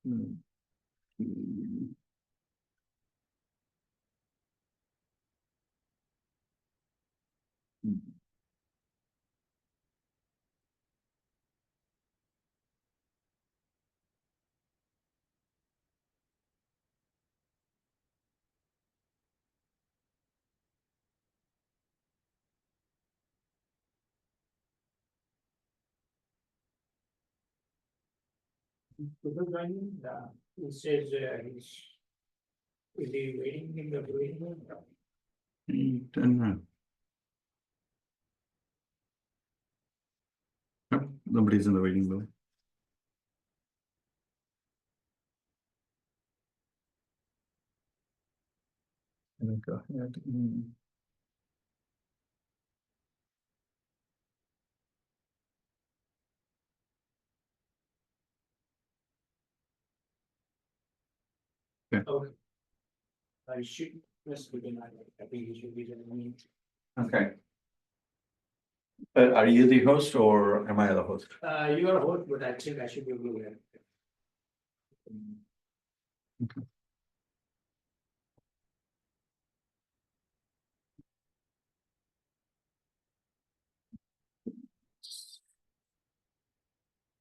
Hmm. It says is he waiting in the waiting room? Turn around. Nope, nobody's in the waiting room. Go ahead. Okay. I should, yes, we can, I think he should be the meeting. Okay. Are you the host or am I the host? You are a host, but I think I should be able to hear.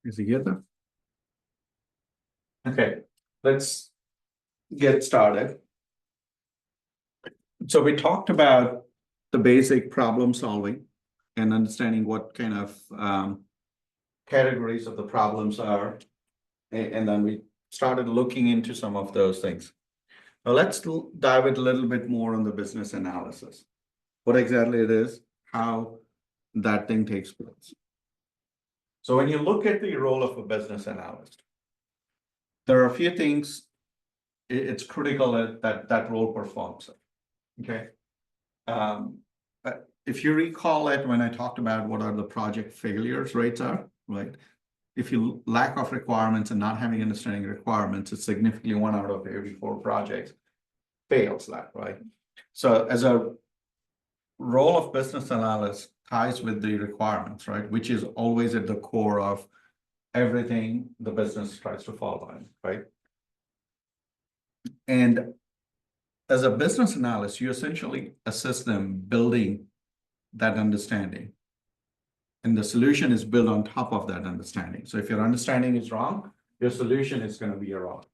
Is he here though? Okay, let's get started. So we talked about the basic problem solving and understanding what kind of categories of the problems are. And then we started looking into some of those things. Now let's dive it a little bit more on the business analysis. What exactly it is, how that thing takes place. So when you look at the role of a business analyst, there are a few things it's critical that role performs. Okay. But if you recall it when I talked about what are the project failures rates are, right? If you lack of requirements and not having understanding requirements, it's significantly 1 out of every 4 projects fails that, right? So as a role of business analyst ties with the requirements, right? Which is always at the core of everything the business tries to follow in, right? And as a business analyst, you essentially assist them building that understanding. And the solution is built on top of that understanding. So if your understanding is wrong, your solution is going to be wrong,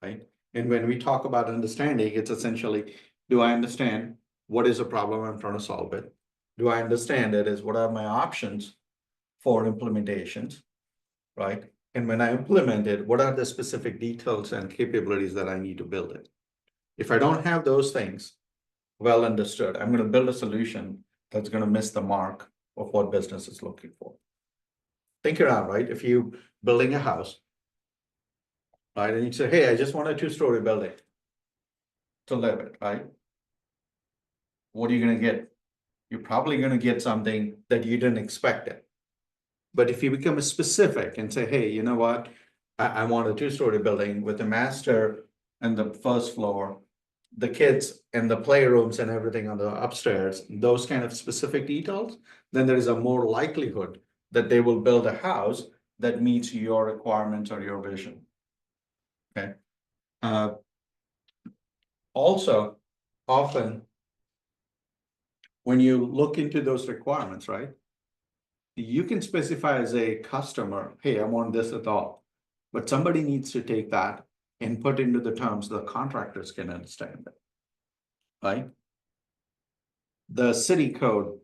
right? And when we talk about understanding, it's essentially, do I understand what is the problem I'm trying to solve it? Do I understand it? Is what are my options for implementations, right? And when I implement it, what are the specific details and capabilities that I need to build it? If I don't have those things well understood, I'm going to build a solution that's going to miss the mark of what business is looking for. Think around, right? If you building a house, right? And you say, hey, I just want a 2-story building to live it, right? What are you going to get? You're probably going to get something that you didn't expect it. But if you become specific and say, hey, you know what? I want a 2-story building with a master and the first floor, the kids and the playrooms and everything on the upstairs, those kind of specific details, then there is a more likelihood that they will build a house that meets your requirements or your vision. Okay. Also, often when you look into those requirements, right? You can specify as a customer, hey, I want this at all. But somebody needs to take that and put into the terms the contractors can understand it, right? The city code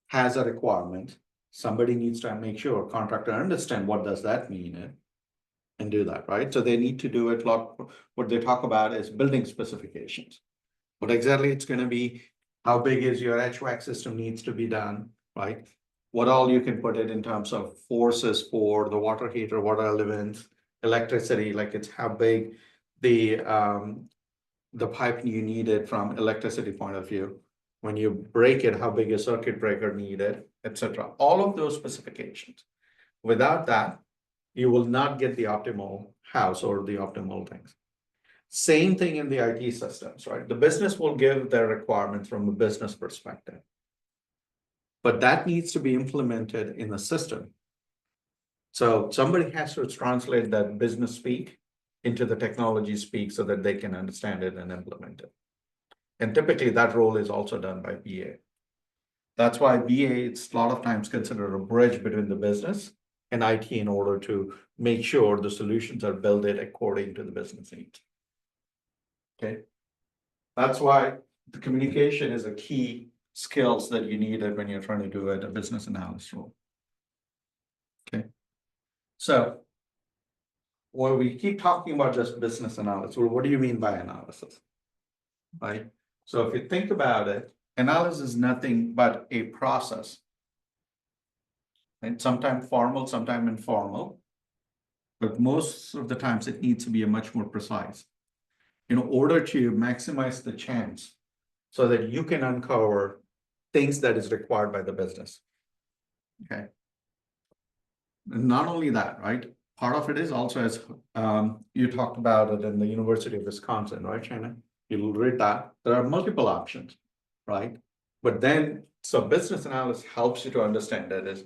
has a requirement. Somebody needs to make sure contractor understand what does that mean and do that, right? So they need to do it. What they talk about is building specifications. What exactly it's going to be, how big is your HVAC system needs to be done, right? What all you can put it in terms of forces for the water heater, water elements, electricity, like it's how big the pipe you needed from electricity point of view. When you break it, how big a circuit breaker needed, etc. All of those specifications. Without that, you will not get the optimal house or the optimal things. Same thing in the IT systems, right? The business will give their requirements from a business perspective. But that needs to be implemented in the system. So somebody has to translate that business speak into the technology speak so that they can understand it and implement it. And typically that role is also done by BA. That's why BA, it's a lot of times considered a bridge between the business and IT in order to make sure the solutions are built according to the business needs. Okay. That's why the communication is a key skills that you need when you're trying to do a business analyst role. Okay. So when we keep talking about just business analysis, well, what do you mean by analysis? Right? So if you think about it, analysis is nothing but a process. And sometimes formal, sometimes informal. But most of the times it needs to be a much more precise in order to maximize the chance so that you can uncover things that is required by the business. Okay. And not only that, right? Part of it is also as you talked about it in the University of Wisconsin, right, Shannon? You'll read that. There are multiple options, right? But then, so business analysis helps you to understand that is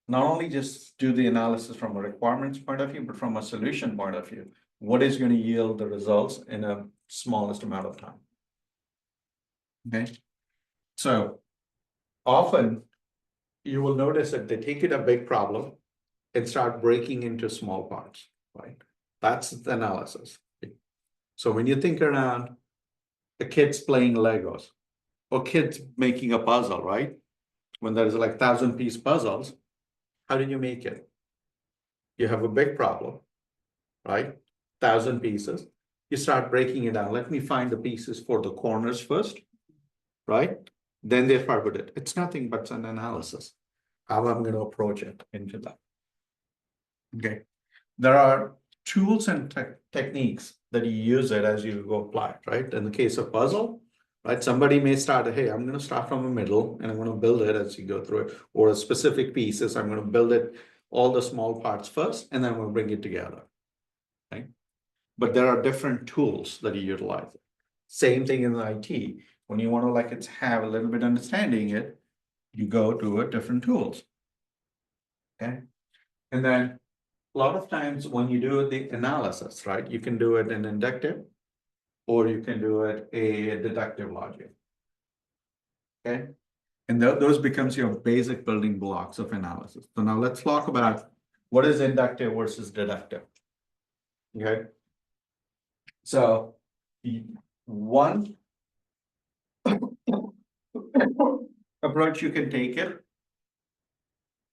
not only just do the analysis from a requirements point of view, but from a solution point of view. What is going to yield the results in a smallest amount of time? Okay. So often you will notice that they take it a big problem and start breaking into small parts, right? That's the analysis. So when you think around the kids playing Legos or kids making a puzzle, right? When there's like 1,000-piece puzzles, how do you make it? You have a big problem, right? 1,000 pieces. You start breaking it down. Let me find the pieces for the corners first, right? Then they start with it. It's nothing but an analysis. How I'm going to approach it into that. Okay. There are tools and techniques that you use it as you go apply it, right? In the case of puzzle, right? Somebody may start, hey, I'm going to start from the middle and I'm going to build it as you go through it, or a specific pieces. I'm going to build it all the small parts first, and then we'll bring it together. Okay. But there are different tools that you utilize. Same thing in IT. When you want to like it's have a little bit understanding it, you go to a different tools. Okay. And then a lot of times when you do the analysis, right, you can do it in inductive or you can do it a deductive logic. Okay. And those becomes your basic building blocks of analysis. So now let's talk about what is inductive versus deductive. Okay. So one approach you can take it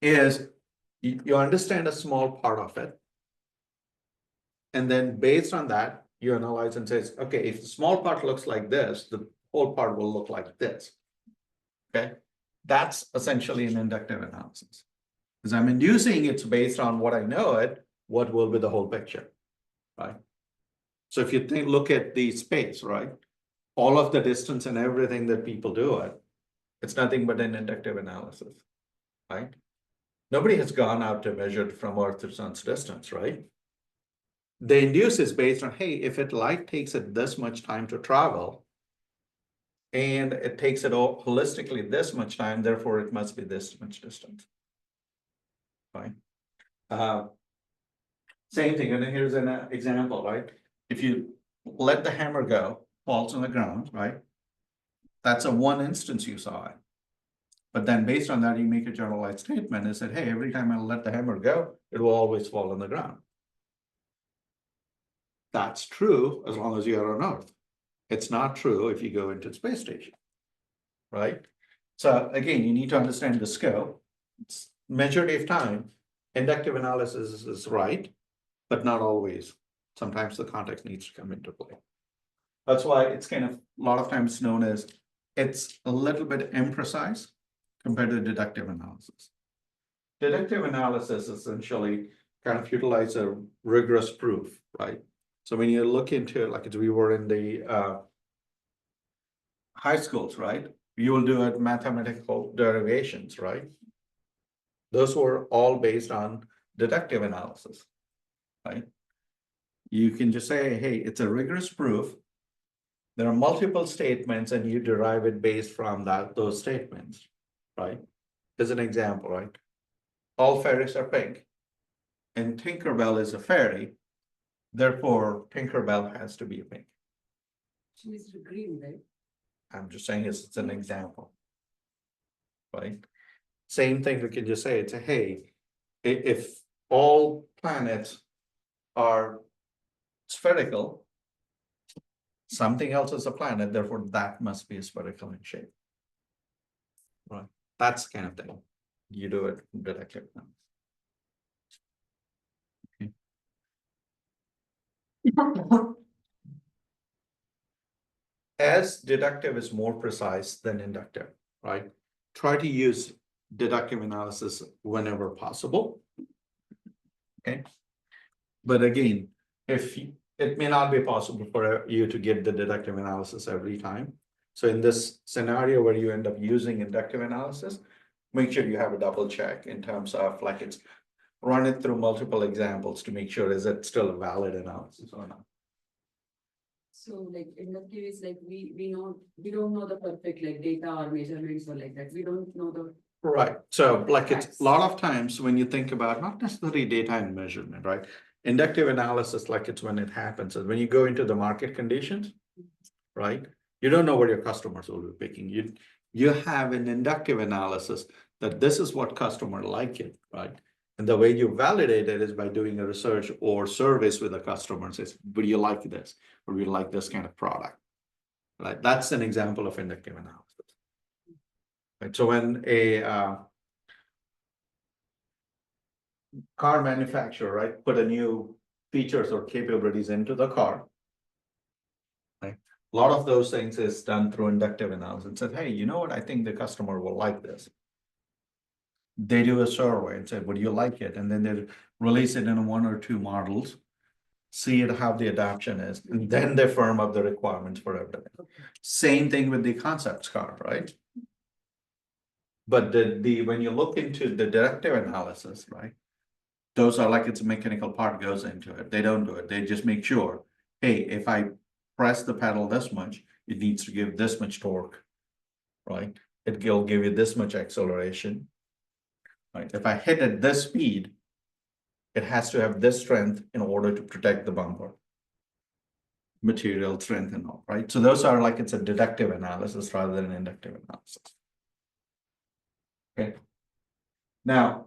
is you understand a small part of it. And then based on that, you analyze and says, okay, if the small part looks like this, the whole part will look like this. Okay. That's essentially an inductive analysis. Because I'm inducing it's based on what I know it, what will be the whole picture, right? So if you look at the space, right? All of the distance and everything that people do it's nothing but an inductive analysis, right? Nobody has gone out to measure from Earth to Sun's distance, right? The induce is based on, hey, if light takes it this much time to travel, and it takes it all holistically this much time, therefore it must be this much distance. Right. Same thing, and here's an example, right? If you let the hammer go, falls on the ground, right? That's a one instance you saw it. But then based on that, you make a generalized statement and said, hey, every time I let the hammer go, it will always fall on the ground. That's true as long as you're on Earth. It's not true if you go into the space station, right? So again, you need to understand the scope. It's majority of time, inductive analysis is right, but not always. Sometimes the context needs to come into play. That's why it's kind of a lot of times known as it's a little bit imprecise compared to deductive analysis. Deductive analysis essentially kind of utilize a rigorous proof, right? So when you look into it, like we were in the high schools, right? You will do it mathematical derivations, right? Those were all based on deductive analysis, right? You can just say, hey, it's a rigorous proof. There are multiple statements and you derive it based from those statements, right? As an example, right? All fairies are pink and Tinkerbell is a fairy. Therefore, Tinkerbell has to be pink. She's green, right? I'm just saying it's an example. Right? Same thing, we can just say, it's a, hey, if all planets are spherical, something else is a planet, therefore that must be spherical in shape. Right? That's kind of thing. You do it directly. As deductive is more precise than inductive, right? Try to use deductive analysis whenever possible. Okay. But again, it may not be possible for you to get the deductive analysis every time. So in this scenario where you end up using inductive analysis, make sure you have a double check in terms of like it's run it through multiple examples to make sure is it still a valid analysis or not. So like inductive is like we don't know the perfect like data or measurements or like that. We don't know the. Right, so like it's Facts. a lot of times when you think about not necessarily data and measurement, right? Inductive analysis, like it's when it happens, is when you go into the market conditions, right? You don't know what your customers will be picking. You have an inductive analysis that this is what customer like it, right? And the way you validate it is by doing a research or service with a customer, says, would you like this? Or would you like this kind of product? Right, that's an example of inductive analysis. Right, so when a car manufacturer, right, put a new features or capabilities into the car, right? A lot of those things is done through inductive analysis. Said, hey, you know what? I think the customer will like this. They do a survey and say, would you like it? And then they release it in one or two models, see it how the adoption is, and then they firm up the requirements for everything. Same thing with the concept car, right? But when you look into the deductive analysis, right? Those are like it's a mechanical part goes into it. They don't do it. They just make sure, hey, if I press the pedal this much, it needs to give this much torque, right? It will give you this much acceleration, right? If I hit at this speed, it has to have this strength in order to protect the bumper. Material strength and all, right? So those are like it's a deductive analysis rather than an inductive analysis. Okay. Now,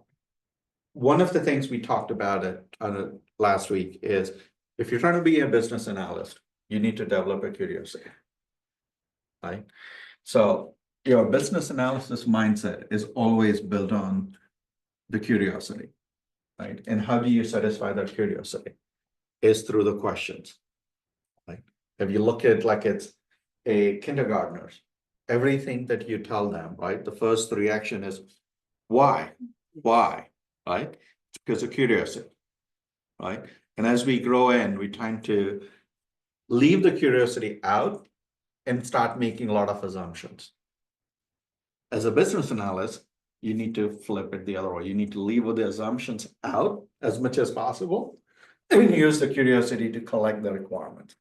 one of the things we talked about it last week is if you're trying to be a business analyst, you need to develop a curiosity, right? So your business analysis mindset is always built on the curiosity, right? And how do you satisfy that curiosity? Is through the questions, right? If you look at like it's a kindergartners, everything that you tell them, right? The first reaction is why, right? Because of curiosity, right? And as we grow in, we tend to leave the curiosity out and start making a lot of assumptions. As a business analyst, you need to flip it the other way. You need to leave the assumptions out as much as possible and use the curiosity to collect the requirements.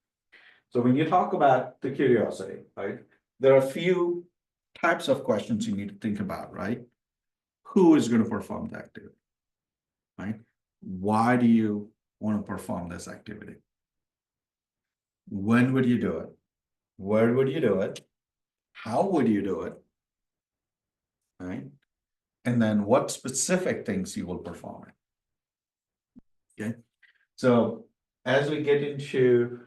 So when you talk about the curiosity, right, there are a few types of questions you need to think about, right? Who is going to perform the activity, right? Why do you want to perform this activity? When would you do it? Where would you do it? How would you do it? Right? And then what specific things you will perform it. Okay. So as we get into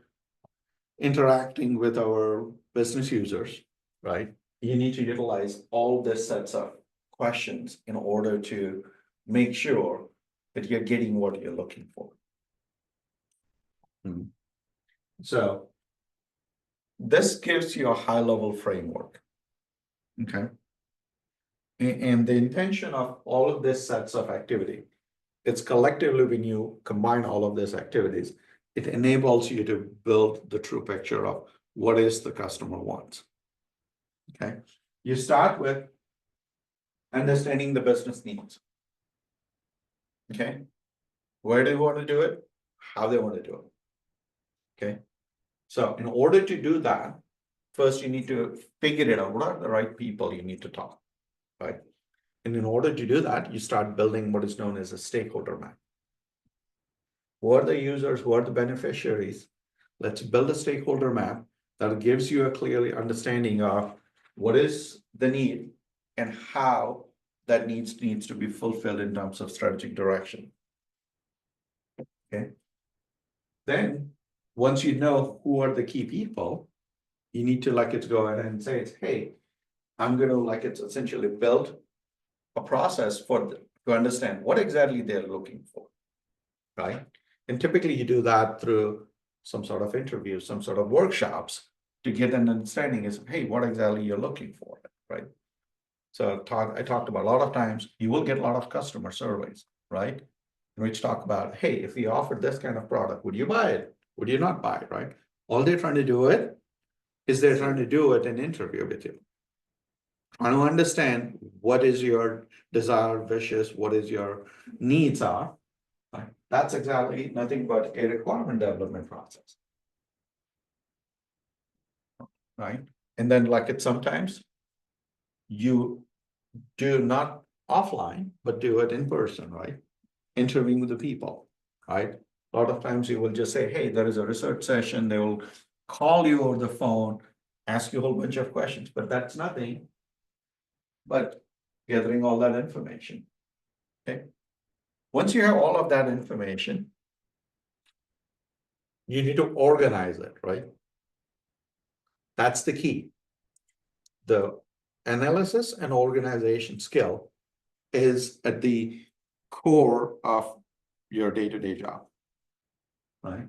interacting with our business users, right, you need to utilize all this sets of questions in order to make sure that you're getting what you're looking for. So this gives you a high-level framework. Okay. And the intention of all of this sets of activity, it's collectively when you combine all of these activities, it enables you to build the true picture of what is the customer wants. Okay. You start with understanding the business needs. Okay. Where do you want to do it? How they want to do it. Okay. So in order to do that, first you need to figure it out. What are the right people you need to talk, right? And in order to do that, you start building what is known as a stakeholder map. Who are the users? Who are the beneficiaries? Let's build a stakeholder map that gives you a clearly understanding of what is the need and how that needs to be fulfilled in terms of strategic direction. Okay. Then, once you know who are the key people, you need to go ahead and say, hey, I'm going to essentially build a process to understand what exactly they're looking for, right? And typically you do that through some sort of interview, some sort of workshops to get an understanding is, hey, what exactly you're looking for, right? So I talked about a lot of times, you will get a lot of customer surveys, right? Which talk about, hey, if we offered this kind of product, would you buy it? Would you not buy it, right? All they're trying to do is they're trying to do it in interview with you. I want to understand what is your desire, wishes, what is your needs are. Right? That's exactly nothing but a requirement development process. Right? And then sometimes you do not offline, but do it in person, right? Interviewing with the people, right? A lot of times you will just say, hey, there is a research session. They will call you over the phone, ask you a whole bunch of questions, but that's nothing but gathering all that information. Okay. Once you have all of that information, you need to organize it, right? That's the key. The analysis and organization skill is at the core of your day-to-day job, right?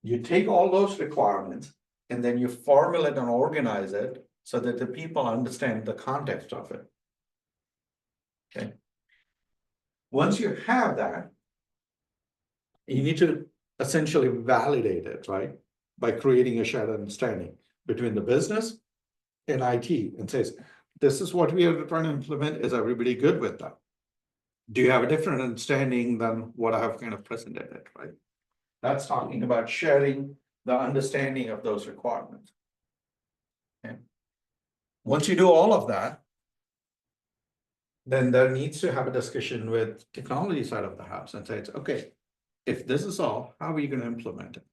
You take all those requirements and then you formulate and organize it so that the people understand the context of it. Okay. Once you have that, you need to essentially validate it, right? By creating a shared understanding between the business and IT and says, this is what we are trying to implement. Is everybody good with that? Do you have a different understanding than what I have kind of presented it, right? That's talking about sharing the understanding of those requirements. Okay. Once you do all of that, then there needs to have a discussion with technology side of the house and say, it's okay, if this is all, how are you going to implement it?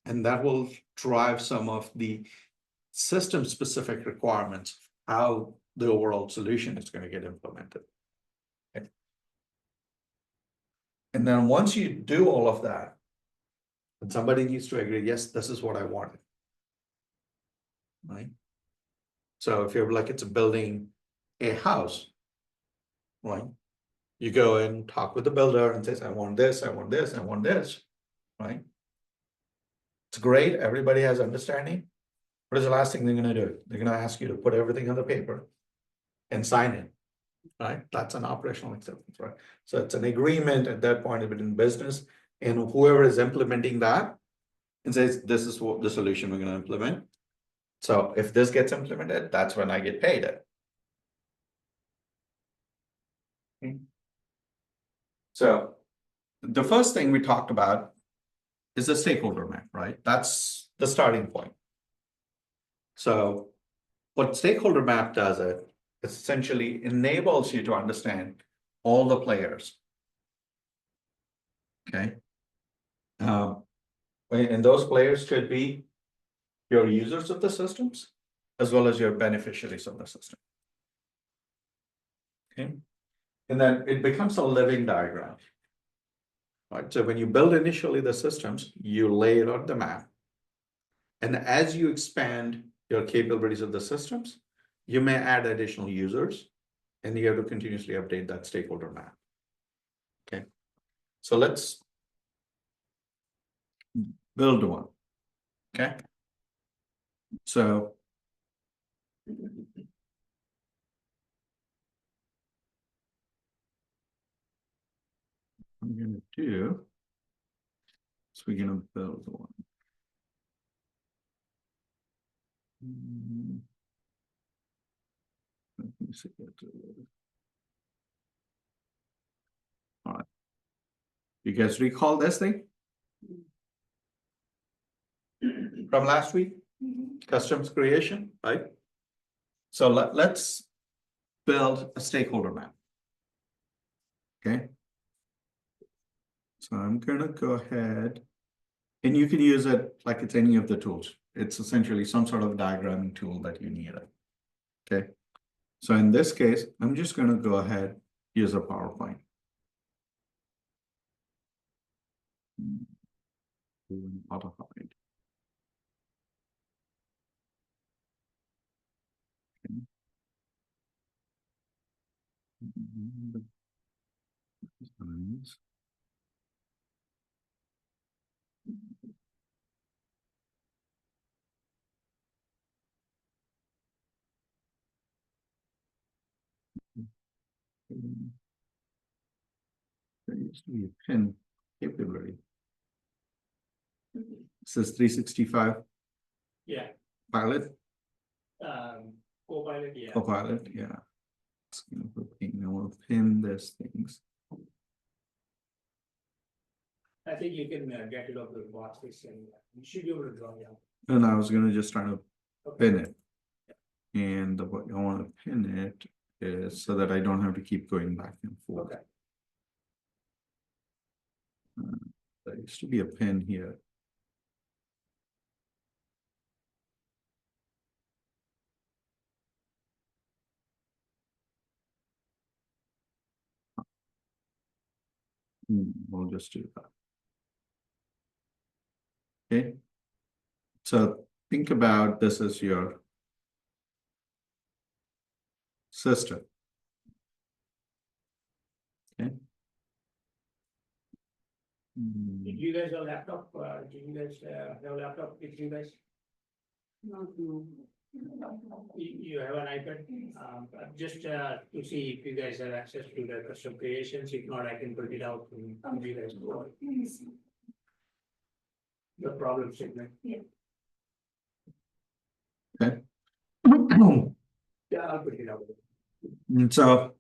And that will drive some of the system specific requirements, how the overall solution is going to get implemented. Okay. And then once you do all of that, and somebody needs to agree, yes, this is what I wanted. Right? So if you're it's building a house, right? You go and talk with the builder and says, I want this, I want this, I want this, right? It's great. Everybody has understanding. What is the last thing they're going to do? They're going to ask you to put everything on the paper and sign it, right? That's an operational acceptance, right? So it's an agreement at that point between business and whoever is implementing that and says, this is what the solution we're going to implement. So if this gets implemented, that's when I get paid it. Okay. So the first thing we talked about is the stakeholder map, right? That's the starting point. So what stakeholder map does it essentially enables you to understand all the players. Okay. And those players could be your users of the systems as well as your beneficiaries of the system. Okay. And then it becomes a living diagram. Right. So when you build initially the systems, you lay it on the map. And as you expand your capabilities of the systems, you may add additional users and you have to continuously update that stakeholder map. Okay. So let's build one. Okay. So I'm going to do, so we're going to build one. Let me see. All right. You guys recall this thing from last week? Customs creation, right? So let's build a stakeholder map. Okay. So I'm gonna go ahead. And you can use it like it's any of the tools. It's essentially some sort of diagramming tool that you need. Okay. So in this case, I'm just gonna go ahead, use a PowerPoint. Auto-hide. Designs. There used to be a pin capability. It says 365 Yeah, pilot, Copilot, yeah. Copilot, yeah. It's gonna put pin, I want to pin these things. I think you can get rid of the boxes and you should be able to draw down. And I was gonna just try to Okay. pin it. And the way I want to pin it is so that I don't have to keep going back and forth. Okay. There used to be a pin here. We'll just do that. Okay. So think about this as your system. Okay. Did you guys have a laptop? Did you guys have a laptop with you guys? Not no. You have an iPad? Just to see if you guys have access to the custom creations. If not, I can put it out and give you guys the problem statement. Okay. Yeah, I'll put it out. And so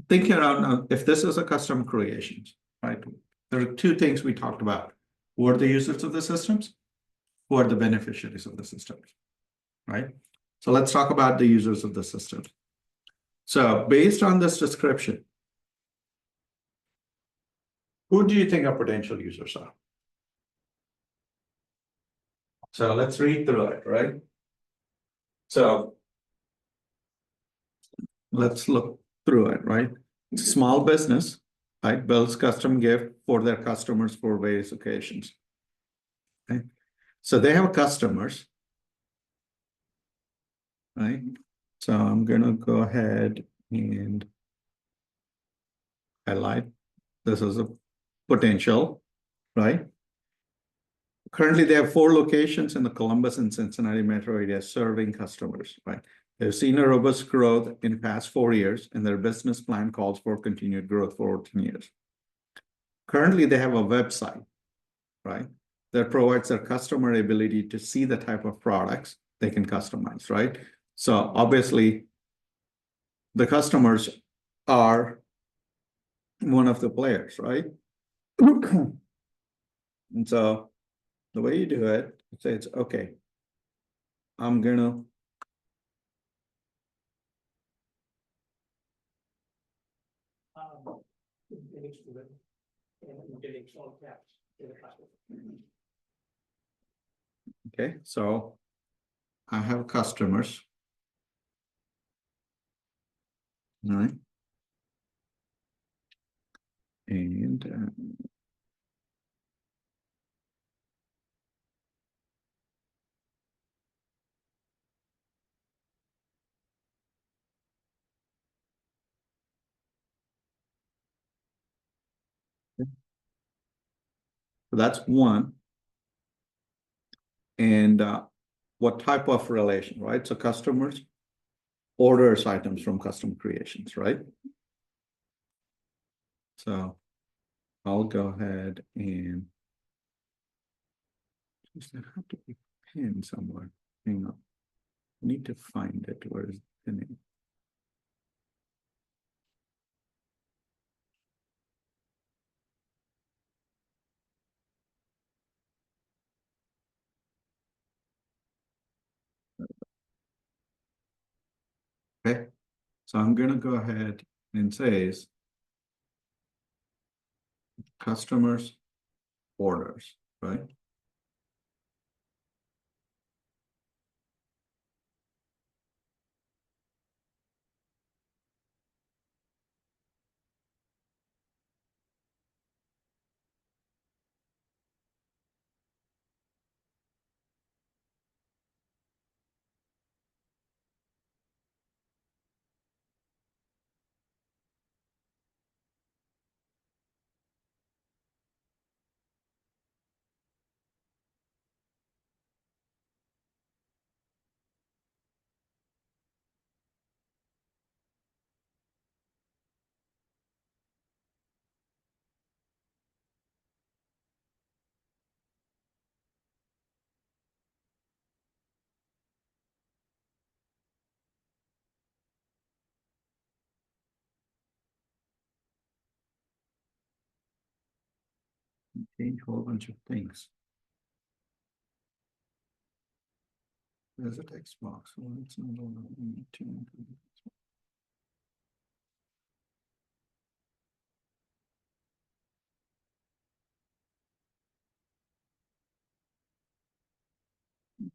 think around now, if this is a custom creations, right? There are two things we talked about. Who are the users of the systems? Who are the beneficiaries of the systems? Right? So let's talk about the users of the system. So based on this description, who do you think our potential users are? So let's read through it, right? So let's look through it, right? Small business, right, builds custom gift for their customers for various occasions. Okay, so they have customers, right? So I'm gonna go ahead and highlight this as a potential, right? Currently, they have 4 locations in the Columbus and Cincinnati metro area serving customers, right? They've seen a robust growth in past 4 years, and their business plan calls for continued growth for 10 years. Currently, they have a website, right, that provides their customer ability to see the type of products they can customize, right? So obviously, the customers are one of the players, right? And so the way you do it, say it's okay. I'm gonna Links to it. And links all caps to the customer. okay, so I have customers. All right. And so that's one. And what type of relation, right? So customers orders items from custom creations, right? So I'll go ahead and just have to be pinned somewhere. Hang on. I need to find it. Where is the pinning? Okay. So I'm gonna go ahead and say customers' orders, right? Change a whole bunch of things. There's a text box. Well, it's not on the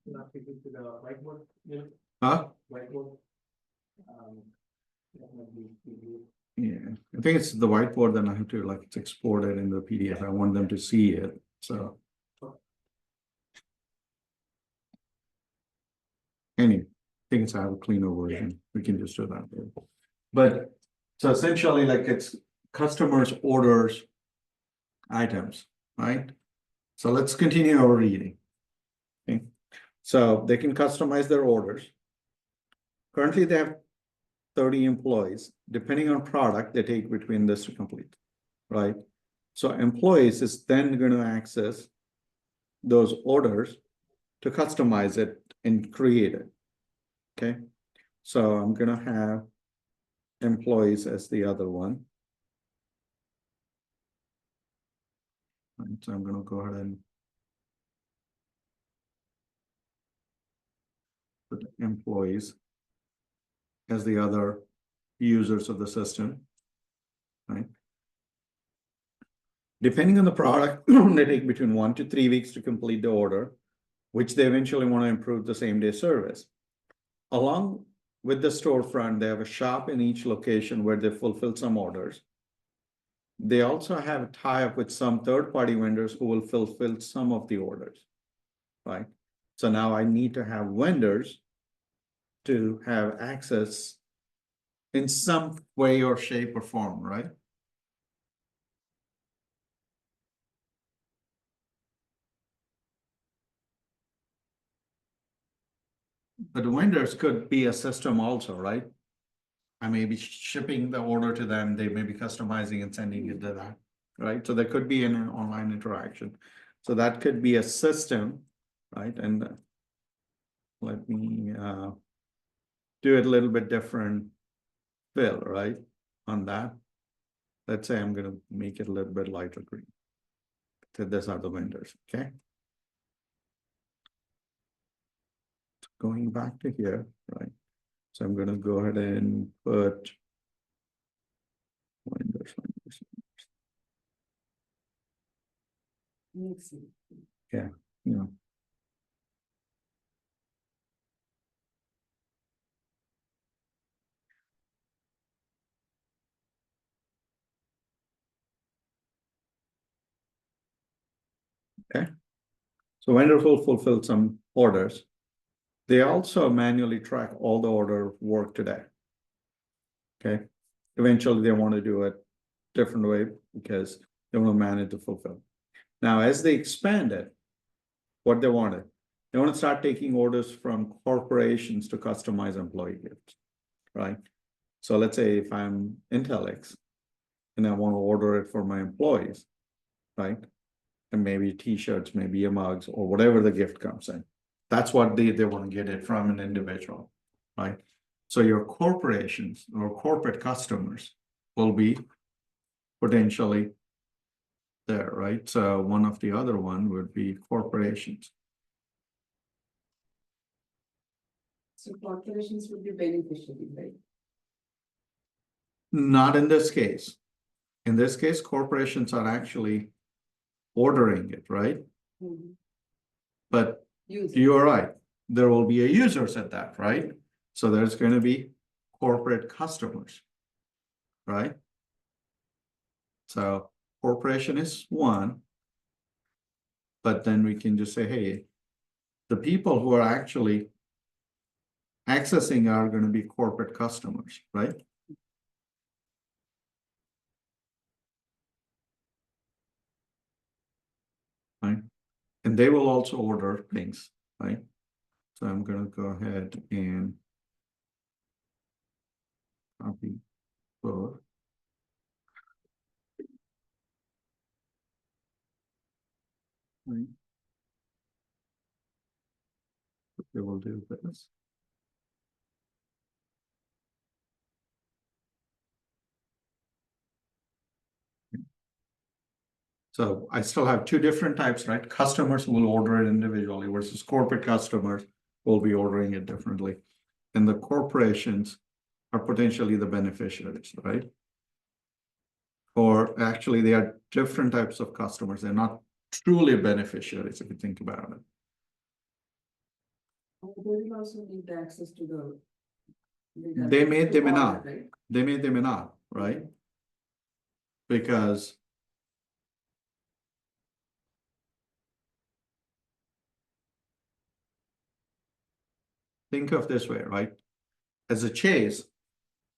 Not people to the whiteboard, you know, Huh? whiteboard. That might be. Yeah, I think it's the whiteboard, then I have to like it's exported in the PDF. I want them to see it, so. Anyway, I think it's I have a cleaner version. We can just do that. But so essentially, like it's customers orders items, right? So let's continue our reading. Okay, so they can customize their orders. Currently, they have 30 employees. Depending on product, they take between this to complete, right? So employees is then going to access those orders to customize it and create it. Okay, so I'm gonna have employees as the other one. Right, so I'm gonna go ahead and put employees as the other users of the system, right? Depending on the product, they take between 1 to 3 weeks to complete the order, which they eventually want to improve the same day service. Along with the storefront, they have a shop in each location where they fulfill some orders. They also have a tie-up with some third-party vendors who will fulfill some of the orders, right? So now I need to have vendors to have access in some way or shape or form, right? But the vendors could be a system also, right? I may be shipping the order to them, they may be customizing and sending it to that, right? So there could be an online interaction. So that could be a system, right? And let me do it a little bit different fill, right? On that. Let's say I'm gonna make it a little bit lighter green. So these are the vendors, okay? Going back to here, right? So I'm gonna go ahead and put vendors. Yeah, you know. Okay. So vendor will fulfill some orders. They also manually track all the order work today. Okay. Eventually they want to do it different way because they want to manage the fulfill. Now, as they expand it, what they want to start taking orders from corporations to customize employee gifts, right? So let's say if I'm Intellex and I want to order it for my employees, right? And maybe t-shirts, maybe a mugs or whatever the gift comes in. That's what they want to get it from an individual, right? So your corporations or corporate customers will be potentially there, right? So one of the other one would be corporations. So corporations would be beneficiary, right? Not in this case. In this case, corporations are actually ordering it, right? Mhm. But Use. you're right, there will be a users at that, right? So there's going to be corporate customers, right? So corporation is one, but then we can just say, hey, the people who are actually accessing are going to be corporate customers, right? Right? And they will also order things, right? So I'm going to go ahead and copy both. Right? They will do this. So I still have two different types, right? Customers will order it individually versus corporate customers will be ordering it differently. And the corporations are potentially the beneficiaries, right? Or actually, they are different types of customers. They're not truly beneficiaries if you think about it. And they will also need the access to the. They may order, not. right? They may not, right? Because think of this way, right? As a Chase,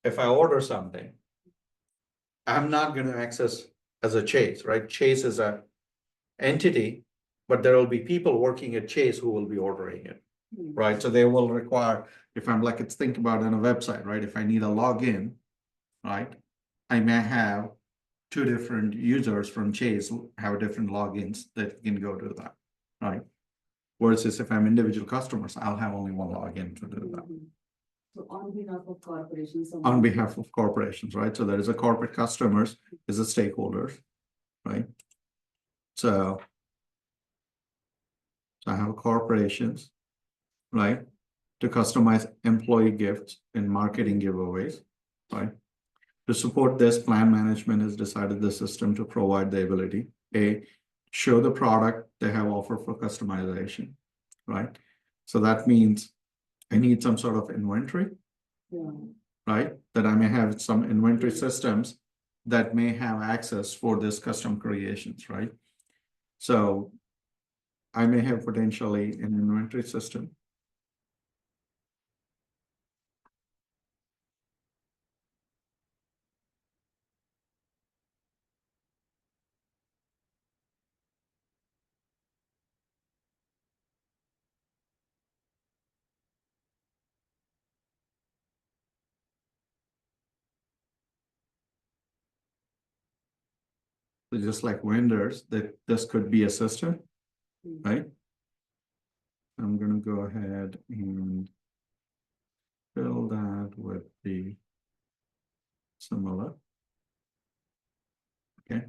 if I order something, I'm not going to access as a Chase, right? Chase is a entity, but there will be people working at Chase who will be ordering it, Hmm. right? So they will require, if I'm like, it's think about on a website, right? If I need a login, right? I may have two different users from Chase who have different logins that can go to that, right? Versus if I'm individual customers, I'll have only one login to do that. Mhm. So on behalf of corporations. On behalf of corporations, right? So there is a corporate customers, is a stakeholders, right? So I have corporations, right? To customize employee gifts and marketing giveaways, right? To support this, plan management has decided the system to provide the ability, A, show the product they have offered for customization, right? So that means I need some sort of inventory, Yeah. right? That I may have some inventory systems that may have access for this custom creations, right? So I may have potentially an inventory system. So just like vendors, that this could be a system, right? I'm gonna go ahead and fill that with the similar. Okay.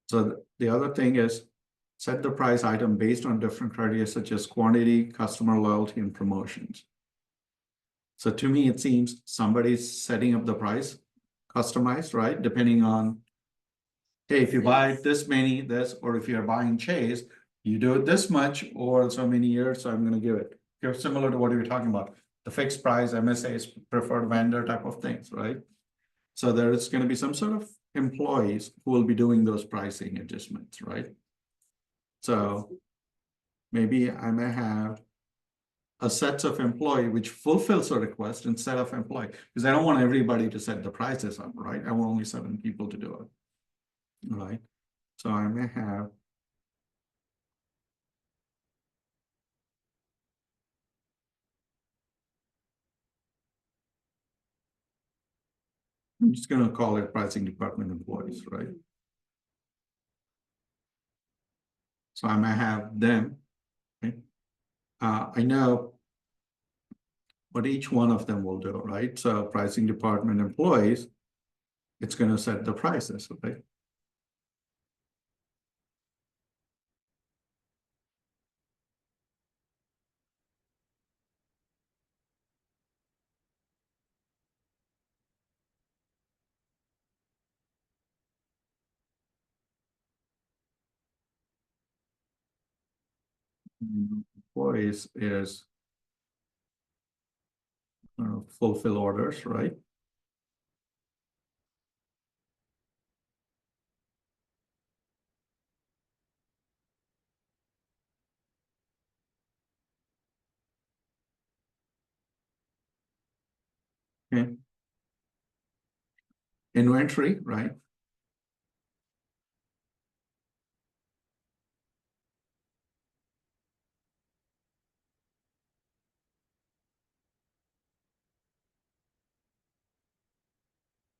So the other thing is set the price item based on different criteria such as quantity, customer loyalty, and promotions. So to me, it seems somebody's setting up the price customized, right? Depending on, hey, if you buy this many, this, or if you're buying Chase, you do it this much or so many years, so I'm gonna give it. You're similar to what you were talking about, the fixed price, MSAs, preferred vendor type of things, right? So there is gonna be some sort of employees who will be doing those pricing adjustments, right? So maybe I may have a set of employee which fulfills a request instead of employee, because I don't want everybody to set the prices up, right? I want only certain people to do it, right? So I may have I'm just gonna call it pricing department employees, right? So I may have them, right? I know what each one of them will do, right? So pricing department employees, it's gonna set the prices, right? Employees is fulfill orders, right? Okay. Inventory, right?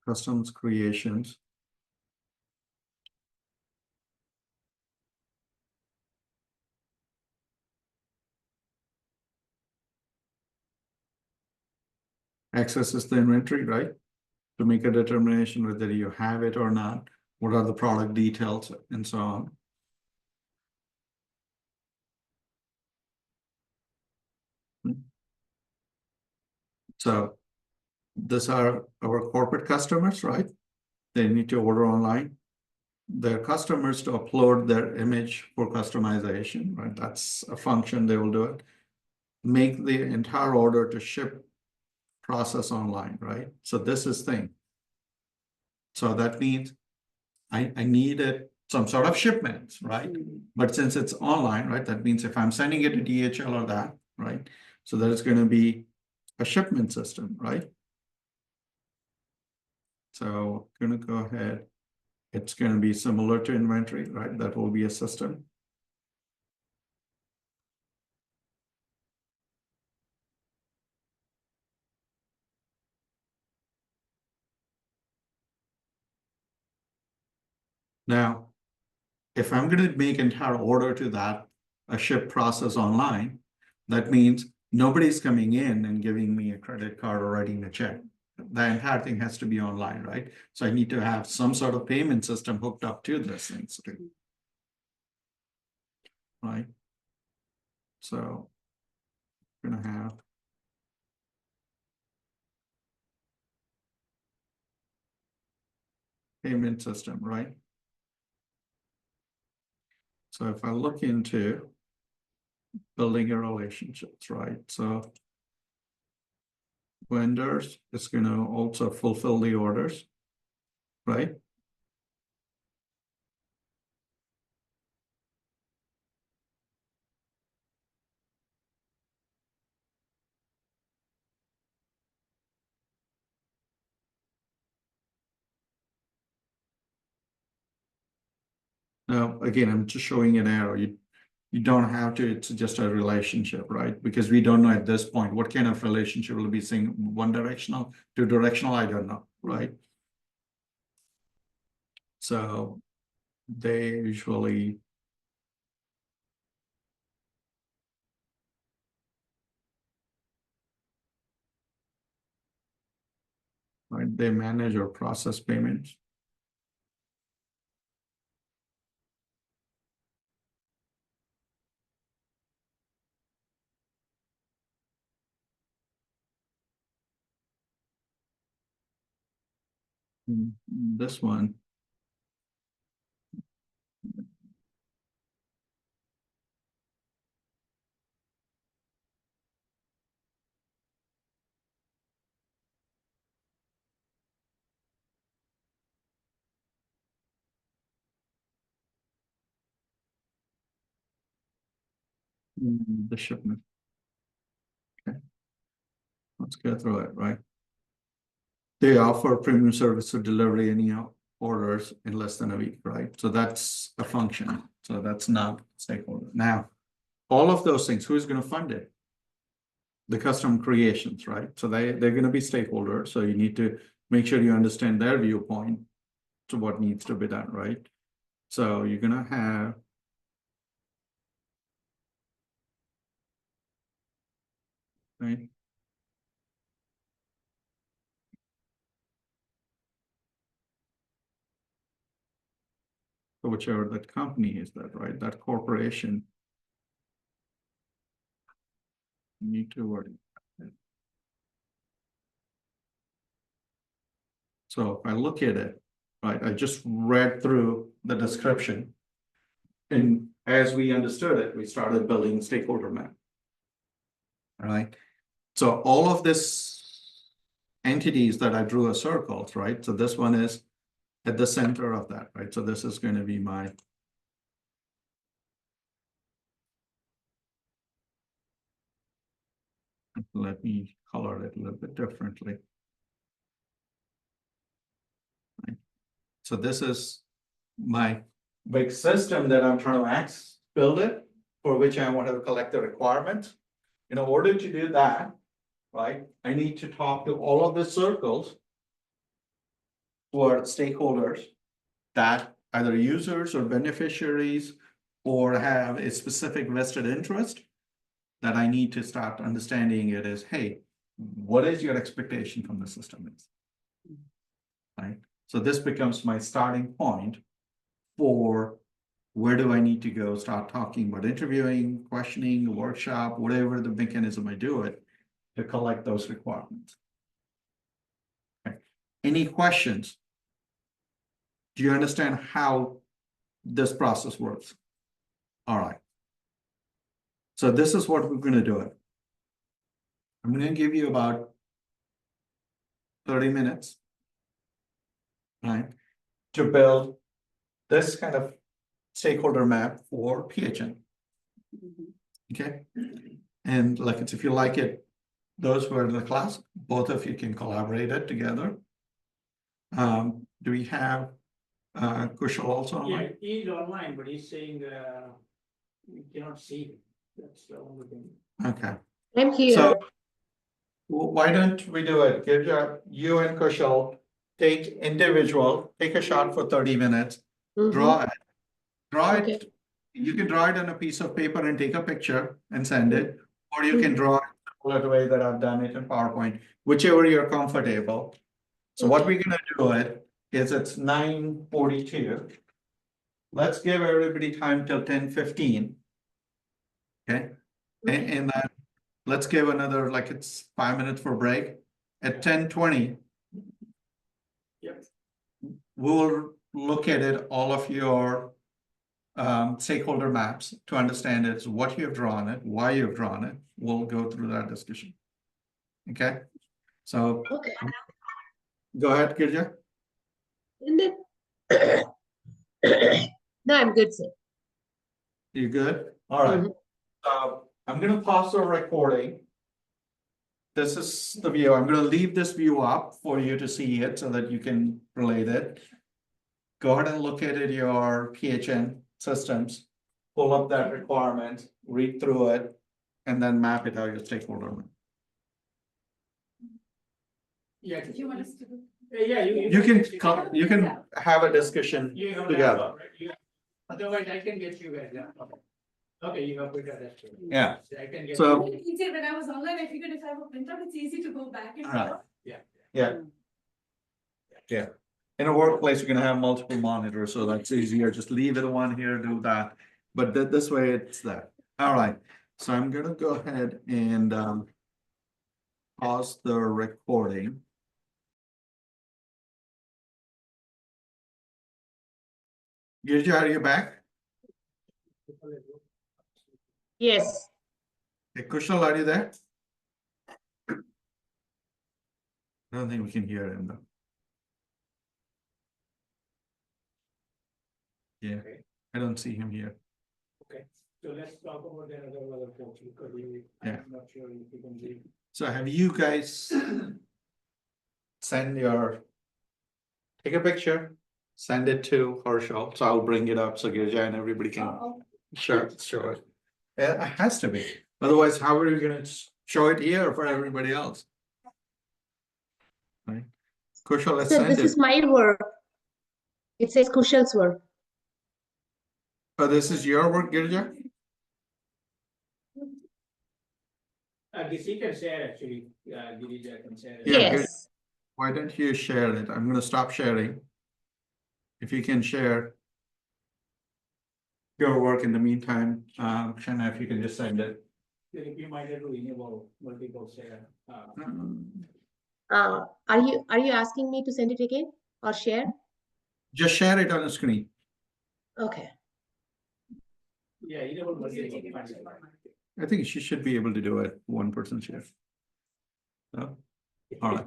Customs creations. Accesses the inventory, right? To make a determination whether you have it or not, what are the product details, and so on. So these are our corporate customers, right? They need to order online. Their customers to upload their image for customization, right? That's a function they will do it. Make the entire order to ship process online, right? So this is thing. So that means I needed some sort of shipments, right? But since it's online, right, that means if I'm sending it to DHL or that, right? So there's going to be a shipment system, right? So I'm going to go ahead. It's going to be similar to inventory, right? That will be a system. Now, if I'm going to make entire order to that, a ship process online, that means nobody's coming in and giving me a credit card or writing a check. The entire thing has to be online, right? So I need to have some sort of payment system hooked up to this thing, right? So we're gonna have payment system, right? So if I look into building your relationships, right? So vendors is going to also fulfill the orders, right? Now, again, I'm just showing an arrow. You don't have to, it's just a relationship, right? Because we don't know at this point what kind of relationship will be saying one directional, two directional, I don't know, right? So they usually right, they manage or process payments. This one. The shipment. Okay. Let's go through it, right? They offer premium service to delivery any orders in less than a week, right? So that's a function. So that's not stakeholder. Now, all of those things, who's going to fund it? The custom creations, right? So they're going to be stakeholders. So you need to make sure you understand their viewpoint to what needs to be done, right? So you're going to have right? So whichever that company is that, right? That corporation, you need to worry. So if I look at it, right, I just read through the description. And as we understood it, we started building stakeholder map. All right. So all of this entities that I drew as circles, right? So this one is at the center of that, right? So this is going to be my let me color it a little bit differently. Right. So this is my big system that I'm trying to build it, for which I want to collect the requirements. In order to do that, right, I need to talk to all of the circles who are stakeholders that either users or beneficiaries or have a specific vested interest that I need to start understanding it is, hey, what is your expectation from the system is? Right? So this becomes my starting point for where do I need to go start talking about interviewing, questioning, workshop, whatever the mechanism I do it to collect those requirements. Okay. Any questions? Do you understand how this process works? All right. So this is what we're going to do it. I'm going to give you about 30 minutes, right, to build this kind of stakeholder map for PHN. Okay. And like it's, if you like it, those who are in the class, both of you can collaborate it together. Do we have Kushal also online? Yeah, he's online, but he's saying we cannot see him. That's the only thing. Okay. I'm here. So why don't we do it? Give you and Kushal take a shot for 30 minutes, Mhm. draw it. Draw Okay. it. You can draw it on a piece of paper and take a picture and send it, or you can draw it the way that I've done it in PowerPoint, whichever you're comfortable. So what we're gonna do it is it's 9:42. Let's give everybody time till 10:15. Okay, and then let's give another, like it's 5 minutes for break. At 10:20, Yep. we'll look at it, all of your stakeholder maps to understand it's what you've drawn it, why you've drawn it. We'll go through that discussion. Okay, so Okay. go ahead, Girja. And then no, I'm good, sir. You good? All right. Mhm. I'm gonna pause the recording. This is the view. I'm gonna leave this view up for you to see it so that you can relate it. Go ahead and look at your PHN systems, pull up that requirement, read through it, and then map it out your stakeholder map. Yeah. If you want us to do. Yeah, You can have a discussion You have together. that, right? Yeah. Otherwise, I can get you guys. Yeah. Okay. Okay, you have printed that. Too. Yeah. I can get. So- you. It's easier when I was online, I figured if I have a printout, it's easy to go back and Right. forth. Yeah. In a workplace, you're gonna have multiple monitors, so that's easier. Just leave it one here, do that. But this way it's that. All right. So I'm gonna go ahead and pause the recording. Girja, are you back? Yes. Hey, Kushal, are you there? I don't think we can hear him though. Yeah, Okay. I don't see him here. Okay, so let's talk about the other folks because Yeah. I'm not sure if you can see. So have you guys take a picture, send it to Herschel, so I'll bring it up so Girja and everybody can show it. Yeah, it has to be. Otherwise, how are you gonna show it here for everybody else? Right? Kushal, let's So send this it. is my work. It says Kushal's work. Oh, this is your work, Girja? DC can share actually, Girija can share. Yeah, good. Yes. Why don't you share it? I'm gonna stop sharing. If you can share your work in the meantime, Shanna, if you can just send it. If you might have to enable multiple share. Are you asking me to send it again or share? Just share it on the screen. Okay. Yeah, you know what. I think she should be able to do it, 1% share. No? All right.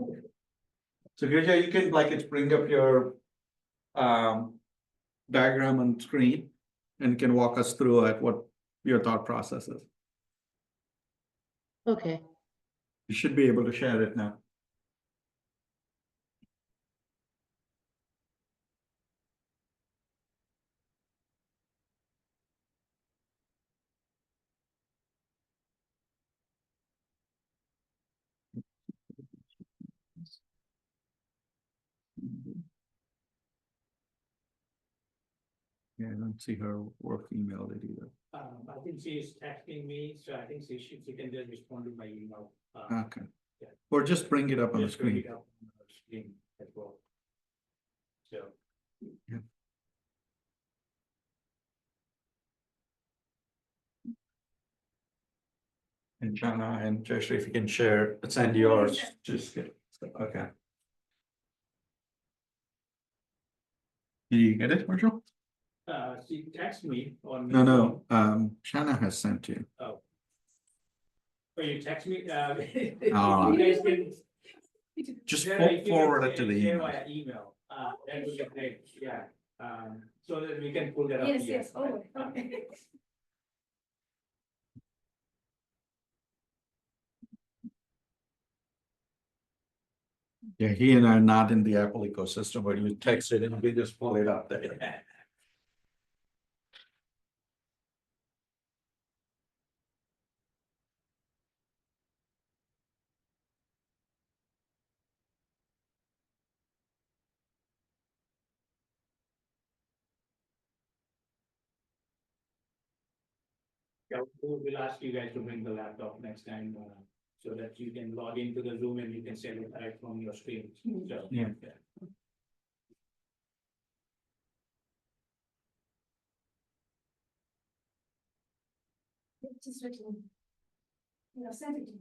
So Girija, you can like bring up your diagram on screen and can walk us through it, what your thought process is. Okay. You should be able to share it now. Yeah, I don't see her work email it either. I think she is texting me, so I think she can just respond to my email. Uh, Okay. Yeah. Or just bring it up on the just bring screen. it up on the screen as well. So. And Shana and Joshua, if you can share, send yours, just get, okay. Did you get it, Marshall? She texted me on. No, Shana has sent you. Oh. Oh, you text me, All you right. guys can. Just Yeah, if you forward can it to the share email. via email, that would be great, yeah, so that we can pull that up. Yes, here. yes, oh, okay. Yeah, he and I are not in the Apple ecosystem, but you text it and we just pull it up there. Yeah, we'll ask you guys to bring the laptop next time, so that you can log into the Zoom and you can share it right from your screen, so. Yeah. Just written. Send it to me.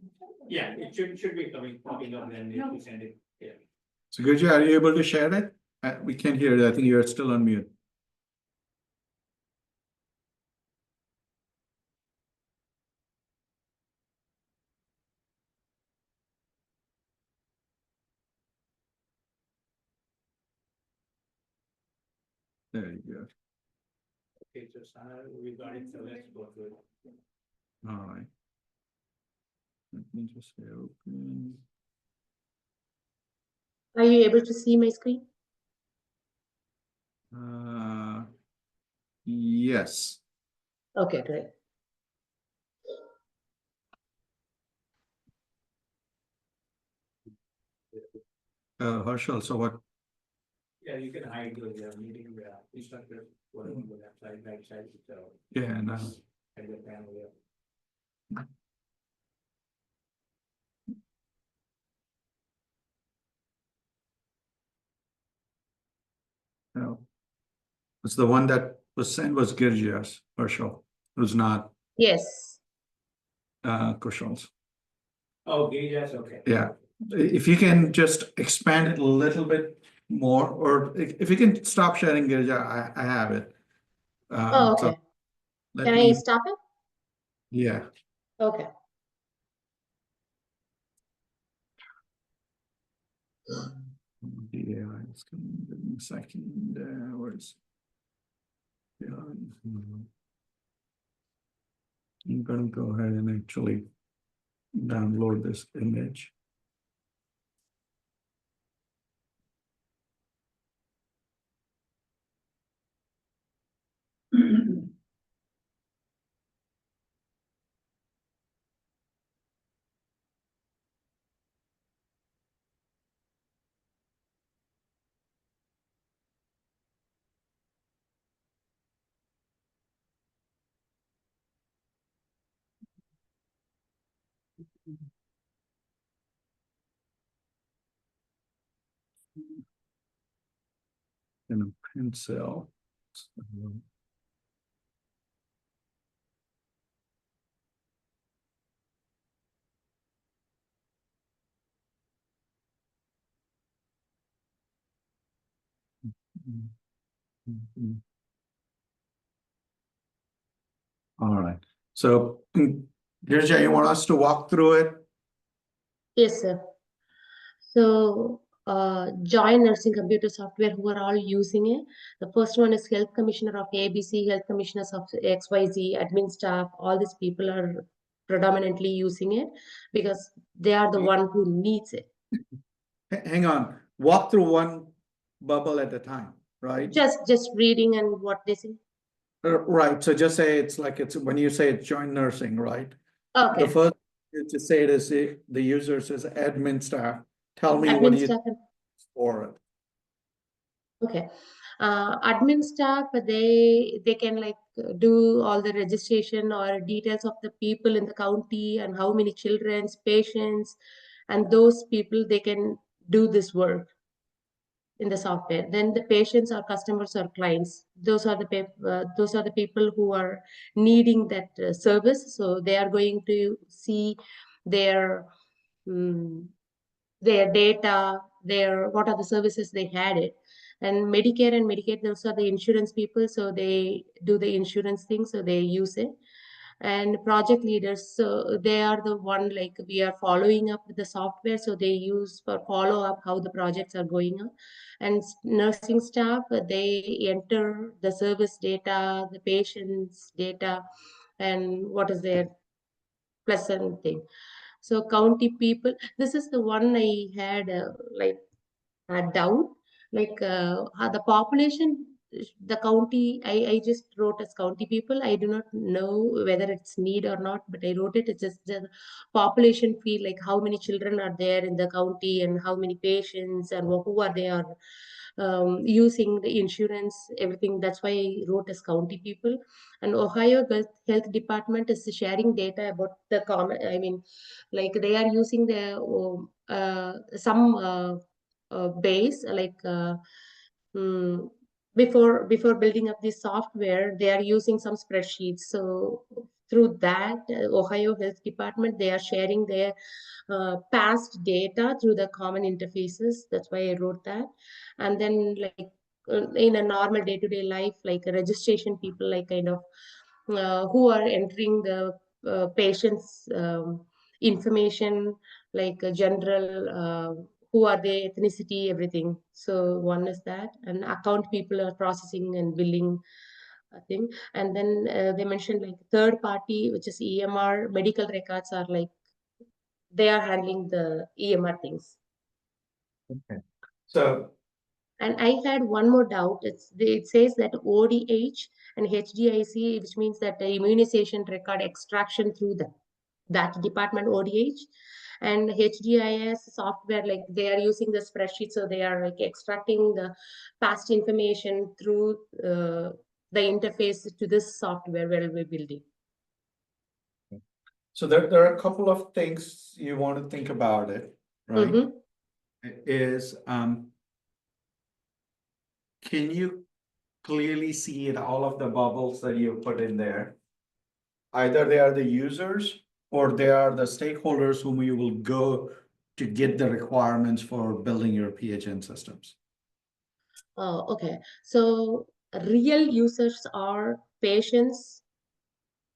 Yeah, it should be popping up then if you send it, yeah. So Gurji, are you able to share it? We can't hear it. I think you're still on mute. There you go. Okay, so we got it, so let's go through it. All right. Let me just say open. Are you able to see my screen? Yes. Okay, great. Harshal, so what? Yeah, you can hide the meeting, instructor, whatever, on the left side, right side, so. Yeah, no. And the panel, yeah. No. It's the one that was sent was Girjia's, Harshal. It was not Yes. Kushal's. Oh, okay, yes, okay. Yeah. If you can just expand it a little bit more, or if you can stop sharing Girja, I have it. Oh, So okay. let Can me, I stop it? yeah. Okay. Yeah, it's coming in a second. Where's yeah, I'm gonna go ahead and actually download this image. And a pencil. All right. So, Girija, you want us to walk through it? Yes, sir. So, join nursing computer software who are all using it. The first one is Health Commissioner of ABC, Health Commissioners of XYZ, admin staff. All these people are predominantly using it because they are the one who needs it. Hang on. Walk through one bubble at a time, right? Just reading and what they say. Right. So just say it's when you say it's joint nursing, right? Okay. The first is to say it is the user says admin staff. Tell me what Admin do you staff. for it? Okay. Admin staff, they can like do all the registration or details of the people in the county and how many children's patients, and those people they can do this work in the software. Then the patients or customers or clients, those are the people who are needing that service. So they are going to see their um, their data, their what are the services they had it. And Medicare and Medicaid, those are the insurance people, so they do the insurance thing, so they use it. And project leaders, so they are the one like we are following up with the software, so they use for follow up how the projects are going on. And nursing staff, they enter the service data, the patient's data, and what is their pleasant thing. So county people, this is the one I had like a doubt, like the population, the county, I just wrote as county people. I do not know whether it's need or not, but I wrote it. It's just the population feel like how many children are there in the county and how many patients and who are they are using the insurance, everything. That's why I wrote as county people. And Ohio Health Department is sharing data about the common, I mean, like they are using the some base like mm, before building up this software, they are using some spreadsheets. So through that, Ohio Health Department, they are sharing their past data through the common interfaces. That's why I wrote that. And then like in a normal day-to-day life, like registration people, like kind of who are entering the patient's information, like general, who are they, ethnicity, everything. So one is that, and account people are processing and billing thing. And then they mentioned like third party, which is EMR, medical records are like they are handling the EMR things. Okay. So And I had one more doubt. It says that ODH and HDIC, which means that the immunization record extraction through that department ODH, and HDIS software, like they are using the spreadsheet, so they are like extracting the past information through the interface to this software where we're building. so there are a couple of things you want to think about it, right? Mm-hmm. Is can you clearly see in all of the bubbles that you put in there? Either they are the users or they are the stakeholders whom you will go to get the requirements for building your PHN systems. Oh, okay. So real users are patients,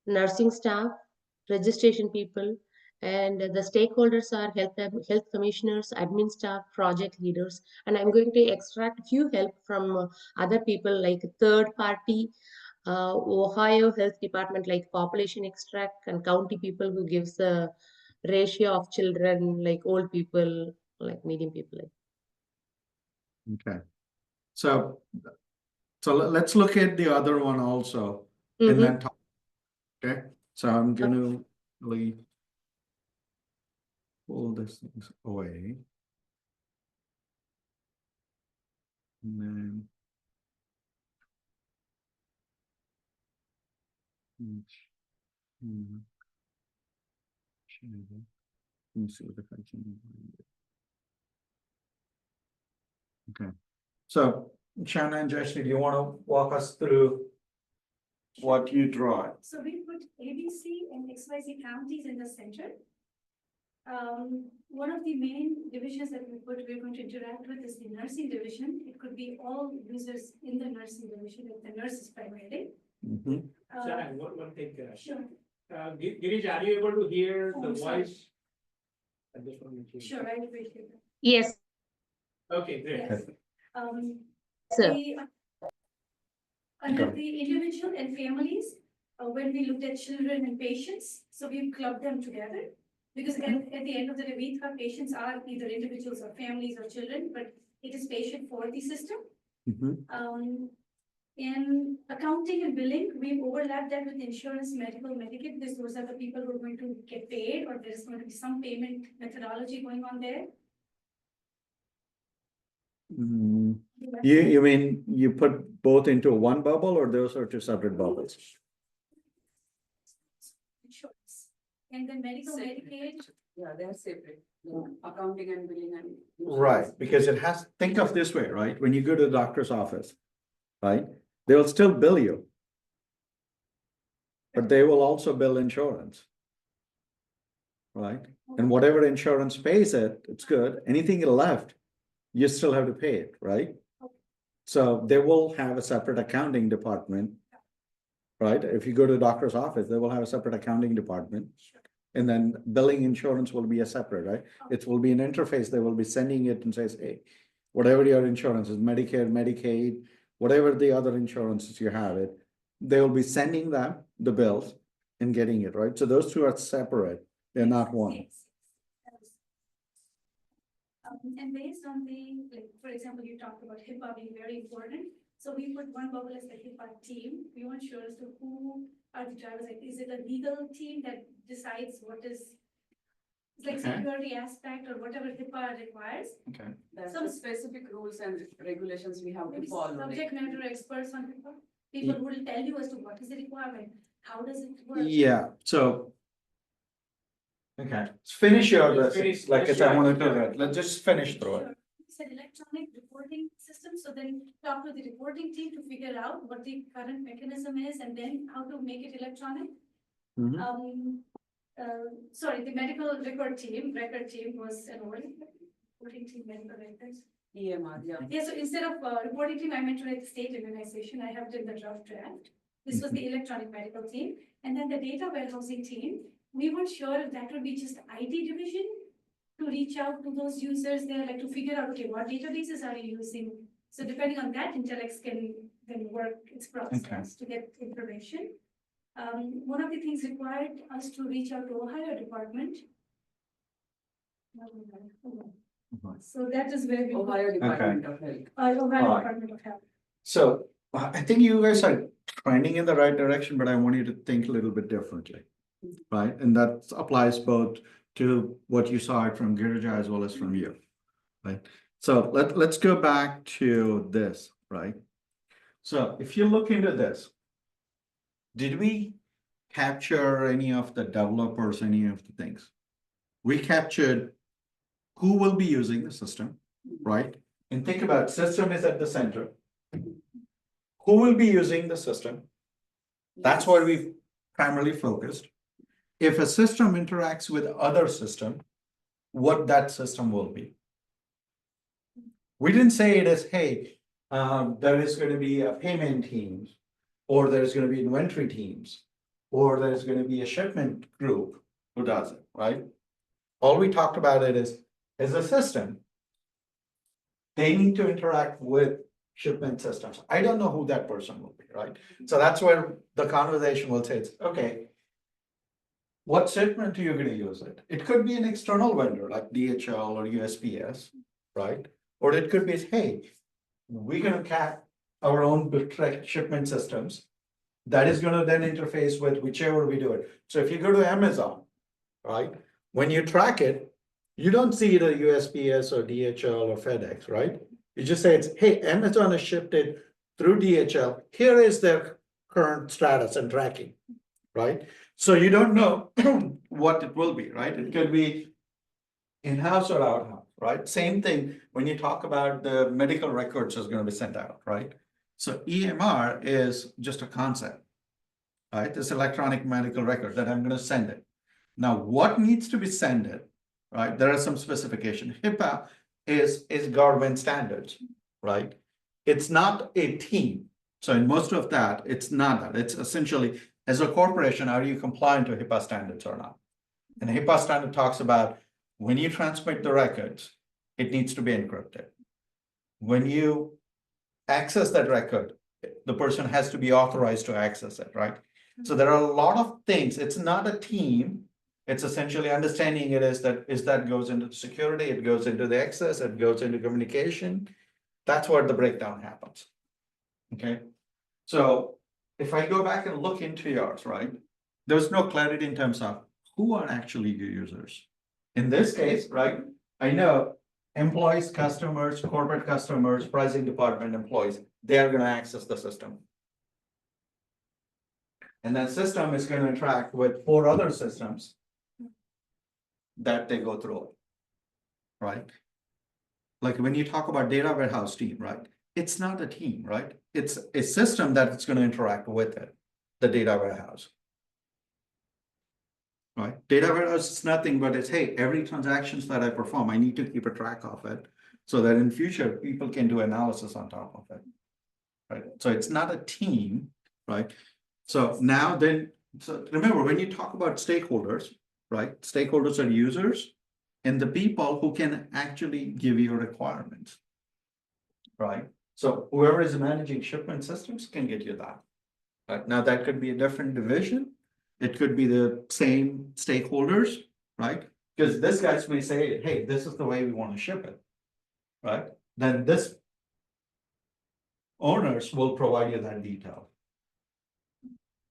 nursing staff, registration people, and the stakeholders are health commissioners, admin staff, project leaders. And I'm going to extract few help from other people like third party, Ohio Health Department, like population extract, and county people who gives the ratio of children, like old people, like medium people. Okay. So let's look at the other one also and then talk. Okay. So I'm gonna really pull this things away. And then let me see if I can find it. Okay. So Shanna and Jeshni, do you want to walk us through what you draw? So we put ABC and XYZ counties in the center. One of the main divisions that we're going to interact with is the nursing division. It could be all users in the nursing division, like the nurses primarily. Mhm. Shannon, one thing. Sure, Girish, are you able to hear the Oh, sorry. voice? I just want to make sure, I appreciate that. Yes, Okay, great. Yes. Um, sir. Under the individual and families, when we looked at children and patients, so we've clubbed them together. Because at the end of the day, we thought patients are either individuals or families or children, but it is patient for the system. Mhm. In accounting and billing, we've overlapped that with insurance, medical, Medicaid, because those are the people who are going to get paid, or there's going to be some payment methodology going on there. Mm. You mean you put both into one bubble or those are two separate bubbles? Insurance. And then medical, Separate. Medicaid, Yeah, they're separate, accounting and billing and. Right, because it has, think of this way, right? When you go to the doctor's office, right? They will still bill you. But they will also bill insurance. Right? And whatever insurance pays it, it's good. Anything left, you still have to pay it, right? So they will have a separate accounting department. Right? If you go to the doctor's office, they will have a separate accounting department. And then billing insurance will be a separate, right? It will be an interface. They will be sending it and says, hey, whatever your insurance is, Medicare, Medicaid, whatever the other insurances you have it, they will be sending them the bills and getting it, right? So those two are separate. They're not one. Yes. And based on the, like, for example, you talked about HIPAA being very important. So we put one bubble as the HIPAA team. We weren't sure as to who are the drivers. Like, is it a legal team that decides what is, it's like Okay. security aspect or whatever HIPAA requires? Okay. There's Some- some specific rules and regulations we have to Maybe follow. subject matter experts on HIPAA, people who will tell you as to what is the requirement, how does it work? Yeah, so. Okay, let's finish your list, Finish- like finish I want to your- do that. Let's just finish through it. Sure. You said electronic reporting system, so then talk to the reporting team to figure out what the current mechanism is and then how to make it electronic. Mhm. Sorry, the medical record team was an old reporting team, medical records. EMR, yeah. Yeah, so instead of reporting team, I meant to write the state immunization. I have done the draft. This was the electronic medical team. And then the data warehousing team, we weren't sure if that would be just IT division to reach out to those users there, like to figure out, okay, what databases are you using? So depending on that, Intellex can then work its process to get information. One of the things required us to reach out to Ohio department. So that is where we. Ohio Department of Health. Ohio Alright. Department of Health. So I think you guys are trending in the right direction, but I want you to think a little bit differently. Right? And that applies both to what you saw it from Girija as well as from you. Right? So let's go back to this, right? So if you look into this, did we capture any of the developers, any of the things? We captured who will be using the system, right? And think about system is at the center. Who will be using the system? That's where we've primarily focused. If a system interacts with other system, what that system will be. We didn't say it as, hey, there is going to be a payment teams, or there's going to be inventory teams, or there's going to be a shipment group who does it, right? All we talked about it is, as a system, they need to interact with shipment systems. I don't know who that person will be, right? So that's where the conversation will say, it's, okay, what shipment are you going to use it? It could be an external vendor like DHL or USPS, right? Or it could be, hey, we're going to cap our own shipment systems. That is going to then interface with whichever we do it. So if you go to Amazon, right? When you track it, you don't see the USPS or DHL or FedEx, right? You just say it's, hey, Amazon has shipped it through DHL. Here is their current status and tracking, right? So you don't know what it will be, right? It could be in-house or out-house, right? Same thing when you talk about the medical records is going to be sent out, right? So EMR is just a concept, right? This electronic medical record that I'm going to send it. Now, what needs to be sent it, right? There are some specification. HIPAA is government standards, right? It's not a team. So in most of that, it's not that. It's essentially, as a corporation, are you compliant to HIPAA standards or not? And HIPAA standard talks about when you transmit the records, it needs to be encrypted. When you access that record, the person has to be authorized to access it, right? So there are a lot of things. It's not a team. It's essentially understanding it is that goes into security, it goes into the access, it goes into communication. That's where the breakdown happens. Okay. So if I go back and look into yours, right, there's no clarity in terms of who are actually your users. In this case, right, I know employees, customers, corporate customers, pricing department employees, they are going to access the system. And that system is going to interact with 4 other systems that they go through, right? Like when you talk about data warehouse team, right? It's not a team, right? It's a system that it's going to interact with it, the data warehouse. Right? Data warehouse is nothing but it's, hey, every transactions that I perform, I need to keep a track of it so that in future people can do analysis on top of it. Right? So it's not a team, right? So now then, so remember when you talk about stakeholders, right? Stakeholders are users and the people who can actually give you requirements. Right? So whoever is managing shipment systems can get you that. Right? Now that could be a different division. It could be the same stakeholders, right? Because this guys may say, hey, this is the way we want to ship it, right? Then this owners will provide you that detail.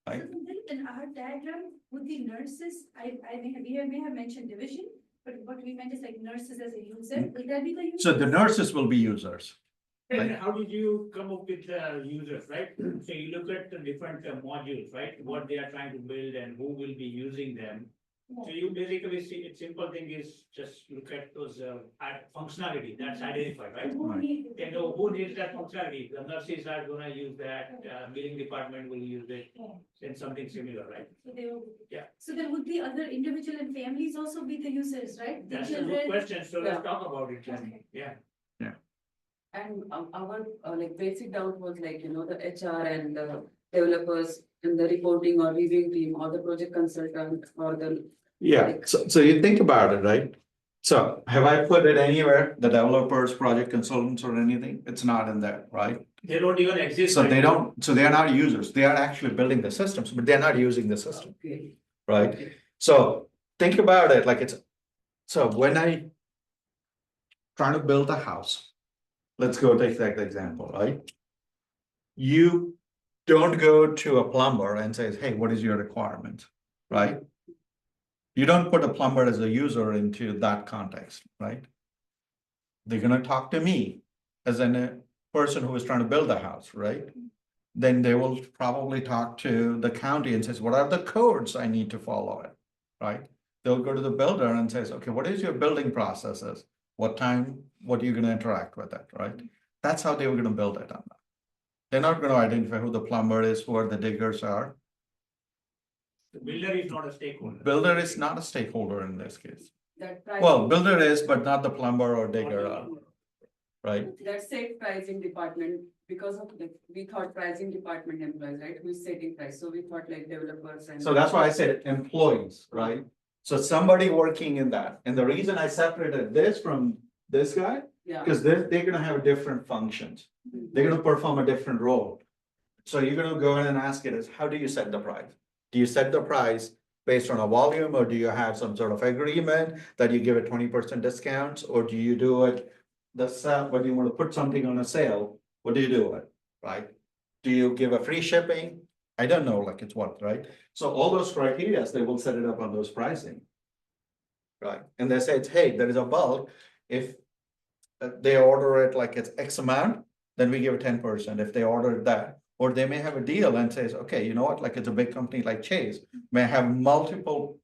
Right? So then in our diagram with the nurses, we may have mentioned division, but what we meant is like nurses as a user. Will that be the user? So the nurses will be users. And Right. how did you come up with the users, right? So you look at the different modules, right? What they are trying to build and who will be using them. So you basically see, a simple thing is just look at those functionality that's identified, right? Who Right. needs it? And who needs that functionality? The nurses are gonna use that, billing department will use it, Yeah. and something similar, right? So they will. Yeah. So then would the other individual and families also be the users, right? The That's a good children. question, so let's Yeah. talk about it, then. Okay. Yeah. And our like basic doubt was like, the HR and the developers and the reporting or reviewing team or the project consultant or the. Yeah, so you think about it, right? So have I put it anywhere, the developers, project consultants or anything? It's not in there, right? They don't even exist. So right they now. don't, so they are not users. They are actually building the systems, but they're not using the system, Okay. right? Okay. So think about it like it's, so when I trying to build a house, let's go take that example, right? You don't go to a plumber and say, hey, what is your requirement, right? You don't put a plumber as a user into that context, right? They're gonna talk to me as a person who is trying to build a house, right? Then they will probably talk to the county and says, what are the codes I need to follow it, right? They'll go to the builder and says, okay, what is your building processes? What are you gonna interact with it, right? That's how they were gonna build it on that. They're not gonna identify who the plumber is, who the diggers are. The builder is not a stakeholder. Builder is not a stakeholder in this case. That Well, pricing, builder is, but not the plumber or digger, right? that said pricing department, because of like, we thought pricing department employees, right, who's setting price, so we thought like developers and. So that's why I said employees, right? So somebody working in that, and the reason I separated this from this guy, Yeah. because they're gonna have different functions. They're gonna perform a different role. So you're gonna go in and ask it is, how do you set the price? Do you set the price based on a volume, or do you have some sort of agreement that you give a 20% discounts, or do you do it the sale, when you want to put something on a sale, what do you do it, right? Do you give a free shipping? I don't know, like it's what, right? So all those criteria, they will set it up on those pricing. Right, and they say, it's, hey, there is a bulk, if they order it like it's X amount, then we give 10%, if they order that. Or they may have a deal and says, okay, you know what, like it's a big company like Chase, may have multiple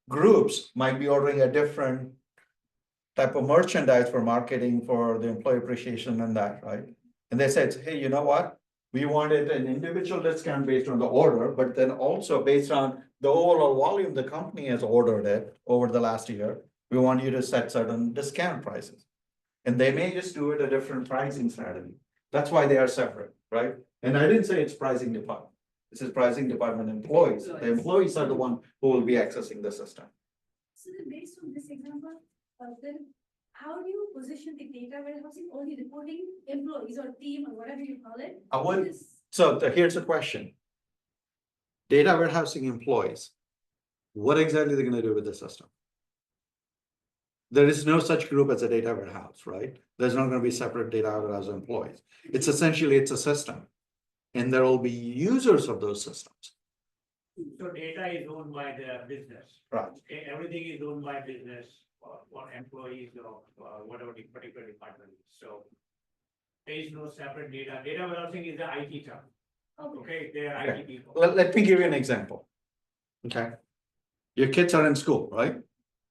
groups, might be ordering a different type of merchandise for marketing for the employee appreciation and that, right? And they said, hey, you know what? We wanted an individual discount based on the order, but then also based on the overall volume the company has ordered it over the last year, we want you to set certain discount prices. And they may just do it a different pricing strategy. That's why they are separate, right? And I didn't say it's pricing department. This is pricing department employees. The employees are the one who will be accessing the system. So then based on this example, then how do you position the data warehousing, only reporting employees or team or whatever you call it? I would- Because- So here's the question. Data warehousing employees, what exactly are they gonna do with the system? There is no such group as a data warehouse, right? There's not gonna be separate data warehouse employees. It's essentially, it's a system. And there will be users of those systems. So data is owned by the business. Right. Okay, everything is owned by business or employees or whatever the particular department is. So there is no separate data. Data warehousing is the IT term. Okay, they are IT people. Let me give you an example. Okay. Your kids are in school, right?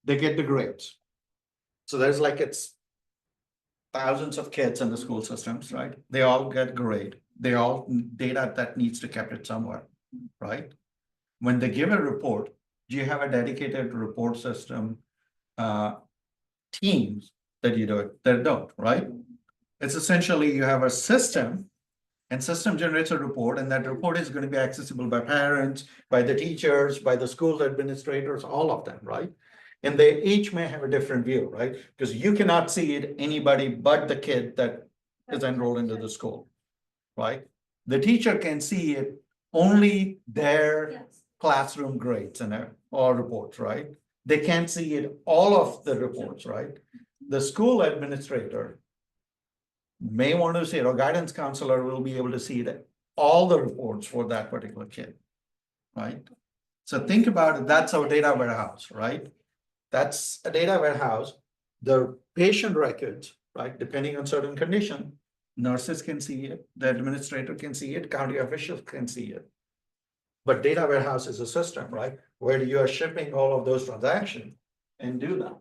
They get the grades. So there's like it's thousands of kids in the school systems, right? They all get grade. They all data that needs to kept it somewhere, right? When they give a report, do you have a dedicated report system teams that you do it? They don't, right? It's essentially you have a system and system generates a report, and that report is going to be accessible by parents, by the teachers, by the school administrators, all of them, right? And they each may have a different view, right? Because you cannot see it anybody but the kid that is enrolled into the school, right? The teacher can see it only their Yes. classroom grades and all reports, right? They can't see it all of the reports, right? The school administrator may want to see it, or guidance counselor will be able to see it, all the reports for that particular kid, right? So think about it, that's our data warehouse, right? That's a data warehouse. The patient records, right, depending on certain condition, nurses can see it, the administrator can see it, county officials can see it. But data warehouse is a system, right, where you are shipping all of those transactions and do that.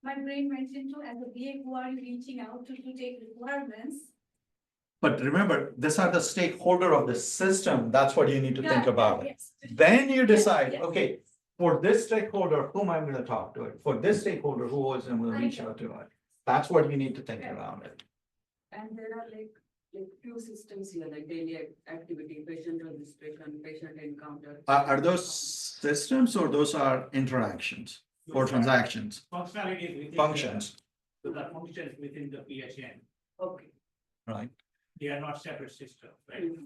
My brain went into, as a BA, who are you reaching out to take requirements? But remember, these are the stakeholder of the system. That's what you need to think about it. Yes. Then you decide, Yes. okay, for this stakeholder, whom I'm gonna talk to it, for this stakeholder, who was I'm gonna reach out to it. That's what you need to think around it. And there are like few systems here, like daily activity, patient registration, patient encounter. Are those systems or those are interactions or transactions, Functionalities within. functions, The functions within the PHN. Okay. right? They are not separate systems, right? Mm.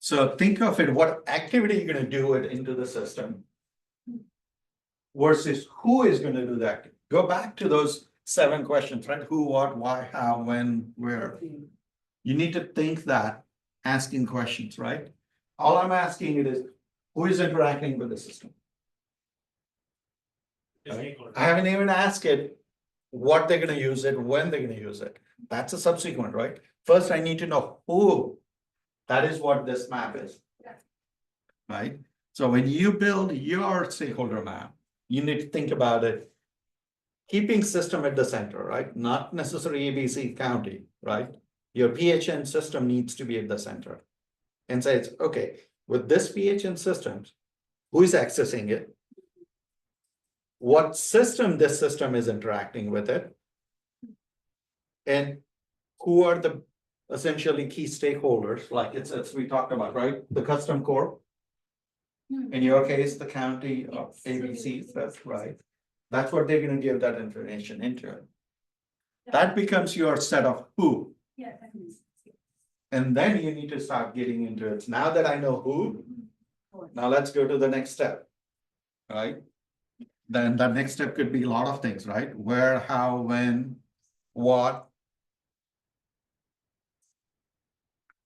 So think of it, what activity you're gonna do it into the system. Versus who is gonna do that. Go back to those 7 questions, right? Who, what, why, how, when, where. Okay. You need to think that, asking questions, right? All I'm asking it is, who is interacting with the system? The Right. stakeholder. I haven't even asked it what they're gonna use it, when they're gonna use it. That's a subsequent, right? First, I need to know who. That is what this map is. Yeah. Right? So when you build your stakeholder map, you need to think about it. Keeping system at the center, right? Not necessarily ABC county, right? Your PHN system needs to be at the center. And say it's okay, with this PHN systems, who is accessing it? What system this system is interacting with it? And who are the essentially key stakeholders, like it's we talked about, right? The custom core, in your case, the county of Yes. ABC, that's right. That's what they're gonna give that information into it. That becomes your set of who, Yeah, that makes sense. and then you need to start getting into it. Now that I know who, now let's go to the next step. Right? Then the next step could be a lot of things, right? Where, how, when, what.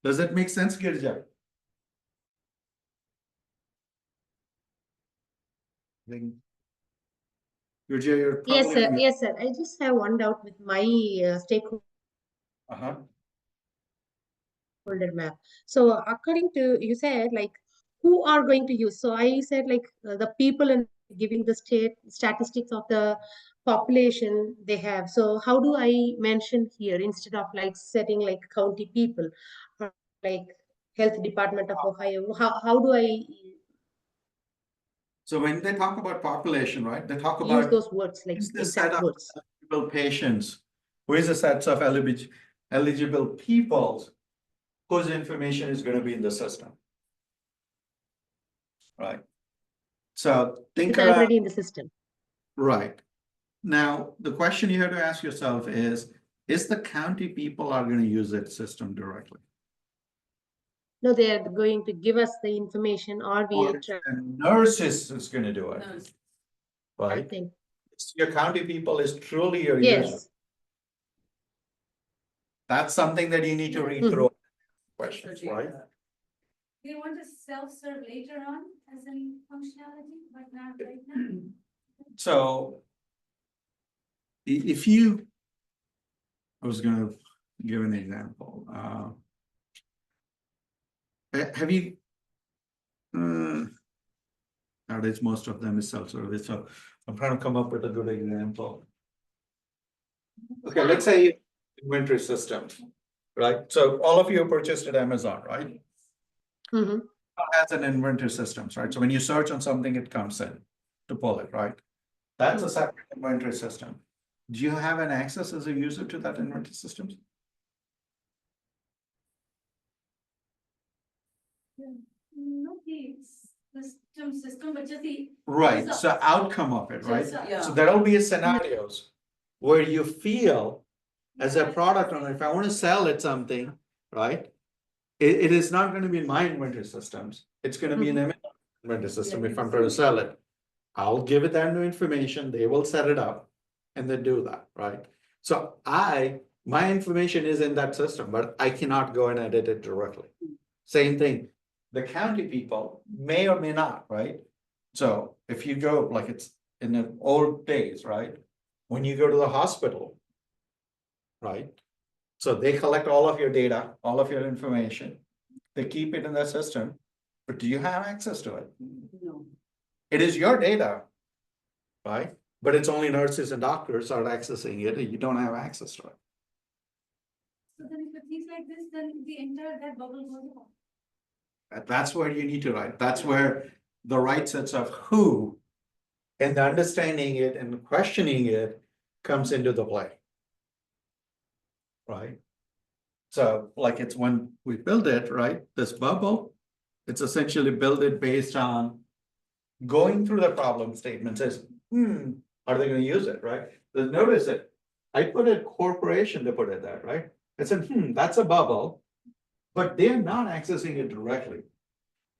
Does that make sense, Girja? Girja, you're Yes, probably. sir. Yes, sir. I just have one doubt with my stakeholder Uh-huh. map. So according to you said like who are going to use? So I said like the people and giving the state statistics of the population they have. So how do I mention here instead of like setting like county people, or like health department of Ohio? How do I So when they talk about population, right, they talk use about those words like who's the set exact of words? eligible patients, who is the sets of eligible eligible people whose information is going to be in the system. Right? So think It's about, already in the system. right. Now, the question you have to ask yourself is the county people are going to use that system directly? No, they are going to give us the information or we Or are trying, the nurses is going to do it, No, I right? think. Your county people is truly your user. Yes. That's something that you need to read Mhm. through questions, right? They want to self-serve later on as a functionality, but not right now. So if you, I was gonna give an example. Have you, nowadays, most of them is self-service, so I'm trying to come up with a good example. Okay, let's say inventory system, right? So all of you purchased at Amazon, right? Mhm. Has an inventory systems, right? So when you search on something, it comes in to pull it, right? That's a separate inventory system. Do you have an access as a user to that inventory systems? Not the system, but just the. Right, Results. so outcome of it, right? Just, yeah. So there'll be scenarios where you feel as a product owner, if I want to sell it something, right? It is not going to be in my inventory systems. It's going to be in an inventory system if I'm trying to sell it. I'll give it that new information, they will set it up and then do that, right? So my information is in that system, but I cannot go and edit it directly. Same thing, the county people may or may not, right? So if you go, like it's in the old days, right? When you go to the hospital, right? So they collect all of your data, all of your information, they keep it in their system, but do you have access to it? No. It is your data, right? But it's only nurses and doctors are accessing it, and you don't have access to it. So then if it things like this, then the entire that bubble goes off. That's where you need to write. That's where the right sets of who and understanding it and questioning it comes into the play. Right? So like it's when we build it, right? This bubble, it's essentially built it based on going through the problem statement says, are they going to use it, right? But notice it. I put a corporation to put it there, right? I said, that's a bubble, but they're not accessing it directly.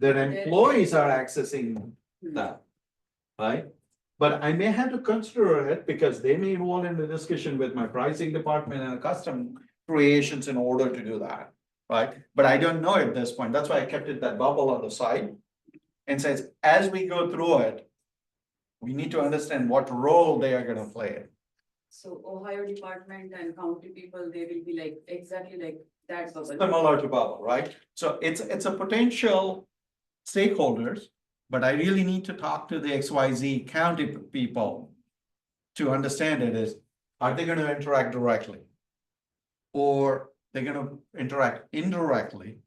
Their employees are accessing that, right? But I may have to consider it because they may involve in the discussion with my pricing department and custom creations in order to do that, right? But I don't know at this point. That's why I kept it that bubble on the side and says, as we go through it, we need to understand what role they are gonna play. So Ohio department and county people, they will be like exactly like that bubble. Similar to bubble, right? So it's a potential stakeholders, but I really need to talk to the XYZ county people to understand it is, are they gonna interact directly? Or they're gonna interact indirectly?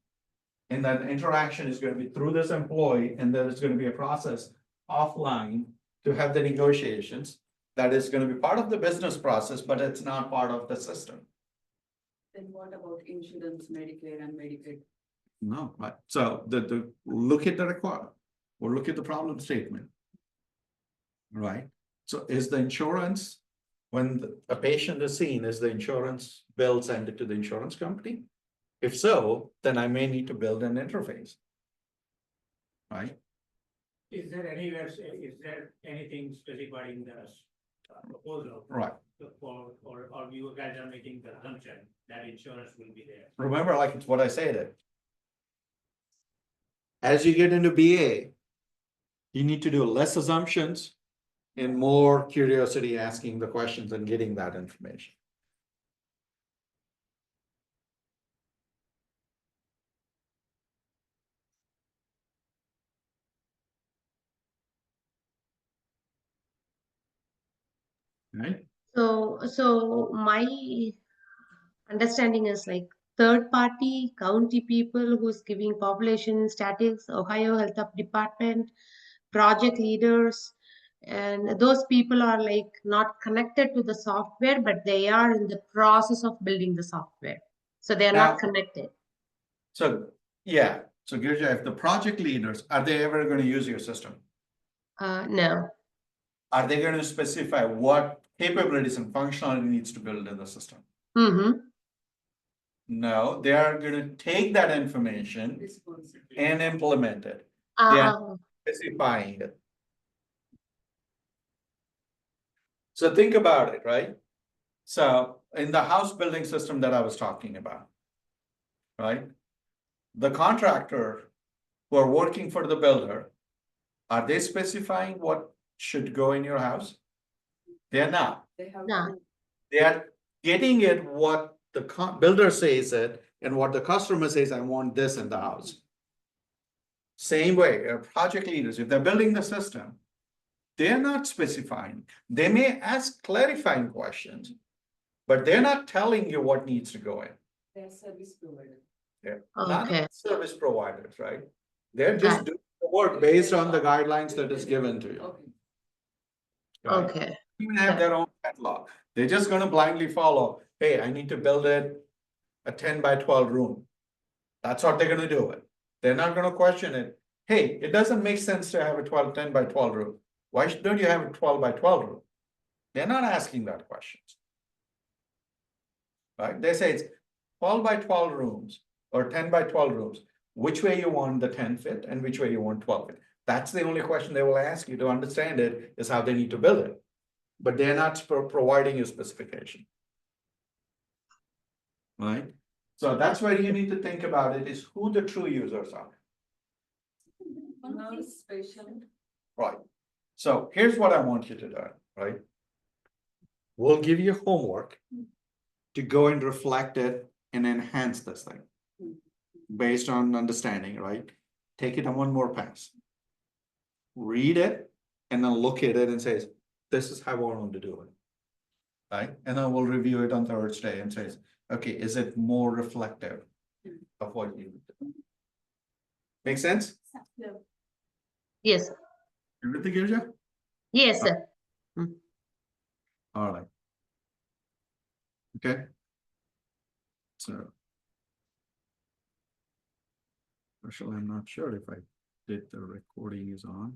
And that interaction is gonna be through this employee, and then it's gonna be a process offline to have the negotiations. That is gonna be part of the business process, but it's not part of the system. Then what about insurance, Medicare and Medicaid? No, right, so the look at the requirement, or look at the problem statement. Right, so is the insurance, when a patient is seen, is the insurance bill sent it to the insurance company? If so, then I may need to build an interface. Right, Is there anywhere, is there anything specified in the proposal? right, Or you guys are making the assumption that insurance will be there? remember, like it's what I said. As you get into BA, you need to do less assumptions and more curiosity, asking the questions and getting that information. Right, So my understanding is like third party county people who's giving population statistics, Ohio Health Department, project leaders, and those people are like not connected to the software, but they are in the process of building the software. So they are Now- not connected. So, yeah, so Girja, if the project leaders, are they ever going to use your system? No. Are they going to specify what capabilities and functionality needs to build in the system? Mm-hmm. No, they are going to take that information Responsibility. and implement it, They are- Uh, specifying it. So think about it, right? So in the house building system that I was talking about, right? The contractor who are working for the builder, are they specifying what should go in your house? They're not. They have. No. to- They are getting it what the builder says it and what the customer says, I want this in the house. Same way, project leaders, if they're building the system, they're not specifying. They may ask clarifying questions, but they're not telling you what needs to go in. They're service provider. They're not Okay. service providers, right? They're just Got doing the work based on the guidelines that is given to you. Okay. right? Okay. Even have their own catalog. They're just gonna blindly follow, hey, I need to build it a 10 by 12 room. That's what they're gonna do it. They're not gonna question it. Hey, it doesn't make sense to have a 10 by 12 room. Why don't you have a 12 by 12 room? They're not asking that questions. Right? They say it's 12 by 12 rooms or 10 by 12 rooms. Which way you want the 10 fit and which way you want 12 fit. That's the only question they will ask you to understand it, is how they need to build it. But they're not providing you specification. Right? So that's where you need to think about it, is who the true users are. Nurse, patient. Right. So here's what I want you to do, right? We'll give you homework to go and reflect it and enhance this thing based on understanding, right? Take it on one more pass. Read it and then look at it and says, this is how I want to do it. Right? And then we'll review it on Thursday and says, okay, is it more reflective of what you do? Make sense? Yes. Sir. Everything, Girja? Yes, sir. All right. Okay. So. Actually, I'm not sure if I did the recording is on.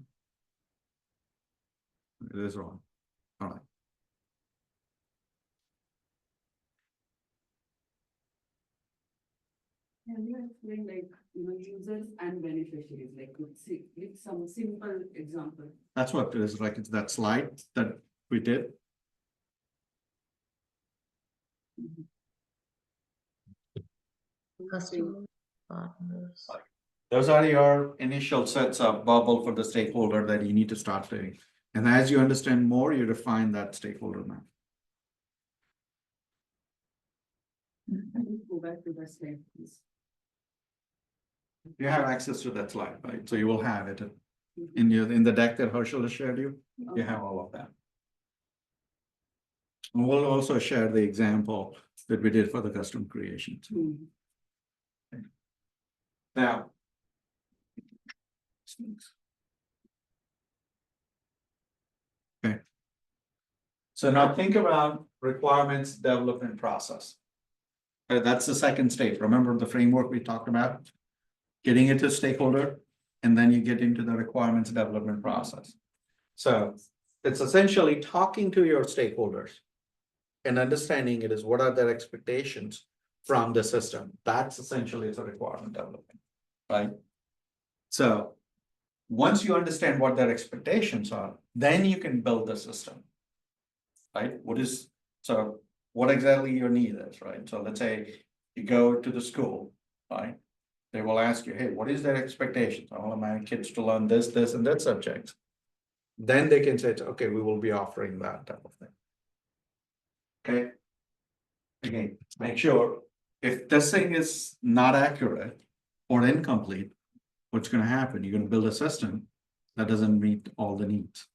It is on. All right. And you explain like, users and beneficiaries, like with some simple example. That's what it is, like, it's that slide that we did. Customer partners. Those are your initial sets of bubble for the stakeholder that you need to start doing. And as you understand more, you define that stakeholder map. Go back to the slide, please. You have access to that slide, right? So you will have it in the deck that Herschel has shared you. You have all of that. And we'll also share the example that we did for the custom creations. Now. Okay. So now think about requirements development process. That's the second stage. Remember the framework we talked about? Getting it to stakeholder, and then you get into the requirements development process. So it's essentially talking to your stakeholders and understanding it is what are their expectations from the system. That's essentially the requirement development, right? So once you understand what their expectations are, then you can build the system. Right? What exactly your need is, right? So let's say you go to the school, right? They will ask you, hey, what is their expectations? I want my kids to learn this, this, and that subject. Then they can say, okay, we will be offering that type of thing. Okay. Again, make sure if this thing is not accurate or incomplete, what's going to happen? You're going to build a system that doesn't meet all the needs,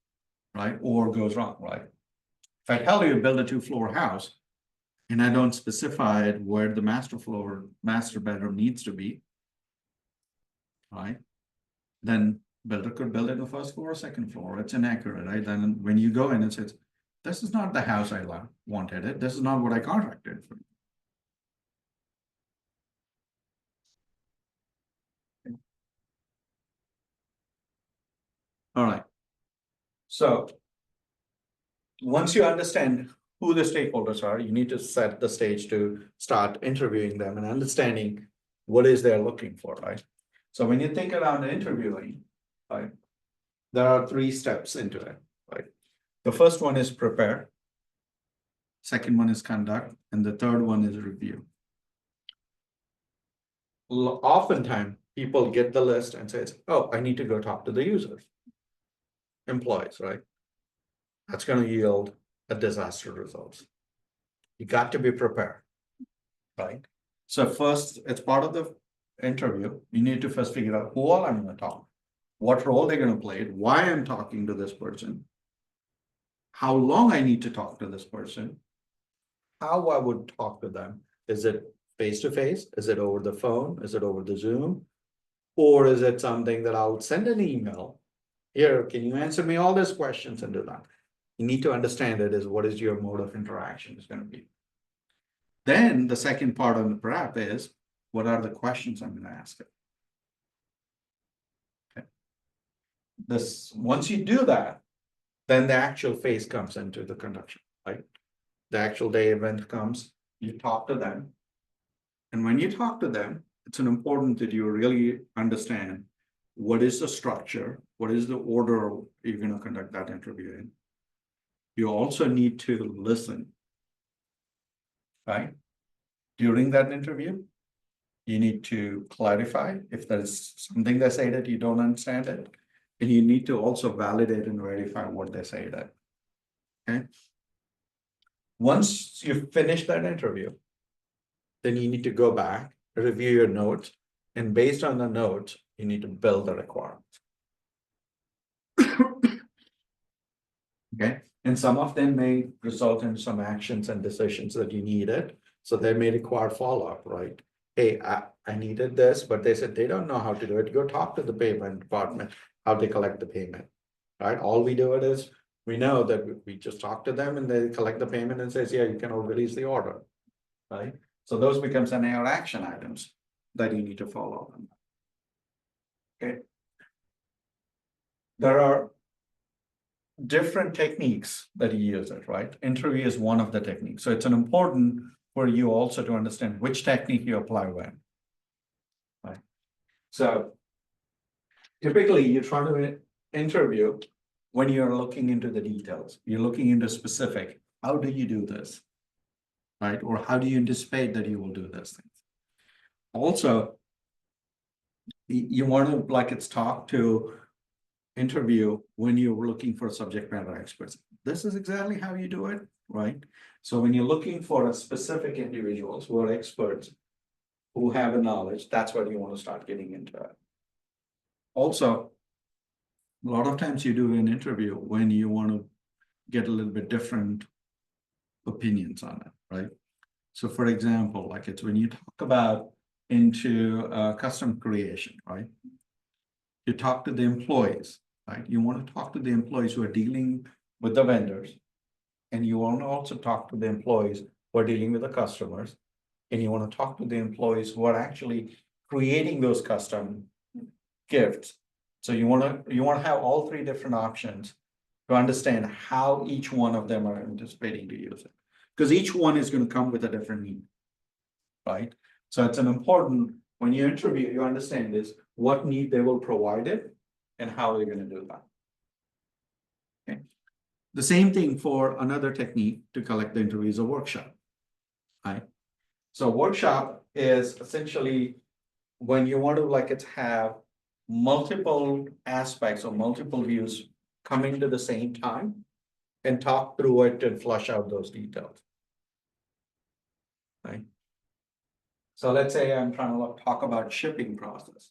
right? Or goes wrong, right? If I tell you to build a 2-floor house and I don't specify it where the master bedroom needs to be, right? Then builder could build it on the first floor or second floor. It's inaccurate, right? Then when you go in and says, this is not the house I wanted it. This is not what I contracted for. All right. So once you understand who the stakeholders are, you need to set the stage to start interviewing them and understanding what is they're looking for, right? So when you think around interviewing, right, there are 3 steps into it, right? The first one is prepare. Second one is conduct, and the third one is review. Oftentimes, people get the list and says, oh, I need to go talk to the users, employees, right? That's going to yield a disaster results. You got to be prepared, right? So first, it's part of the interview. You need to first figure out who all I'm going to talk, what role they're going to play, why I'm talking to this person, how long I need to talk to this person, how I would talk to them. Is it face-to-face? Is it over the phone? Is it over the Zoom? Or is it something that I'll send an email? Here, can you answer me all these questions and do that? You need to understand it is what is your mode of interaction is going to be. Then the second part on the prep is, what are the questions I'm going to ask it? Okay. Once you do that, then the actual phase comes into the conduction, right? The actual day event comes, you talk to them. And when you talk to them, it's important that you really understand what is the structure, what is the order you're going to conduct that interview in. You also need to listen, right? During that interview, you need to clarify if there's something they say that you don't understand it. And you need to also validate and verify what they say that. Okay. Once you finish that interview, then you need to go back, review your notes, and based on the notes, you need to build the requirements. Okay, and some of them may result in some actions and decisions that you needed. So they may require follow-up, right? Hey, I needed this, but they said they don't know how to do it. Go talk to the payment department, how they collect the payment, right? All we do it is, we know that we just talk to them and they collect the payment and says, yeah, you can release the order, right? So those becomes an AR action items that you need to follow. Okay. There are different techniques that you use it, right? Interview is one of the techniques. So it's an important for you also to understand which technique you apply when. Right. So typically you try to interview when you're looking into the details, you're looking into specific, how do you do this? Right? Or how do you anticipate that you will do this thing? Also, you want to like it's talk to interview when you're looking for subject matter experts. This is exactly how you do it, right? So when you're looking for a specific individuals who are experts, who have a knowledge, that's what you want to start getting into it. Also, a lot of times you do an interview when you want to get a little bit different opinions on it, right? So for example, like it's when you talk about into custom creation, right? You talk to the employees, right? You want to talk to the employees who are dealing with the vendors. And you want to also talk to the employees who are dealing with the customers. And you want to talk to the employees who are actually creating those custom gifts. So you want to have all 3 different options to understand how each one of them are anticipating to use it. Because each one is going to come with a different need, right? So it's an important, when you interview, you understand this, what need they will provide it and how they're going to do that. Okay. The same thing for another technique to collect the interview is a workshop, right? So workshop is essentially when you want to like it's have multiple aspects or multiple views coming to the same time and talk through it and flush out those details, right? So let's say I'm trying to talk about shipping process,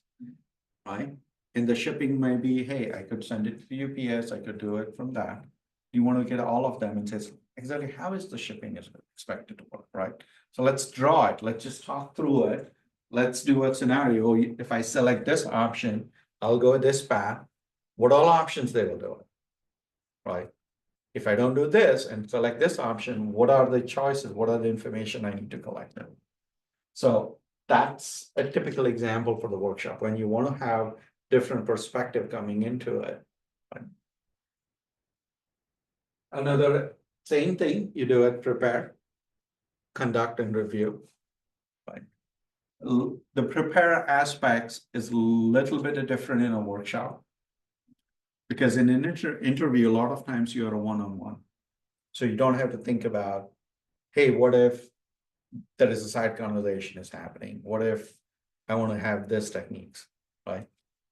right? And the shipping may be, hey, I could send it to UPS, I could do it from that. You want to get all of them and says, exactly how is the shipping is expected to work, right? So let's draw it, let's just talk through it. Let's do a scenario. If I select this option, I'll go this path. What all options they will do it, right? If I don't do this and select this option, what are the choices? What are the information I need to collect them? So that's a typical example for the workshop when you want to have different perspective coming into it. Right? Another same thing, you do it, prepare, conduct and review. Right. The prepare aspects is a little bit different in a workshop. Because in an interview, a lot of times you're a one-on-one. So you don't have to think about, hey, what if there is a side conversation is happening? What if I want to have this techniques, right?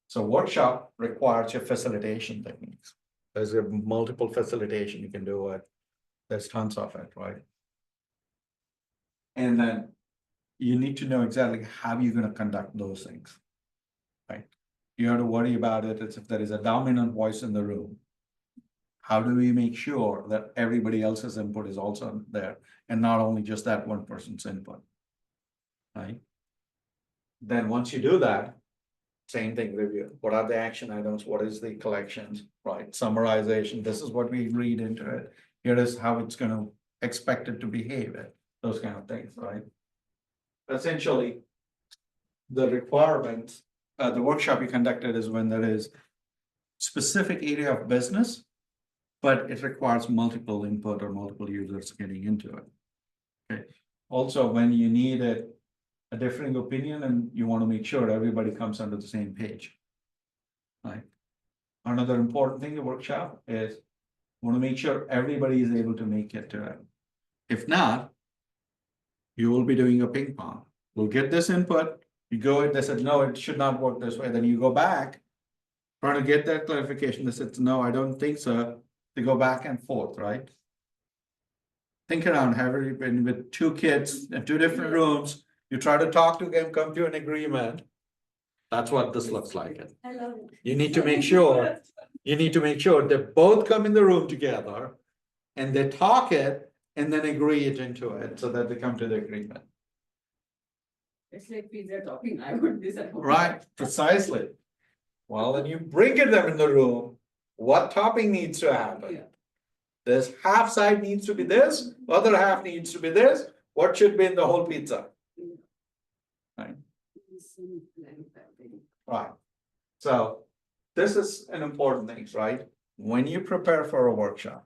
So workshop requires your facilitation techniques. There's a multiple facilitation you can do it. There's tons of it, right? And then you need to know exactly how you're going to conduct those things, right? You have to worry about it as if there is a dominant voice in the room. How do we make sure that everybody else's input is also there and not only just that one person's input, right? Then once you do that, same thing, review. What are the action items? What is the collections, right? Summarization. This is what we read into it. Here is how it's going to expect it to behave. Those kind of things, right? Essentially, the requirements, the workshop you conducted is when there is specific area of business, but it requires multiple input or multiple users getting into it. Okay. Also, when you need a differing opinion and you want to make sure everybody comes under the same page. Right. Another important thing in the workshop is want to make sure everybody is able to make it to it. If not, you will be doing a ping pong. We'll get this input, you go in, they said, no, it should not work this way. Then you go back, trying to get that clarification. They said, no, I don't think so. They go back and forth, right? Think around, have you been with two kids in two different rooms, you try to talk to them, come to an agreement. That's what this looks like. I love it. You need to make sure, they both come in the room together and they talk it and then agree it into it so that they come to the agreement. It's like pizza talking, I want this at home. Right, precisely. Well, then you bring them in the room, what topping needs to happen? Yeah. This half side needs to be this, other half needs to be this, what should be in the whole pizza? Right. Right. So this is an important thing, right? When you prepare for a workshop.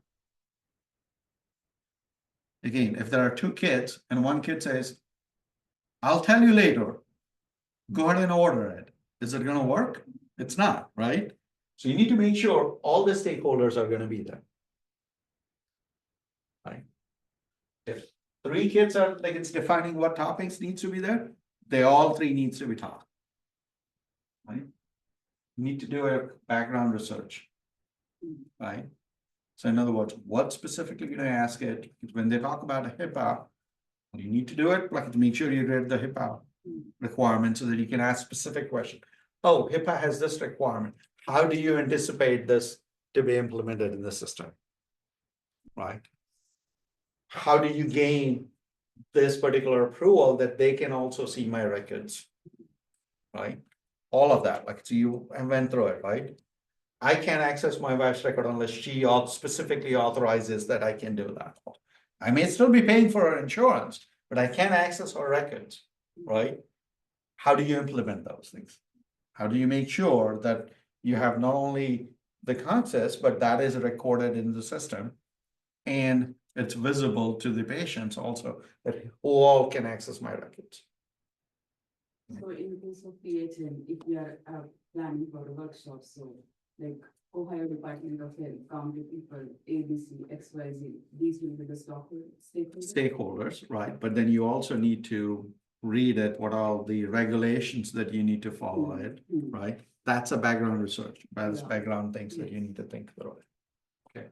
Again, if there are two kids and one kid says, I'll tell you later, go ahead and order it. Is it going to work? It's not, right? So you need to make sure all the stakeholders are going to be there. Right? If three kids are like it's defining what toppings needs to be there, they all three needs to be taught. Right? You need to do a background research. Right? So in other words, what specifically can I ask it? When they talk about a HIPAA, you need to do it, like to make sure you read the HIPAA requirement so that you can ask specific questions. Oh, HIPAA has this requirement. How do you anticipate this to be implemented in the system? Right? How do you gain this particular approval that they can also see my records? Right? All of that, like so you went through it, right? I can't access my wife's record unless she specifically authorizes that I can do that. I may still be paying for her insurance, but I can't access her records, right? How do you implement those things? How do you make sure that you have not only the access, but that is recorded in the system and it's visible to the patients also that who all can access my records? So in case of PHN, if we are planning for a workshop, so like Ohio Department of Health, county people, ABC, XYZ, these will be the stakeholders? Stakeholders, right? But then you also need to read it, what are the regulations that you need to follow it, right? That's a background research, that's background things that you need to think through it. Okay.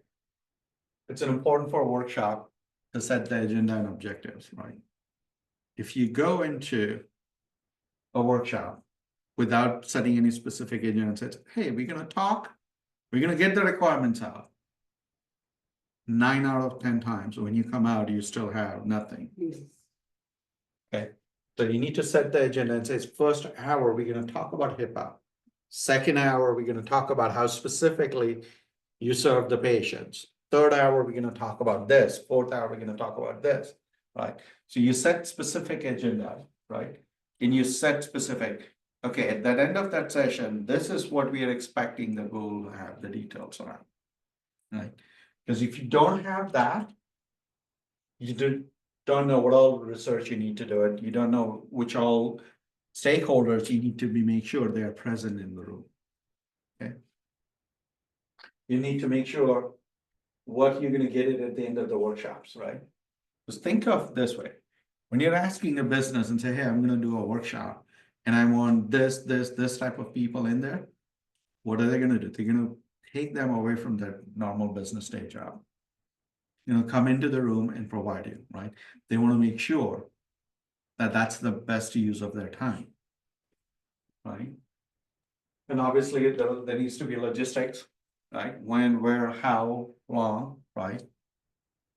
It's important for a workshop to set the agenda and objectives, right? If you go into a workshop without setting any specific agenda and says, hey, we're going to talk, we're going to get the requirements out. 9 out of 10 times when you come out, you still have nothing. Yes. Okay. So you need to set the agenda and says, first hour, we're going to talk about HIPAA. Second hour, we're going to talk about how specifically you serve the patients. Third hour, we're going to talk about this. Fourth hour, we're going to talk about this, right? So you set specific agenda, right? And you set specific, okay, at the end of that session, this is what we are expecting that we'll have the details around, right? Because if you don't have that, you don't know what all research you need to do it. You don't know which all stakeholders you need to make sure they are present in the room. Okay. You need to make sure what you're gonna get it at the end of the workshops, right? Just think of this way. When you're asking a business and say, hey, I'm gonna do a workshop and I want this type of people in there, what are they gonna do? They're gonna take them away from their normal business day job. Come into the room and provide you, right? They want to make sure that that's the best use of their time, right? And obviously there needs to be logistics, right? When, where, how, long, right?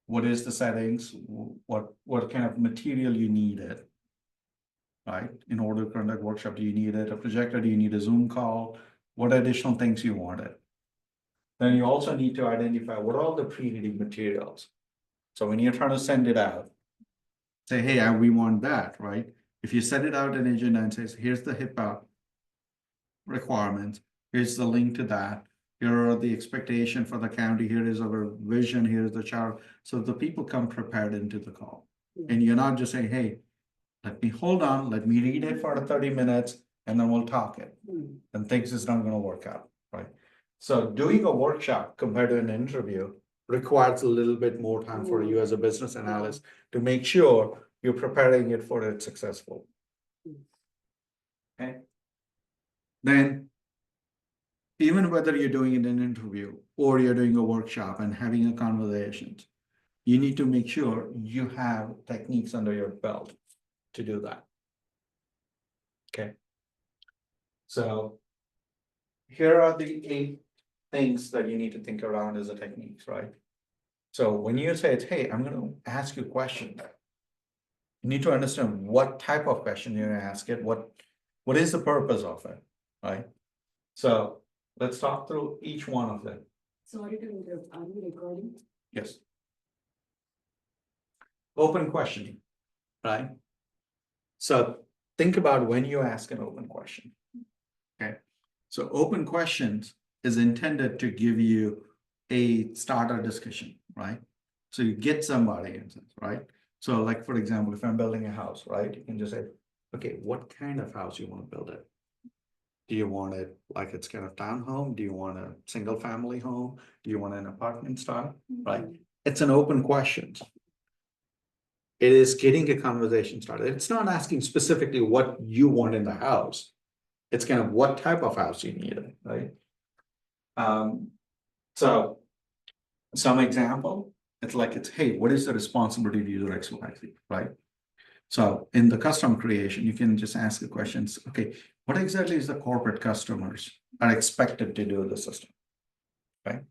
What is the settings? What kind of material you needed, right? In order to conduct workshop, do you need it a projector? Do you need a Zoom call? What additional things you wanted? Then you also need to identify what are all the pre-reading materials. So when you're trying to send it out, say, hey, we want that, right? If you set it out an agenda and says, here's the HIPAA requirements, here's the link to that, here are the expectation for the county, here is our vision, here's the chart. So the people come prepared into the call. And you're not just saying, hey, let me hold on, let me read it for 30 minutes, and then we'll talk it. And things is not gonna work out, right? So doing a workshop compared to an interview requires a little bit more time for you as a business analyst to make sure you're preparing it for it successful. Okay. Then, even whether you're doing it in an interview or you're doing a workshop and having a conversation, you need to make sure you have techniques under your belt to do that. Okay. So here are the 8 things that you need to think around as a techniques, right? So when you say, hey, I'm going to ask you a question, you need to understand what type of question you're going to ask it, what is the purpose of it, right? So let's talk through each one of them. Sorry to interrupt, are you recording? Yes. Open questioning, right? So think about when you ask an open question. Okay. So open questions is intended to give you a starter discussion, right? So you get somebody in, right? So like, for example, if I'm building a house, right? You can just say, okay, what kind of house you want to build it? Do you want it like it's kind of townhome? Do you want a single family home? Do you want an apartment style, right? It's an open question. It is getting a conversation started. It's not asking specifically what you want in the house. It's kind of what type of house you need, right? So some example, it's hey, what is the responsibility to user XYZ, right? So in the custom creation, you can just ask the questions, okay, what exactly is the corporate customers are expected to do with the system, right?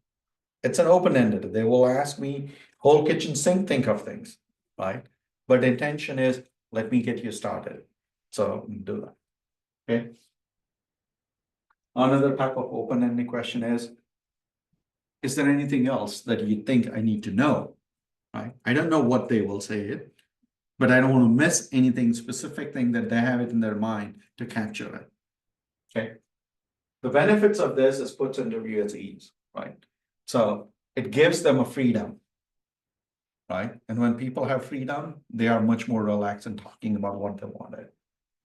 It's an open-ended. They will ask me whole kitchen sink, think of things, right? But the intention is, let me get you started. So do that, okay? Another type of open-ended question is there anything else that you think I need to know, right? I don't know what they will say it, but I don't want to miss anything specific thing that they have it in their mind to capture it, okay? The benefits of this is puts interview at ease, right? So it gives them a freedom, right? And when people have freedom, they are much more relaxed in talking about what they wanted,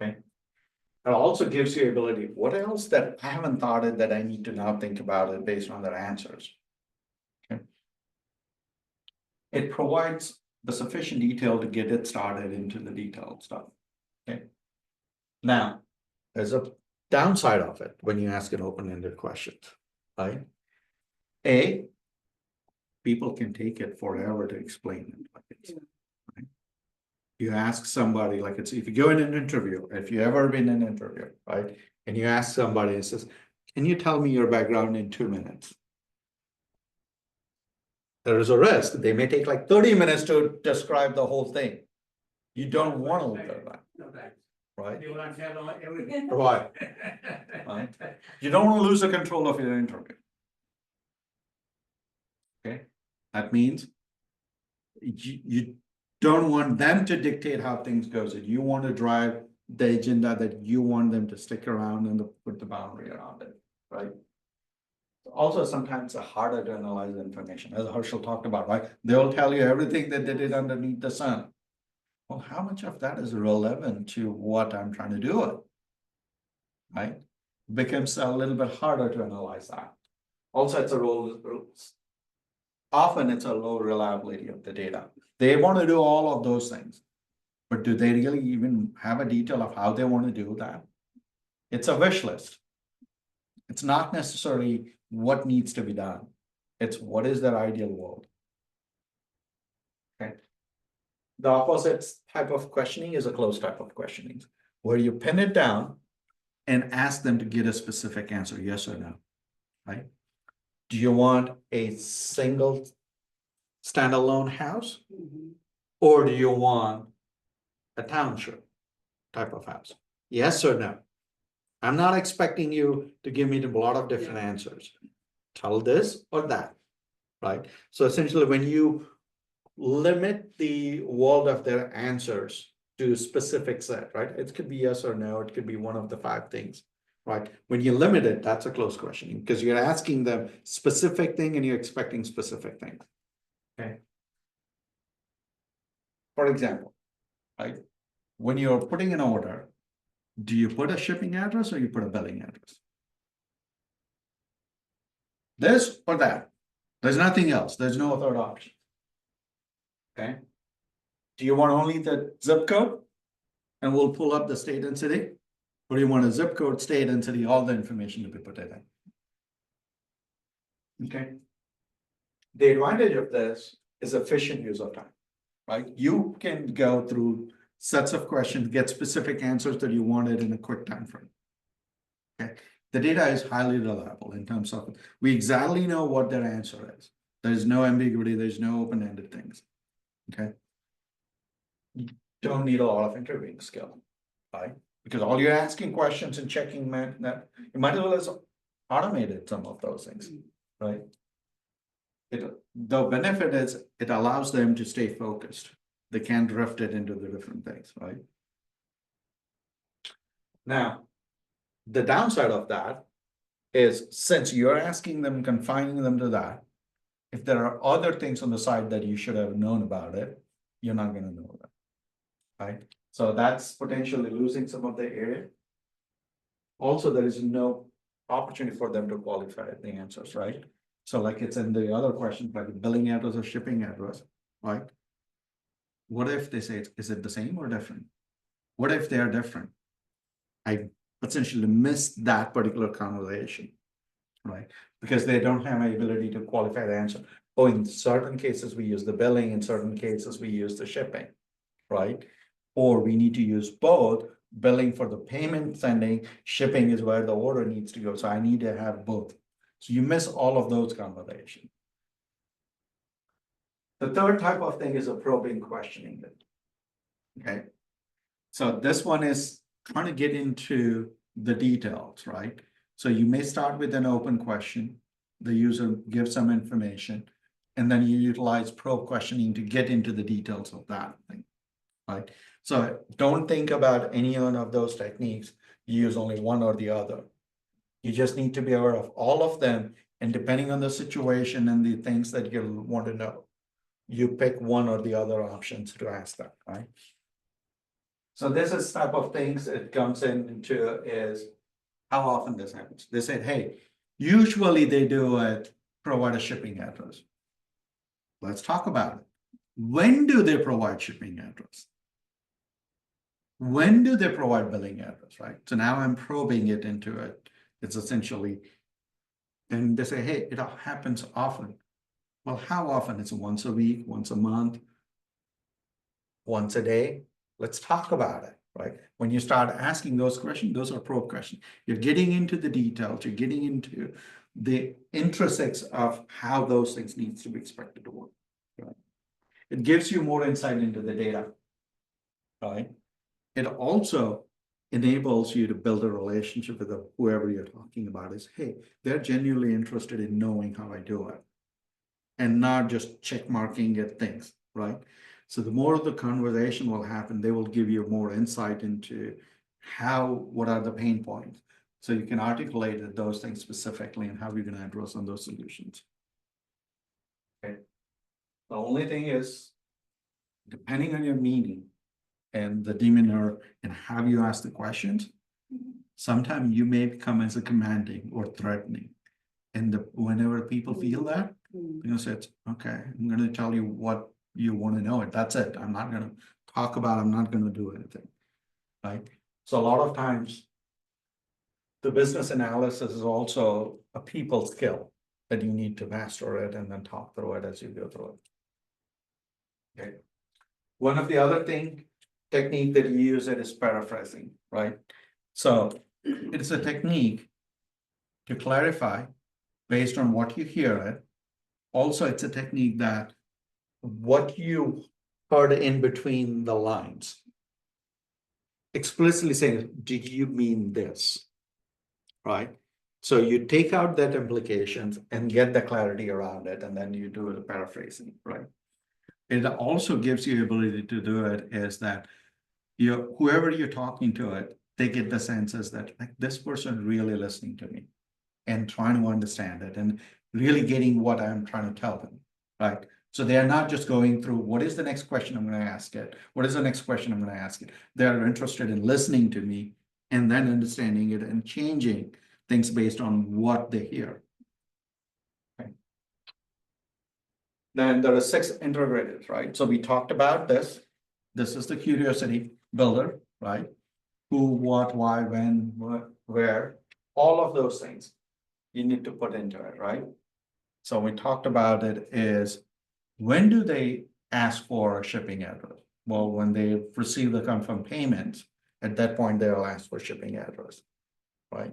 okay? It also gives you ability, what else that I haven't thought of that I need to now think about it based on their answers, okay? It provides the sufficient detail to get it started into the detailed stuff, okay? Now, there's a downside of it when you ask an open-ended question, right? People can take it forever to explain it. Like it's, right? You ask somebody, like it's, if you go in an interview, if you ever been in an interview, right? And you ask somebody and says, can you tell me your background in 2 minutes? There is a risk. They may take like 30 minutes to describe the whole thing. You don't want to look at that, right? They want to tell everything. Right. Right. You don't want to lose the control of your interview. Okay, that means you don't want them to dictate how things goes. You want to drive the agenda that you want them to stick around and put the boundary around it, right? Also, sometimes it's harder to analyze the information, as Herschel talked about, right? They will tell you everything that they did underneath the sun. Well, how much of that is relevant to what I'm trying to do? It, right? Becomes a little bit harder to analyze that. Also, it's a role. Often it's a low reliability of the data. They want to do all of those things, but do they really even have a detail of how they want to do that? It's a wish list. It's not necessarily what needs to be done. It's what is their ideal world. Okay. The opposite type of questioning is a closed type of questioning, where you pin it down and ask them to get a specific answer, yes or no, right? Do you want a single standalone house, Mhm. or do you want a township type of house? Yes or no? I'm not expecting you to give me a lot of different answers. Tell this or that, right? So essentially, when you limit the world of their answers to a specific set, right? It could be yes or no, it could be one of the 5 things, right? When you limit it, that's a close questioning, because you're asking them specific thing and you're expecting specific thing. Okay. For example, right? When you're putting an order, do you put a shipping address or you put a billing address? This or that? There's nothing else. There's no third option. Okay. Do you want only the zip code? And we'll pull up the state and city? Or do you want a zip code, state and city, all the information to be put in? Okay. The advantage of this is efficient use of time, right? You can go through sets of questions, get specific answers that you wanted in a quick time frame. Okay. The data is highly reliable in terms of we exactly know what their answer is. There's no ambiguity, there's no open-ended things. Okay. You don't need a lot of interviewing skill, right? Because all you're asking questions and checking that you might as well have automated some of those things, right? The benefit is it allows them to stay focused. They can't drift it into the different things, right? Now, the downside of that is since you're asking them, confining them to that, if there are other things on the side that you should have known about it, you're not going to know that, right? So that's potentially losing some of the area. Also, there is no opportunity for them to qualify the answers, right? So like it's in the other question, like the billing address or shipping address, right? What if they say, is it the same or different? What if they are different? I essentially missed that particular conversation, right? Because they don't have my ability to qualify the answer. Oh, in certain cases, we use the billing, in certain cases, we use the shipping, right? Or we need to use both. Billing for the payment sending, shipping is where the order needs to go. So I need to have both. So you miss all of those conversations. The third type of thing is a probing questioning. Okay. So this one is trying to get into the details, right? So you may start with an open question. The user gives some information, and then you utilize probe questioning to get into the details of that thing, right? So don't think about any one of those techniques. You use only one or the other. You just need to be aware of all of them, and depending on the situation and the things that you want to know, you pick one or the other options to ask that, right? So this is type of things it comes into is how often this happens. They said, hey, usually they do it, provide a shipping address. Let's talk about it. When do they provide shipping address? When do they provide billing address, right? So now I'm probing it into it. It's essentially, and they say, hey, it happens often. Well, how often? It's once a week, once a month, once a day. Let's talk about it, right? When you start asking those questions, those are probe questions. You're getting into the details, you're getting into the intrinsics of how those things needs to be expected to work, right? It gives you more insight into the data, right? It also enables you to build a relationship with whoever you're talking about is, hey, they're genuinely interested in knowing how I do it and not just check marking at things, right? So the more the conversation will happen, they will give you more insight into what are the pain points? So you can articulate those things specifically and how you're gonna address on those solutions. Okay. The only thing is, depending on your meaning and the demeanor and how you ask the questions, sometimes you may become as a commanding or threatening. And whenever people feel that, you know, say, okay, I'm gonna tell you what you want to know. That's it. I'm not gonna talk about, I'm not gonna do anything. Right? So a lot of times, the business analysis is also a people skill that you need to master it and then talk through it as you go through it. Okay. One of the other technique that you use it is paraphrasing, right? So it's a technique to clarify based on what you hear it. Also, it's a technique that what you heard in between the lines. Explicitly saying, did you mean this? Right? So you take out that implications and get the clarity around it, and then you do the paraphrasing, right? It also gives you the ability to do it is that whoever you're talking to it, they get the senses that like this person really listening to me and trying to understand it and really getting what I'm trying to tell them, right? So they are not just going through what is the next question I'm going to ask it? What is the next question I'm going to ask it? They are interested in listening to me and then understanding it and changing things based on what they hear. Okay. Then there are 6 integrated, right? So we talked about this. This is the curiosity builder, right? Who, what, why, when, what, where, all of those things you need to put into it, right? So we talked about it is when do they ask for a shipping address? Well, when they receive the confirmed payment, at that point, they'll ask for shipping address, right?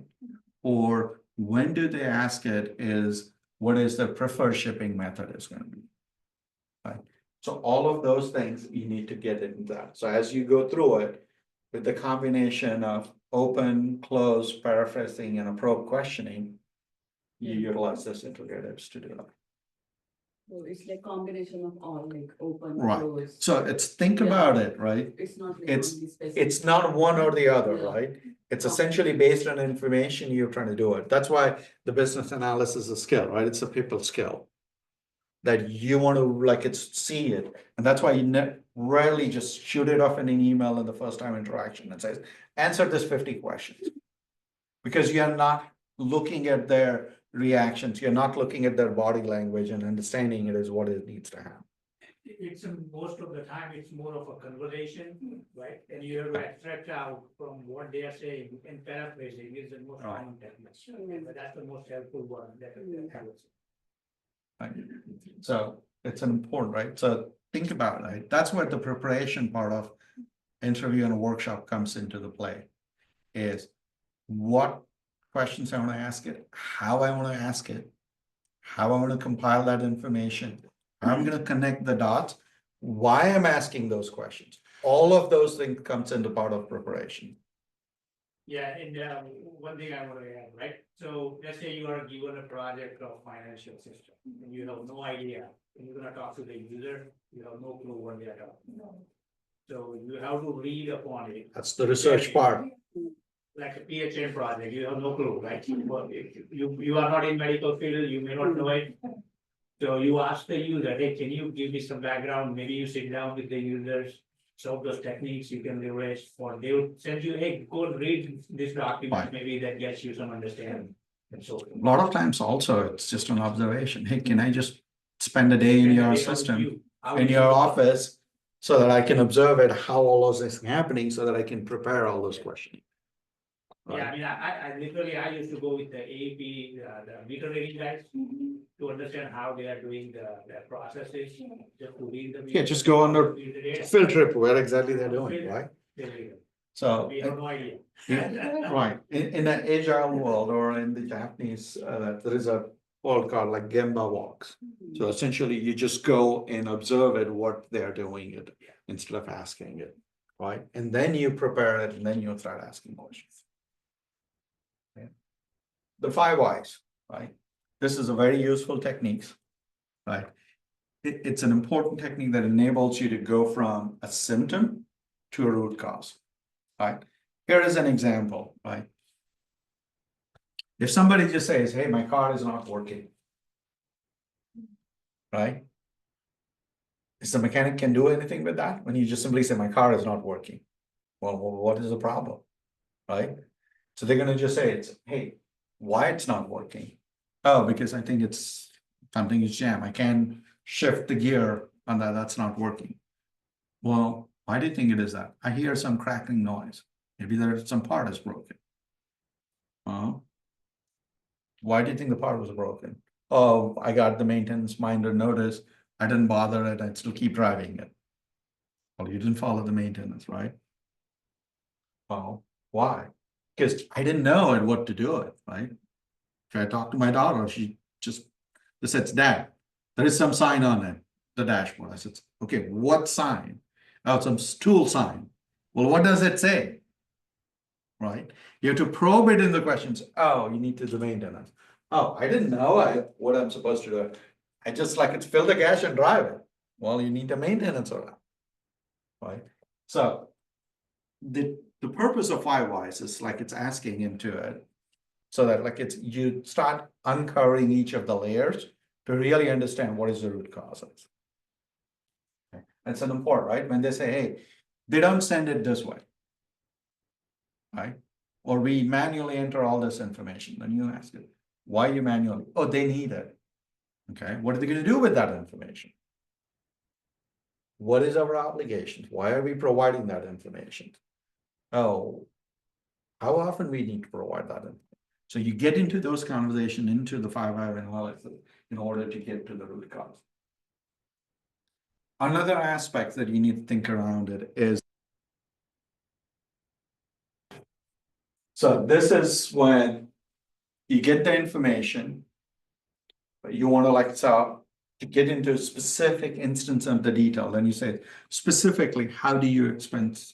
Or when do they ask it is what is the preferred shipping method is going to be, right? So all of those things you need to get into that. So as you go through it, with the combination of open, close, paraphrasing, and a probe questioning, you utilize this integratives to do that. So it's like combination of all, like open, Right. close. So think about it, right? It's not like It's- only specific. It's not one or the other, Yeah. right? It's essentially based on information you're trying to do it. That's why the business analysis is a skill, right? It's a people skill. That you want to see it. And that's why you rarely just shoot it off in an email in the first time interaction and says, answer this 50 questions. Because you're not looking at their reactions, you're not looking at their body language and understanding it is what it needs to have. It's most of the time, it's more of a conversation, right? And you have to extract out from what they are saying, and paraphrasing is the most Right. common technique. But that's the most helpful one that I would say. Right? So it's an important, right? So think about it, right? That's where the preparation part of interview and a workshop comes into the play. Is what questions I want to ask it, how I want to ask it, how I want to compile that information, how I'm going to connect the dots, why I'm asking those questions. All of those things comes into part of preparation. Yeah, and one thing I want to add, right? So let's say you are given a project of financial system and you have no idea, and you're gonna talk to the user, you have no clue what they are talking about. So you have to read upon it. That's the research part. Like a PhD project, you have no clue, right? But if you are not in medical field, you may not know it. So you ask the user, hey, can you give me some background? Maybe you sit down with the users. Some of those techniques you can leverage for, they will send you, hey, go read this document, Right. maybe that gets you some understanding. And so. A lot of times also, it's just an observation. Hey, can I just spend a day in your system, in your office, so that I can observe it, how all those things are happening, so that I can prepare all those questions. Yeah, I mean, I literally, I used to go with the AP, the meter reading guys to understand how they are doing their processes, just to read the. Yeah, just go on the read the data. field trip, where exactly they're doing, right? So, We have no idea. right, in the Agile world or in the Japanese, there is a word called like Gemba walks. So essentially, you just go and observe it, what they're doing it, instead of asking it, right? And then you prepare it, and then you start asking questions. Okay. The 5 whys, right? This is a very useful technique, right? It's an important technique that enables you to go from a symptom to a root cause, right? Here is an example, right? If somebody just says, hey, my car is not working. Right? Is the mechanic can do anything with that? When you just simply say, my car is not working. Well, what is the problem? Right? So they're gonna just say it's, hey, why it's not working? Oh, because I think it's something is jammed. I can't shift the gear on that. That's not working. Well, why do you think it is that? I hear some crackling noise. Maybe there's some part is broken. Why do you think the part was broken? Oh, I got the maintenance minder notice. I didn't bother it. I'd still keep driving it. Well, you didn't follow the maintenance, right? Well, why? Because I didn't know what to do it, right? If I talked to my daughter, she just says, Dad, there is some sign on it, the dashboard. I said, okay, what sign? Oh, some tool sign. Well, what does it say? Right? You have to probe it in the questions. Oh, you need to do maintenance. Oh, I didn't know what I'm supposed to do. I just like it's fill the gas and drive it. Well, you need the maintenance of that. Right? So the purpose of 5 whys is like it's asking into it so that like it's you start uncovering each of the layers to really understand what is the root causes. Okay. That's an important, right? When they say, hey, they don't send it this way. Right? Or we manually enter all this information. Then you ask it, why you manually? Oh, they need it. Okay, what are they going to do with that information? What is our obligation? Why are we providing that information? Oh, how often we need to provide that information? So you get into those conversations into the 5 why analysis in order to get to the root cause. Another aspect that you need to think around it is, so this is when you get the information, but you want to like, so to get into a specific instance of the detail, then you say specifically, how do you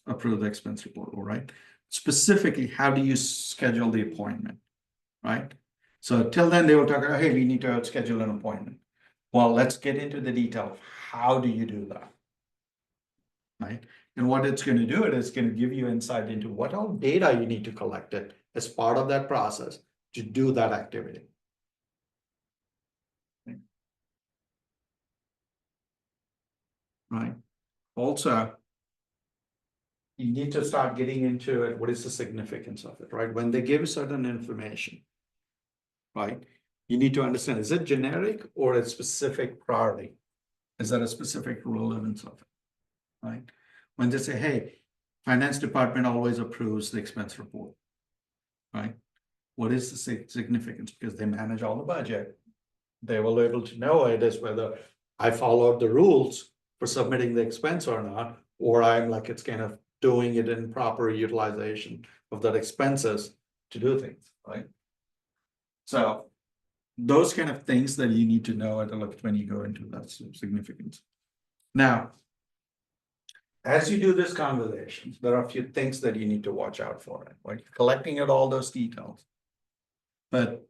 approve the expense report, all right? Specifically, how do you schedule the appointment, right? So till then they will talk, oh, hey, we need to schedule an appointment. Well, let's get into the detail. How do you do that? Right? And what it's going to do, it is going to give you insight into what all data you need to collect it as part of that process to do that activity. Right? Also, you need to start getting into it. What is the significance of it, right? When they give certain information, right? You need to understand, is it generic or a specific priority? Is that a specific relevance of it, right? When they say, hey, finance department always approves the expense report, right? What is the significance? Because they manage all the budget. They will be able to know it as whether I followed the rules for submitting the expense or not, or I'm like, it's kind of doing it in proper utilization of that expenses to do things, right? So those kind of things that you need to know at a look when you go into that significance. Now, as you do this conversation, there are a few things that you need to watch out for, right? You're collecting at all those details, but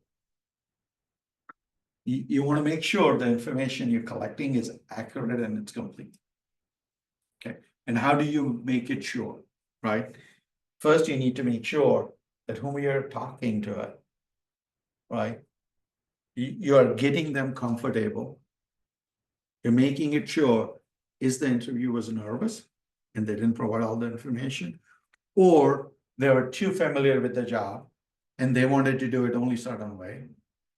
you want to make sure the information you're collecting is accurate and it's complete. Okay, and how do you make it sure, right? First, you need to make sure that whom you're talking to it, right? You are getting them comfortable. You're making it sure, is the interviewer was nervous and they didn't provide all the information, or they were too familiar with the job and they wanted to do it only certain way,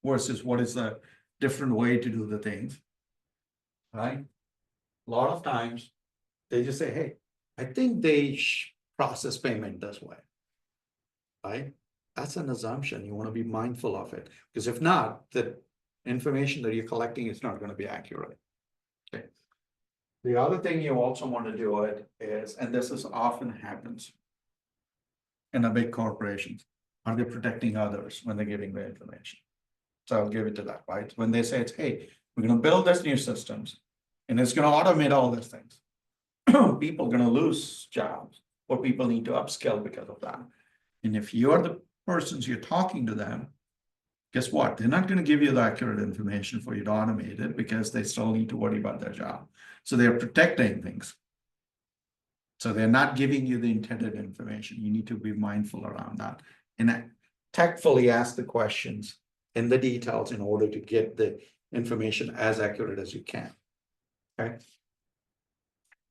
versus what is the different way to do the things, right? A lot of times they just say, hey, I think they process payment this way, right? That's an assumption. You want to be mindful of it, because if not, the information that you're collecting is not going to be accurate. Okay. The other thing you also want to do it is, and this is often happens in a big corporations, are they protecting others when they're giving the information? So I'll give it to that, right? When they say it's, hey, we're going to build this new systems and it's going to automate all these things. People are going to lose jobs, or people need to upskill because of that. And if you're the persons you're talking to them, guess what? They're not going to give you the accurate information for you to automate it, because they still need to worry about their job. So they're protecting things. So they're not giving you the intended information. You need to be mindful around that. And tactfully ask the questions in the details in order to get the information as accurate as you can. Okay.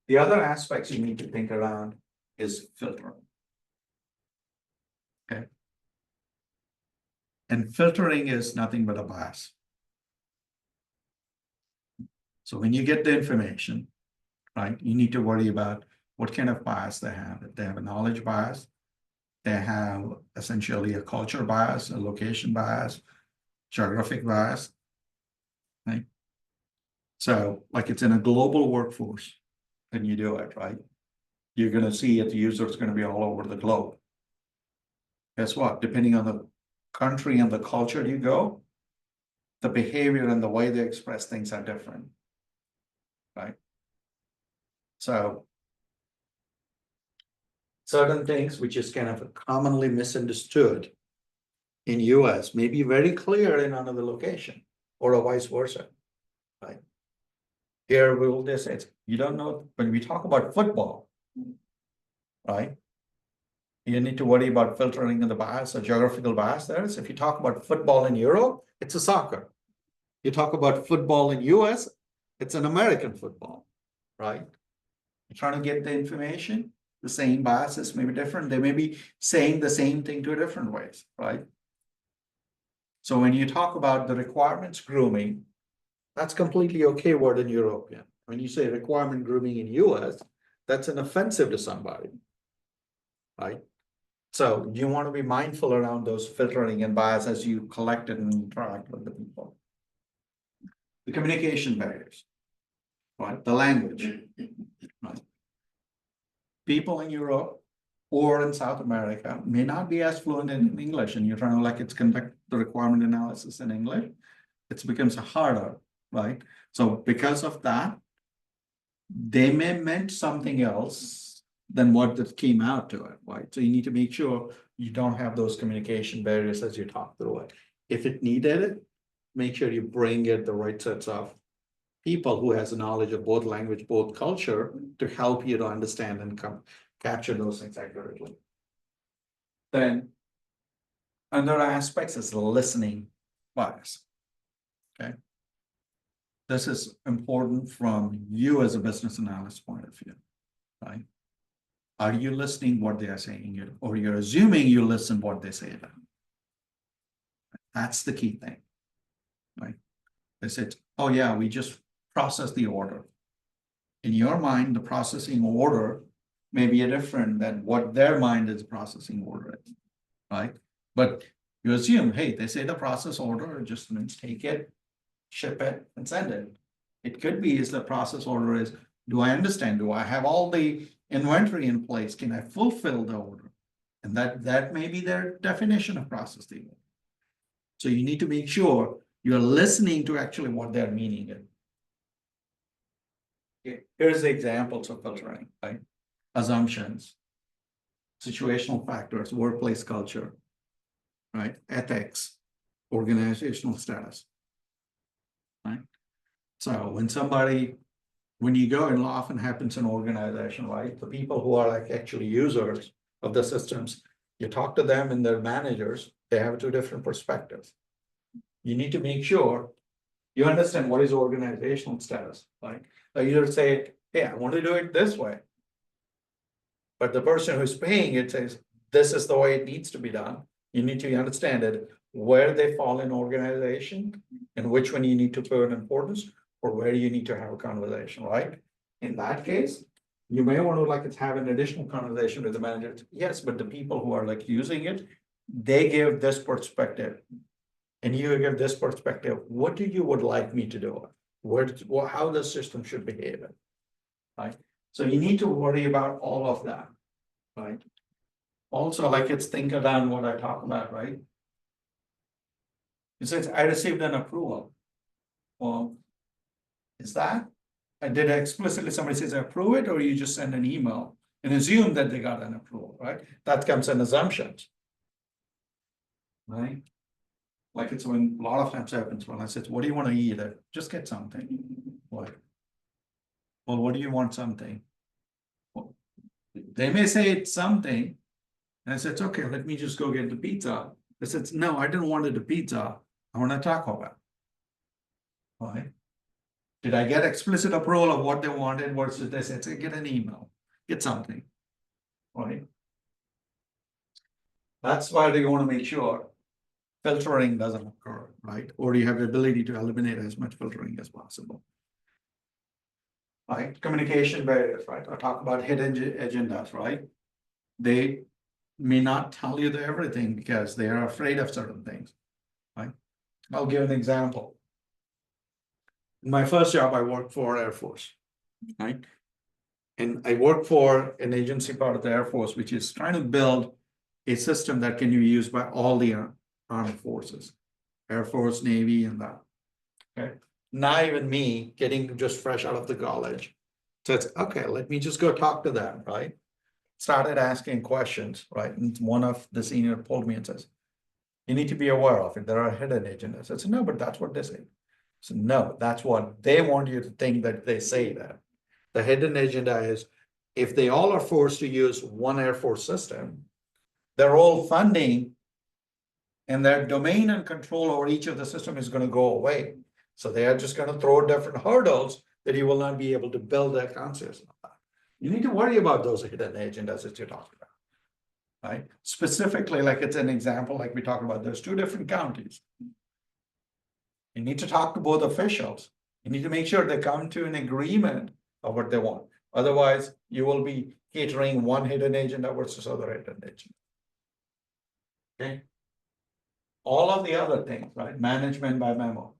The other aspects you need to think around is filtering. Okay. And filtering is nothing but a bias. So when you get the information, right, you need to worry about what kind of bias they have. If they have a knowledge bias, they have essentially a culture bias, a location bias, geographic bias, right? So like it's in a global workforce, and you do it, right? You're going to see that the user is going to be all over the globe. Guess what? Depending on the country and the culture you go, the behavior and the way they express things are different, right? So certain things which is kind of commonly misunderstood in US may be very clear in another location or vice versa, right? Here we will just say, you don't know, when we talk about football, right? You need to worry about filtering in the bias or geographical bias there. So if you talk about football in Europe, it's a soccer. You talk about football in US, it's an American football, right? You're trying to get the information, the same biases may be different. They may be saying the same thing two different ways, right? So when you talk about the requirements grooming, that's completely okay word in European. When you say requirement grooming in US, that's an offensive to somebody, right? So you want to be mindful around those filtering and bias as you collect it and interact with the people. The communication barriers, right? The language, right? People in Europe or in South America may not be as fluent in English, and you're trying to like it's conduct the requirement analysis in English. It becomes harder, right? So because of that, they may meant something else than what that came out to it, right? So you need to make sure you don't have those communication barriers as you talk through it. If it needed it, make sure you bring it the right sets of people who has a knowledge of both language, both culture to help you to understand and capture those things accurately. Then another aspects is listening bias. Okay. This is important from you as a business analyst point of view, right? Are you listening what they are saying, or you're assuming you listen what they say about? That's the key thing, right? They said, oh yeah, we just process the order. In your mind, the processing order may be different than what their mind is processing order is, right? But you assume, hey, they say the process order, it just means take it, ship it, and send it. It could be is the process order is, do I understand? Do I have all the inventory in place? Can I fulfill the order? And that may be their definition of processing. So you need to make sure you're listening to actually what they're meaning it. Okay. Here's the examples of filtering, right? Assumptions, situational factors, workplace culture, right? Ethics, organizational status, right? So when you go, and it often happens in organization, right? The people who are like actually users of the systems, you talk to them and their managers, they have two different perspectives. You need to make sure you understand what is organizational status, right? Like you either say, hey, I want to do it this way. But the person who's paying it says, this is the way it needs to be done. You need to understand it, where they fall in organization and which one you need to put in importance or where you need to have a conversation, right? In that case, you may want to like have an additional conversation with the manager. Yes, but the people who are like using it, they give this perspective. And you give this perspective, what do you would like me to do? How the system should behave, right? So you need to worry about all of that, right? Also, like it's think around what I talk about, right? It says, I received an approval. Well, is that? I did explicitly, somebody says I approve it, or you just send an email and assume that they got an approval, right? That comes in assumptions, right? Like it's when a lot of times happens when I said, what do you want to eat? Just get something. What? Well, what do you want something? Well, they may say it's something. And I said, it's okay, let me just go get the pizza. They said, no, I didn't want it a pizza. I want a Taco Bell. Right? Did I get explicit approval of what they wanted versus they said, say, get an email, get something, right? That's why they want to make sure filtering doesn't occur, right? Or you have the ability to eliminate as much filtering as possible. Right? Communication barriers, right? I talk about hidden agendas, right? They may not tell you everything because they are afraid of certain things, right? I'll give an example. In my first job, I worked for Air Force, right? And I worked for an agency part of the Air Force, which is trying to build a system that can be used by all the armed forces, Air Force, Navy, and that. Okay. Not even me getting just fresh out of the college. So it's okay, let me just go talk to them, right? Started asking questions, right? And one of the senior pulled me and says, you need to be aware of it. There are hidden agendas. I said, no, but that's what they say. So no, that's what they want you to think that they say that. The hidden agenda is if they all are forced to use one Air Force system, their all funding and their domain and control over each of the system is going to go away. So they are just going to throw different hurdles that you will not be able to build that consciousness. You need to worry about those hidden agendas that you're talking about, right? Specifically, like it's an example, like we talked about, there's 2 different counties. You need to talk to both officials. You need to make sure they come to an agreement of what they want. Otherwise, you will be catering one hidden agenda versus other hidden agenda. Okay. All of the other things, right? Management by memo.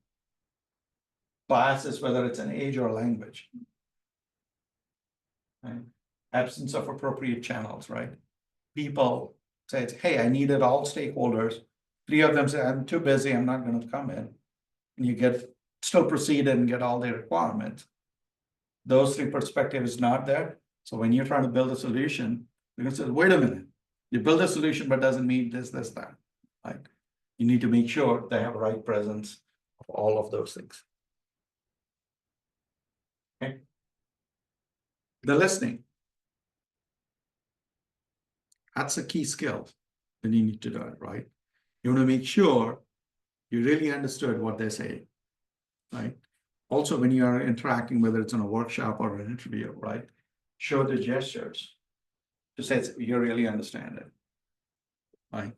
Classes, whether it's an age or language. Right? Absence of appropriate channels, right? People say, hey, I needed all stakeholders. 3 of them say, I'm too busy, I'm not going to come in. And you get still proceed and get all the requirements. Those 3 perspectives not there. So when you're trying to build a solution, you're going to say, wait a minute, you build a solution, but doesn't mean this, that. Right? You need to make sure they have right presence of all of those things. Okay. The listening. That's a key skill that you need to do it, right? You want to make sure you really understood what they say, right? Also, when you are interacting, whether it's in a workshop or an interview, right? Show the gestures to say you really understand it, right?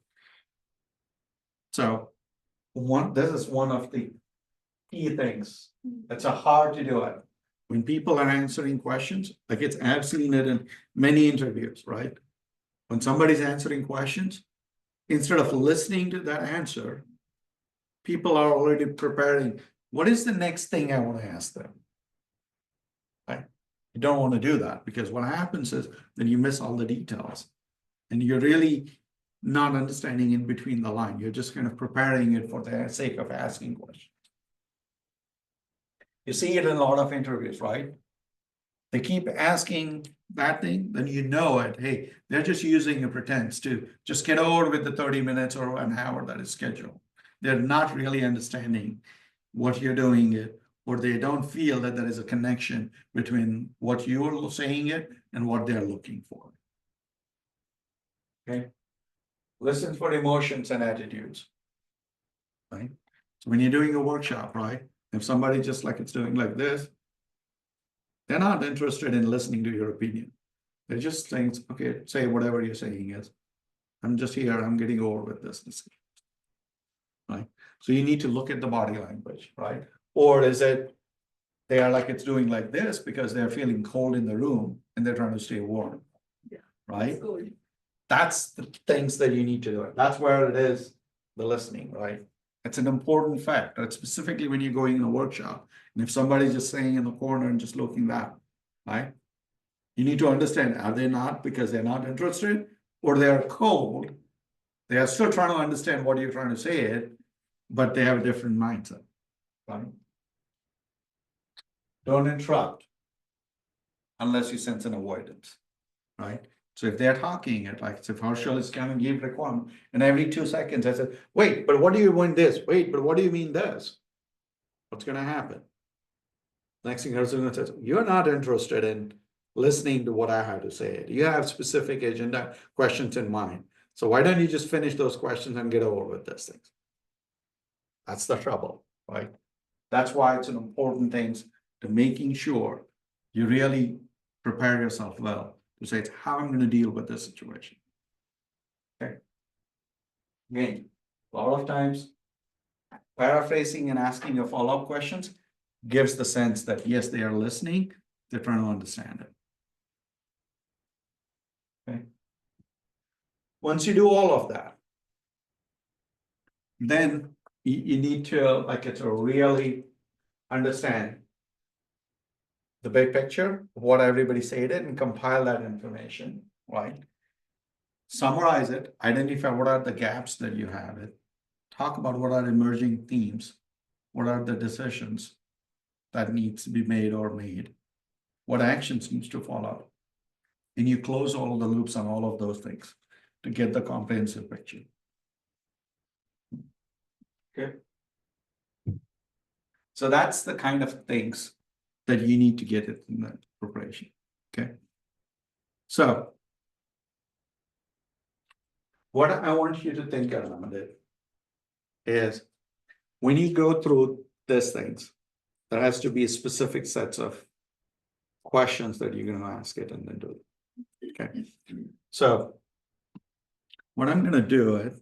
So this is one of the key things. It's hard to do it. When people are answering questions, like I've seen it in many interviews, right? When somebody's answering questions, instead of listening to that answer, people are already preparing. What is the next thing I want to ask them? Right? You don't want to do that because what happens is then you miss all the details and you're really not understanding in between the line. You're just kind of preparing it for the sake of asking questions. You see it in a lot of interviews, right? They keep asking that thing, then you know it. Hey, they're just using a pretense to just get over with the 30 minutes or an hour that is scheduled. They're not really understanding what you're doing it, or they don't feel that there is a connection between what you're saying it and what they're looking for. Okay. Listen for emotions and attitudes. Right. So when you're doing a workshop, right? If somebody just like it's doing like this, they're not interested in listening to your opinion. They're just saying, okay, say whatever you're saying is. I'm just here, I'm getting over with this. Right? So you need to look at the body language, right? Or is it they are like it's doing like this because they're feeling cold in the room and they're trying to stay warm. Yeah. Right? Good. That's the things that you need to do. That's where it is, the listening, right? It's an important factor, specifically when you're going in a workshop. And if somebody's just saying in the corner and just looking that, right? You need to understand, are they not because they're not interested or they are cold? They are still trying to understand what you're trying to say it, but they have a different mindset, right? Don't interrupt unless you sense an avoidance, right? So if they're talking, it like if Harshal is going to give requirement, and every 2 seconds I said, wait, but what do you want this? Wait, but what do you mean this? What's going to happen? Next thing Harshal says, you're not interested in listening to what I have to say. You have specific agenda questions in mind. So why don't you just finish those questions and get over with these things? That's the trouble, right? That's why it's an important thing to making sure you really prepare yourself well to say, it's how I'm going to deal with this situation. Okay. Again, a lot of times paraphrasing and asking your follow-up questions gives the sense that yes, they are listening, they're trying to understand it. Okay. Once you do all of that, then you need to really understand the big picture of what everybody said it and compile that information, right? Summarize it, identify what are the gaps that you have it, talk about what are emerging themes, what are the decisions that needs to be made or made, what actions needs to follow. And you close all of the loops on all of those things to get the comprehensive picture. Okay. So that's the kind of things that you need to get it in the preparation. Okay. So what I want you to think around it is when you go through these things, there has to be specific sets of questions that you're going to ask it and then do it. Okay. So what I'm going to do it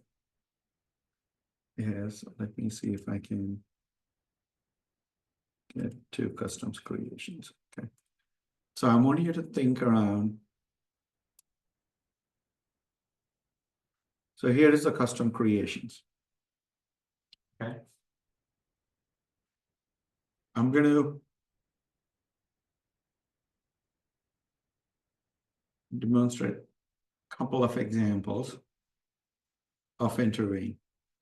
is, let me see if I can get to customs creations. Okay. So I want you to think around. So here is the custom creations. Okay. I'm going to demonstrate a couple of examples of interviewing.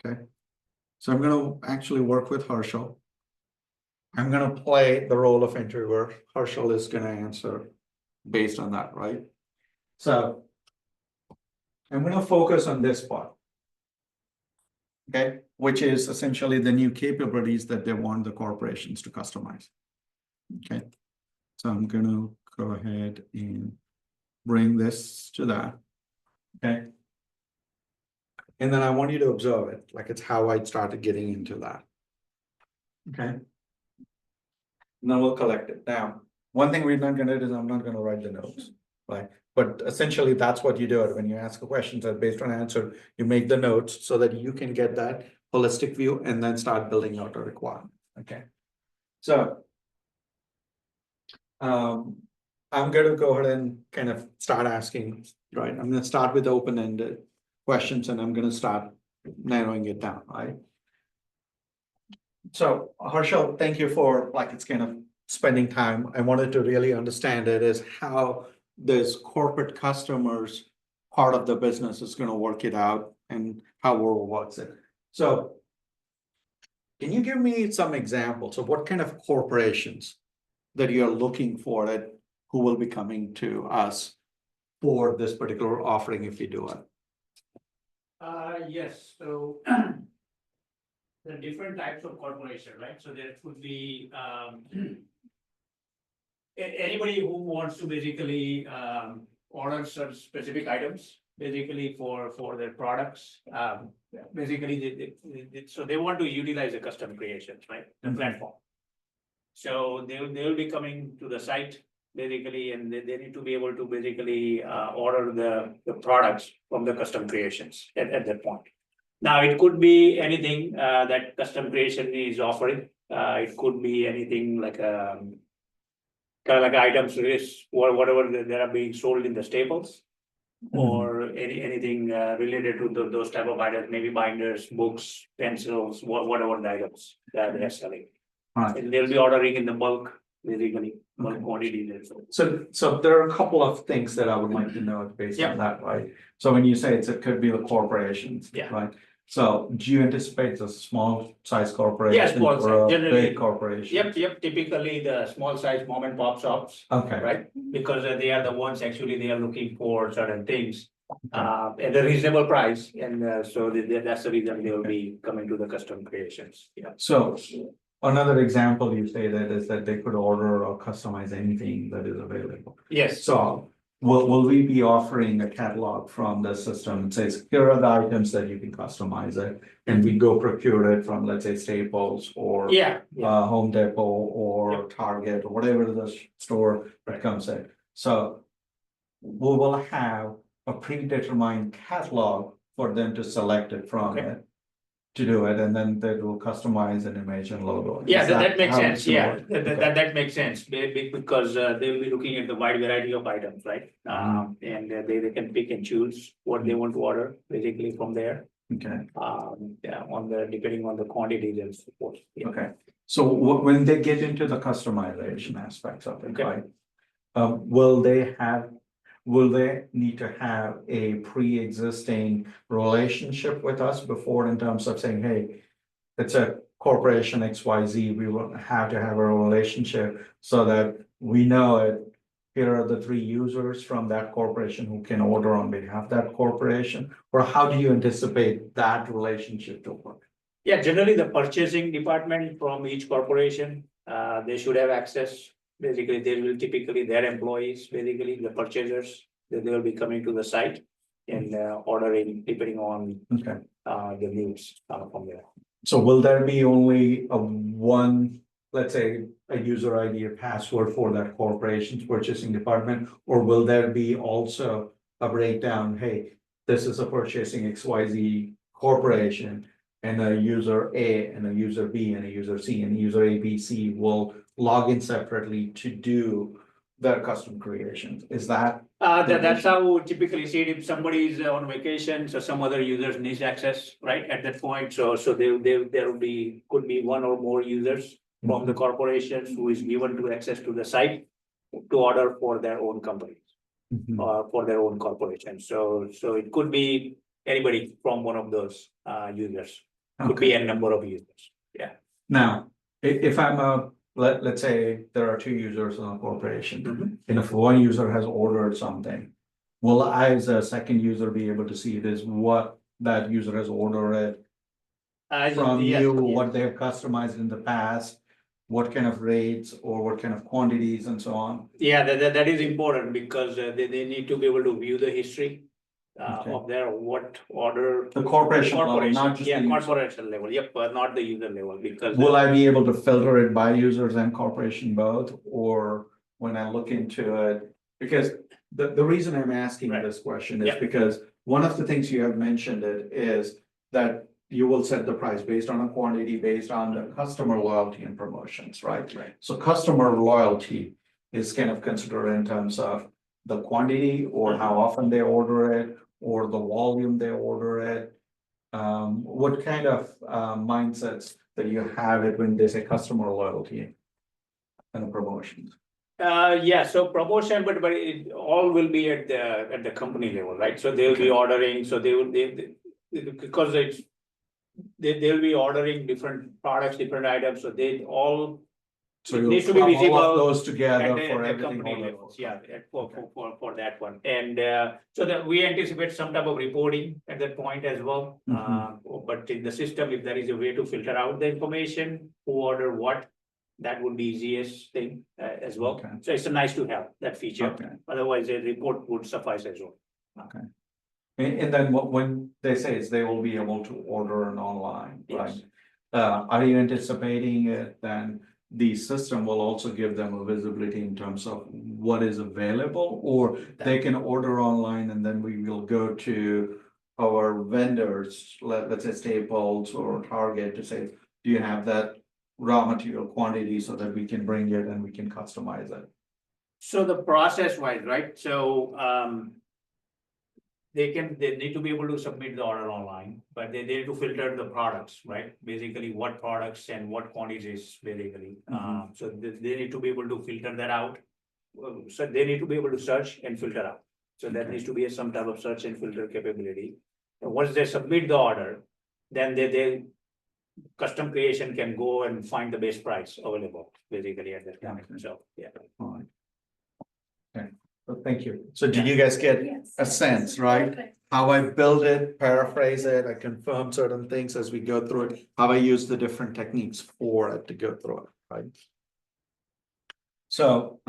Okay. So I'm going to actually work with Harshal. I'm going to play the role of interviewer. Harshal is going to answer based on that, right? So I'm going to focus on this part. Okay, which is essentially the new capabilities that they want the corporations to customize. Okay, so I'm going to go ahead and bring this to that. Okay, and then I want you to observe it, like it's how I started getting into that. Okay, and then we'll collect it. Now, one thing we're not going to do is I'm not going to write the notes, right? But essentially, that's what you do it when you ask a question that based on answer, you make the notes so that you can get that holistic view and then start building out a requirement. Okay. So I'm going to go ahead and kind of start asking, right? I'm going to start with open-ended questions and I'm going to start narrowing it down, right? So Harshal, thank you for it's kind of spending time. I wanted to really understand it is how this corporate customers part of the business is going to work it out and how Whirl works it. So can you give me some examples of what kind of corporations that you're looking for that who will be coming to us for this particular offering if you do it? Yes, so there are different types of corporation, right? So there could be anybody who wants to basically order some specific items, basically for their products. Basically, so they want to utilize the custom creations, right? The platform. So they will be coming to the site basically, and they need to be able to basically order the products from the custom creations at that point. Now, it could be anything that custom creation is offering. It could be anything like kind of like items list or whatever that are being sold in the staples, or anything related to those type of items, maybe binders, books, pencils, whatever the items that they are selling. Right. And they'll be ordering in the bulk, basically, bulk Okay. quantities. So there are a couple of things that I would like to know based on that, right? So when you say it could be the corporations, Yeah. right? So do you anticipate a small size corporation Yeah, small size, or a generally. big corporation? Yep, typically the small size mom and pop shops, Okay. right? Because they are the ones actually they are looking for certain things Okay. at a reasonable price, and so that's the reason they will be coming to the custom creations. Yeah. So another example you say that is that they could order or customize anything that is available. Yes. So will we be offering a catalog from the system that says, here are the items that you can customize it? And we go procure it from, let's say, Staples or Yeah, yeah, Home Depot or Target or whatever the store that comes in. So we will have a predetermined catalog for them to select it from Okay. it. To do it, and then they will customize an image and logo. yeah, Is that makes how sense, it's gonna yeah, work? that, Okay. that makes sense, because they will be looking at the wide variety of items, right? And they can pick and choose what they want to order, basically from there, Okay, yeah, depending on the quantities and so forth. Yeah. okay. So when they get into the customization aspects of it, Okay. right? Will they need to have a pre-existing relationship with us before in terms of saying, hey, it's a corporation XYZ, we will have to have a relationship so that we know it. Here are the 3 users from that corporation who can order on behalf of that corporation, or how do you anticipate that relationship to work? Yeah, generally the purchasing department from each corporation, they should have access. Basically, they will typically, their employees, basically the purchasers, they will be coming to the site and ordering depending on Okay, the needs from there. so will there be only a one, let's say, a user ID or password for that corporation's purchasing department? Or will there be also a breakdown, hey, this is a purchasing XYZ corporation, and a user A and a user B and a user C, and user A, B, C will log in separately to do their custom creations? Is that? That's how we typically see it. If somebody is on vacation, so some other users needs access, right, at that point, so there will be, could be one or more users from the corporations who is given to access to the site to order for their own companies, or for their own corporation, so it could be anybody from one of those users, could be a number of users, yeah. Now, if I'm let's say there are 2 users in a corporation, and if one user has ordered something, will I, as a second user, be able to see this, what that user has ordered from Yes, you, yes. what they have customized in the past, what kind of rates or what kind of quantities and so on? Yeah, that is important because they need to be able to view the history Okay. of their what order. The corporation level, not just the Yeah, user. corporation level, yep, but not the user level, because. Will I be able to filter it by users and corporation both, or when I look into it? Because the reason I'm asking Right. this question is Yeah. because one of the things you have mentioned it is that you will set the price based on a quantity, based on the customer loyalty and promotions, right? Right. So customer loyalty is kind of considered in terms of the quantity or how often they order it, or the volume they order it. What kind of mindsets that you have it when they say customer loyalty and promotions? Yeah, so promotion, but it all will be at the company level, right? So they'll be Okay. ordering, so because they'll be ordering different products, different items, so they all. So It you'll needs to be club all visible of those at together the for everything. company all levels, over. yeah, Okay. for that one. And so that we anticipate some type of reporting at that point as well. But in the system, if there is a way to filter out the information, who ordered what, that would be easiest thing as well. Okay. So it's a nice to have that feature. Okay. Otherwise, a report would suffice as well. And then when they say is they will be able to order an online, right? Yes. Are you anticipating it then the system will also give them a visibility in terms of what is available, or they can order online and then we will go to our vendors, let's say Staples or Target, to say, do you have that raw material quantity so that we can bring it and we can customize it? So the process wise, right? So they need to be able to submit the order online, but they need to filter the products, right? Basically, what products and what quantities, basically. So they need to be able to filter that out. So they need to be able to search and filter out. So that needs to be some type of search and filter capability. And once they submit the order, then they custom creation can go and find the best price available, basically at that time. Okay. So, yeah. All right. Okay, well, thank you. So did you guys get Yes. a sense, right? Perfect. How I build it, paraphrase it, I confirm certain things as we go through it, how I use the different techniques for it to go through it, right? So,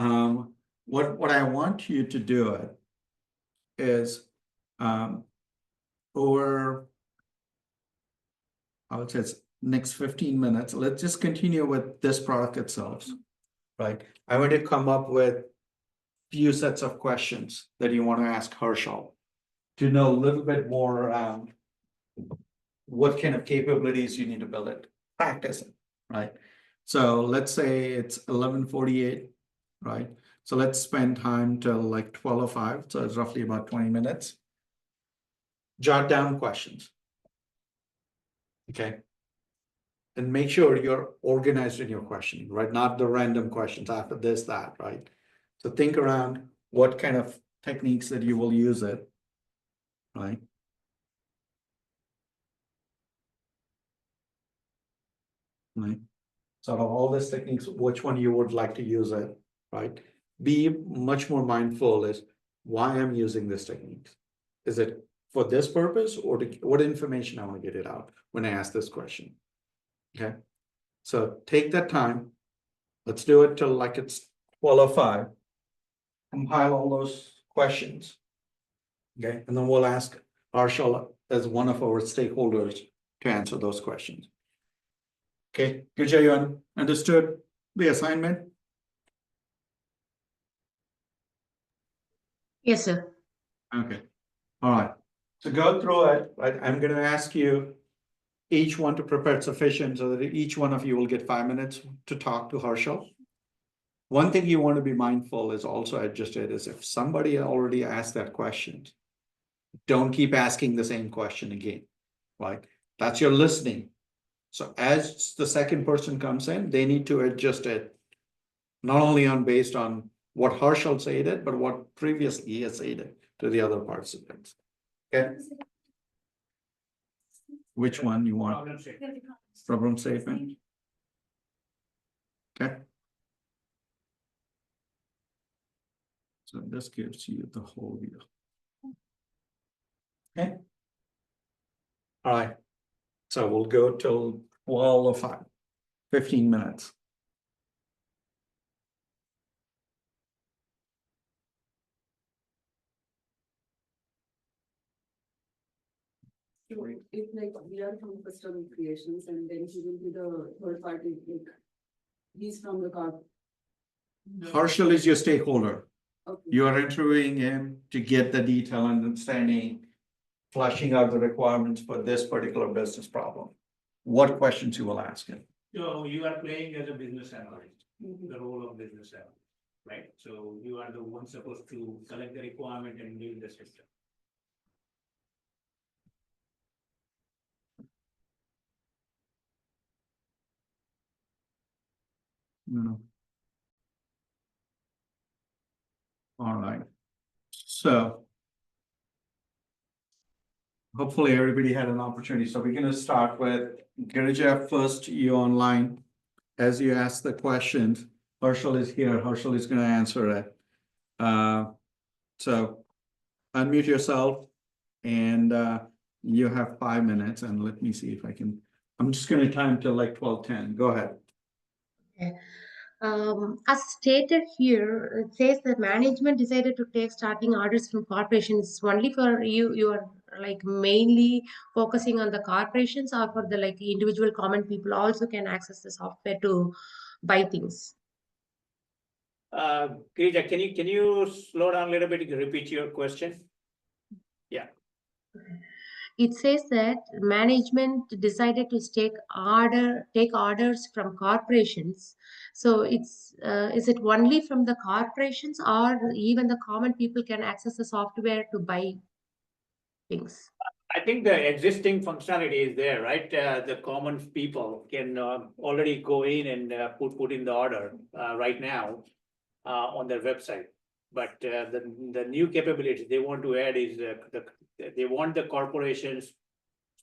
what I want you to do it is over, I would say it's next 15 minutes. Let's just continue with this product itself, right? I want to come up with few sets of questions that you want to ask Herschel to know a little bit more around what kind of capabilities you need to build it, practice it, right? So let's say it's 11:48, right? So let's spend time till like 12:05, so it's roughly about 20 minutes. Jot down questions. Okay. And make sure you're organized in your questioning, right? Not the random questions after this, that, right? So think around what kind of techniques that you will use it, right? Right. So all these techniques, which one you would like to use it, right? Be much more mindful is why I'm using this technique. Is it for this purpose or what information I want to get it out when I ask this question? Okay. So take that time. Let's do it till like it's 12:05. Compile all those questions. Okay, and then we'll ask Arshal as one of our stakeholders to answer those questions. Okay, good job, you understood the assignment? Yes, sir. Okay, all right. So go through it, right? I'm gonna ask you each one to prepare sufficient so that each one of you will get 5 minutes to talk to Harshal. One thing you want to be mindful is also I just said is if somebody already asked that question, don't keep asking the same question again, right? That's your listening. So as the second person comes in, they need to adjust it, not only on based on what Harshal said it, but what previously he has said it to the other participants. Okay, which one you want? Problem statement. Problem statement. Okay. So this gives you the whole view. Okay. All right. So we'll go till 12:05, 15 minutes. So if like we are from custom creations and then he will be the third party, like he's from the car. Harshal is your stakeholder. Okay. You are interviewing him to get the detail and understanding, fleshing out the requirements for this particular business problem. What questions you will ask him. So you are playing as a business analyst, Mhm. the role of business analyst, right? So you are the one supposed to collect the requirement and build the system. No. All right. So hopefully everybody had an opportunity. So we're gonna start with Girija first, you online. As you ask the questions, Harshal is here. Harshal is gonna answer it. So unmute yourself and you have 5 minutes and let me see if I can. I'm just gonna time till like 12:10. Go ahead. Okay. As stated here, it says that management decided to take starting orders from corporations only for you. You are like mainly focusing on the corporations, or for the like individual common people also can access the software to buy things. Girija, can you slow down a little bit, repeat your question? Yeah. It says that management decided to take orders from corporations. So is it only from the corporations, or even the common people can access the software to buy things? I think the existing functionality is there, right? The common people can already go in and put in the order right now on their website. But the new capabilities they want to add is they want the corporations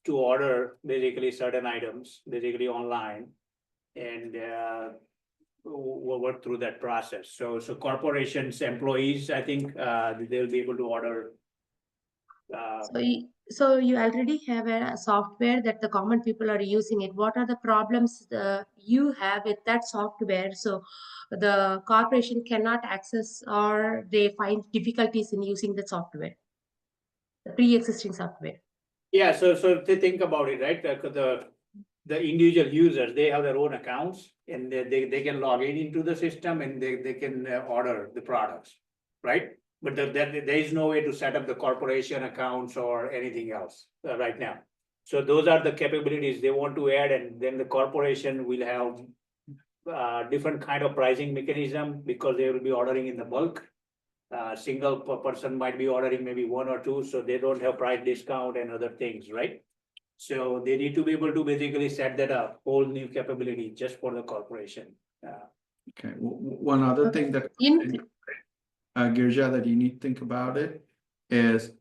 to order basically certain items, basically online, and we'll work through that process. So corporations, employees, I think they'll be able to order. So you already have a software that the common people are using it. What are the problems you have with that software? So the corporation cannot access, or they find difficulties in using the software. pre-existing software. Yeah, so to think about it, right, the individual users, they have their own accounts and they can log in into the system and they can order the products, right? But there is no way to set up the corporation accounts or anything else right now. So those are the capabilities they want to add, and then the corporation will have different kind of pricing mechanism because they will be ordering in the bulk. Single person might be ordering maybe one or two, so they don't have price discount and other things, right? So they need to be able to basically set that up, whole new capability just for the corporation. Okay, one other thing that Girja, that you need to think about it is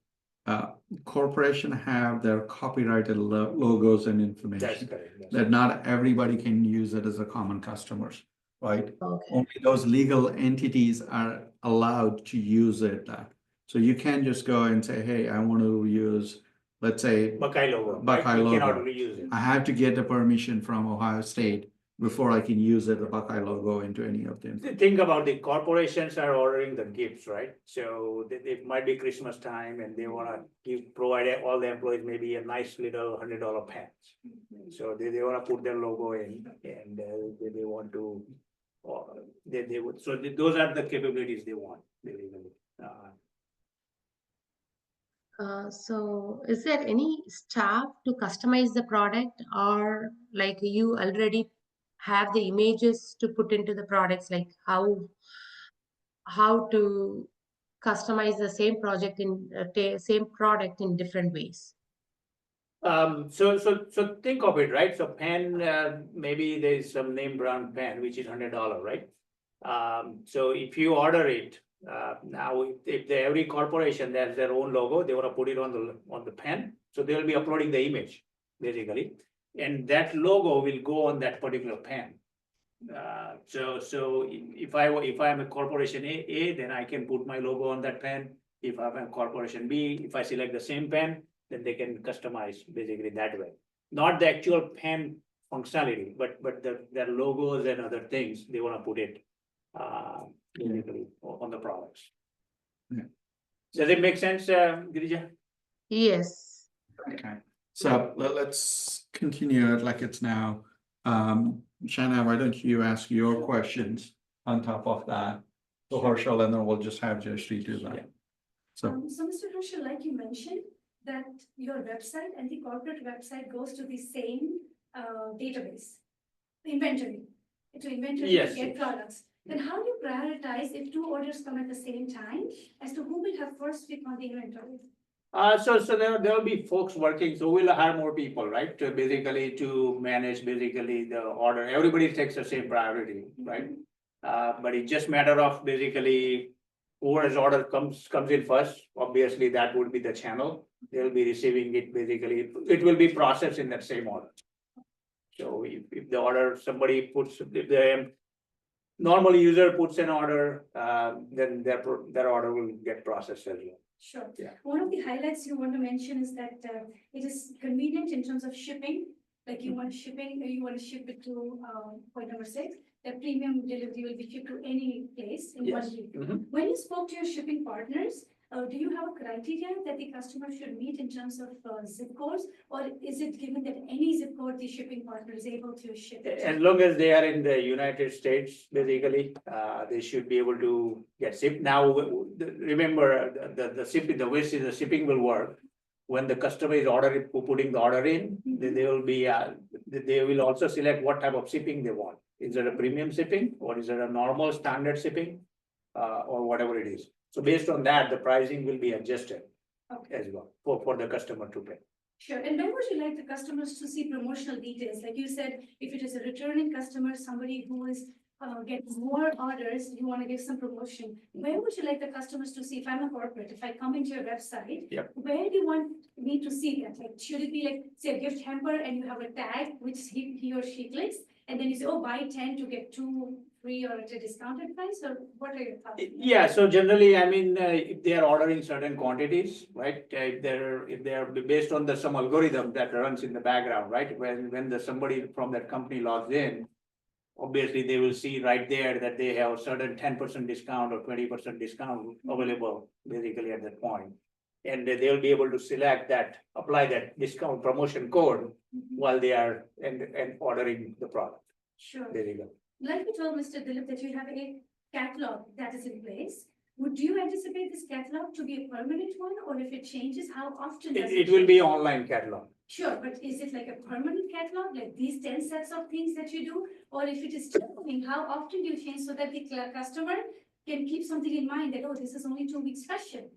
corporation have their copyrighted logos and That's information correct. that not everybody can use it as a common customers, right? Okay. Only those legal entities are allowed to use it. So you can't just go and say, hey, I want to use, let's say, Buckeye logo. Buckeye right? You logo. cannot reuse it. I have to get the permission from Ohio State before I can use it, the Buckeye logo into any of them. Think about the corporations are ordering the gifts, right? So it might be Christmas time and they wanna provide all the employees maybe a nice little $100 pants. So they wanna put their logo in and they want to, they would, so those are the capabilities they want, basically. So is there any staff to customize the product, or like you already have the images to put into the products, like how to customize the same project in same product in different ways? So think of it, right? So pen, maybe there's some name brand pen, which is $100, right? So if you order it, now if every corporation has their own logo, they want to put it on the pen, so they will be uploading the image, basically. And that logo will go on that particular pen. So if I'm a corporation A, then I can put my logo on that pen. If I'm a corporation B, if I select the same pen, then they can customize basically that way. Not the actual pen functionality, but their logos and other things, they want to put it basically on the products. Yeah. Does it make sense, Girija? Yes. Okay, so let's continue it like it's now. Shanna, why don't you ask your questions on top of that? So Harshal, and then we'll just have Jayashree do that. Yeah. So, Mr. Harshal, like you mentioned, that your website and the corporate website goes to the same database, inventory, to Yes, get yes. products. Then how do you prioritize if two orders come at the same time as to who will have first pick on the inventory? So there will be folks working, so we'll hire more people, right? To basically to manage basically the order. Everybody takes the same priority, right? But it's just matter of basically whoever's order comes in first, obviously that would be the channel. They'll be receiving it basically, it will be processed in that same order. So if the order, somebody puts, if the normal user puts an order, then their order will get processed as well. Sure. Yeah. One of the highlights you want to mention is that it is convenient in terms of shipping. Like you want shipping, you want to ship it to point number 6. The premium delivery will be shipped to any place in Yes. 1 week. Mhm. When you spoke to your shipping partners, do you have a criteria that the customer should meet in terms of zip codes, or is it given that any zip code the shipping partner is able to ship it? As long as they are in the United States, basically, they should be able to get shipped. Now, remember, the way the shipping will work, when the customer is putting the order in, they will be, they will also select what type of shipping they want. Is it a premium shipping, or is it a normal standard shipping, or whatever it is? So based on that, the pricing will be adjusted as well for the customer to pay. Sure. And when would you like the customers to see promotional details? Like you said, if it is a returning customer, somebody who is getting more orders, you want to give some promotion. Where would you like the customers to see? If I'm a corporate, if I come into your website, Yep. where do you want me to see that? Like, should it be like, say, a gift hamper and you have a tag which he or she clicks, and then you say, oh, buy 10 to get 2 free or at a discounted price, or what are your thoughts? Yeah, so generally, I mean, if they are ordering certain quantities, right? If they're based on some algorithm that runs in the background, right? When somebody from that company logs in, obviously they will see right there that they have a certain 10% discount or 20% discount available basically at that point. And they'll be able to select that, apply that discount promotion code while they are and ordering the product. Sure. There you go. Like you told Mr. Dilip that you have a catalog that is in place. Would you anticipate this catalog to be a permanent one, or if it changes, how often does It will be change? online catalog. Sure, but is it like a permanent catalog, like these 10 sets of things that you do? Or if it is changing, how often do you change so that the customer can keep something in mind that, oh, this is only 2 weeks fashion?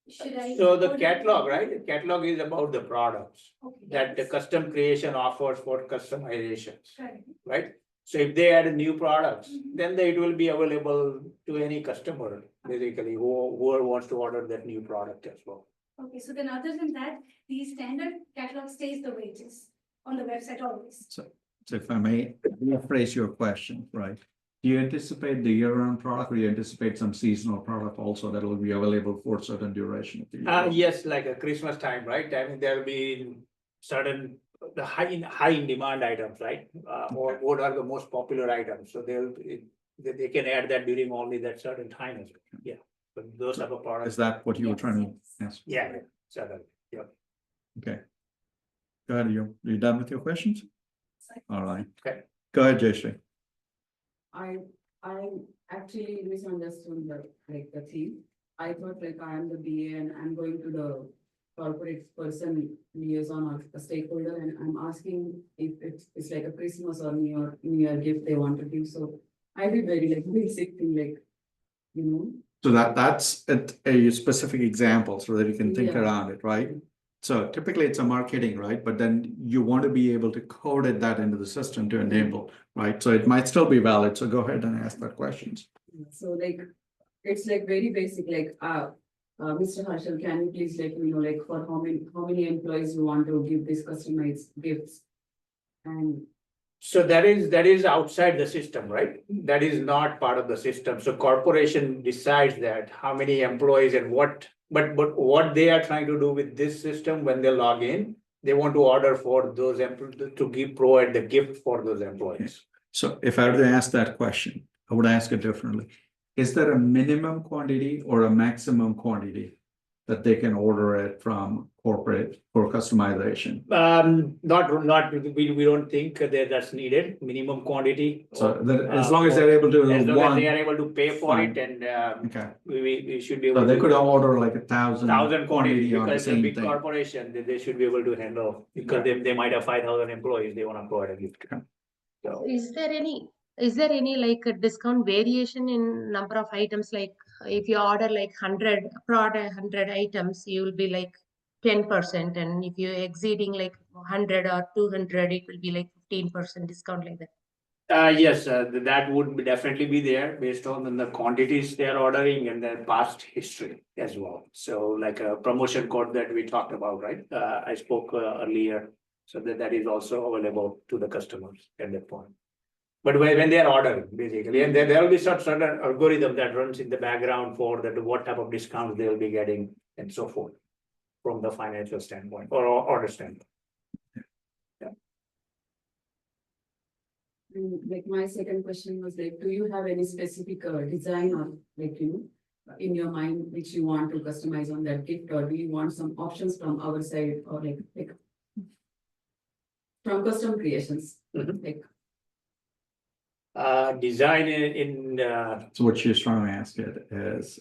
Should I? So the order- catalog, right? The catalog is about the products Okay, that the yes. custom creation offers for customizations, Correct. right? So if they add new products, Mhm. then it will be available to any customer, basically, whoever wants to order that new product as well. Okay, so then other than that, the standard catalog stays the way it is on the website always. So if I may rephrase your question, right? Do you anticipate the year-round product, or do you anticipate some seasonal product also that will be available for a certain duration of the year? Yes, like a Christmas time, right? I mean, there'll be certain, the high in demand items, right? Or Okay. what are the most popular items, so they can add that during only that certain time as well, yeah. But those type of Is products, that what you were Yes, trying to yes. ask? yeah, certainly, yeah. Okay. Go ahead, you done with your questions? All right. Okay. Go ahead, Jayshree. I actually misunderstood the theme. I thought like I am the BA and I'm going to the corporate person liaison or a stakeholder, and I'm asking if it's like a Christmas or New Year gift they want to give. So I did very like basic thing, like, you know. So that's a specific example so that you can think Yeah. around it, right? So typically it's a marketing, right? But then you want to be able to code that into the system to enable, right? So it might still be valid. So go ahead and ask that questions. So like, it's like very basic, like, Mr. Harshal, can you please let me know, like, for how many employees you want to give these customized gifts? And So that is outside the system, right? That is not part of the system. So corporation decides that how many employees and what, but what they are trying to do with this system when they log in, they want to order for those employees to provide the gift for those employees. So if I were to ask that question, I would ask it differently. Is there a minimum quantity or a maximum quantity that they can order it from corporate for customization? We don't think that's needed, minimum quantity. So that as long as they're able to As do long as one, they are able to pay for fine. it and okay. we should be able So to. they could order like 1,000 1,000 quantity, on the because it's a same big thing. corporation, they should be able to handle, because they might have 5,000 employees, they wanna provide a gift. Okay. So, Is there any like a discount variation in number of items? Like if you order like 100 product, 100 items, you will be like 10%. And if you're exceeding like 100 or 200, it will be like 15% discount like that. yes, that would definitely be there based on the quantities they are ordering and their past history as well. So like a promotion code that we talked about, right? I spoke earlier, so that is also available to the customers at that point. But when they are ordering, basically, and there will be certain algorithm that runs in the background for that, what type of discounts they will be getting and so forth. From the financial standpoint or order standpoint. like my second question was like, do you have any specific design or like, you know, in your mind which you want to customize on that gift, or do you want some options from our side, or like from custom creations? Mhm. Like, Design in So what she's trying to ask it is,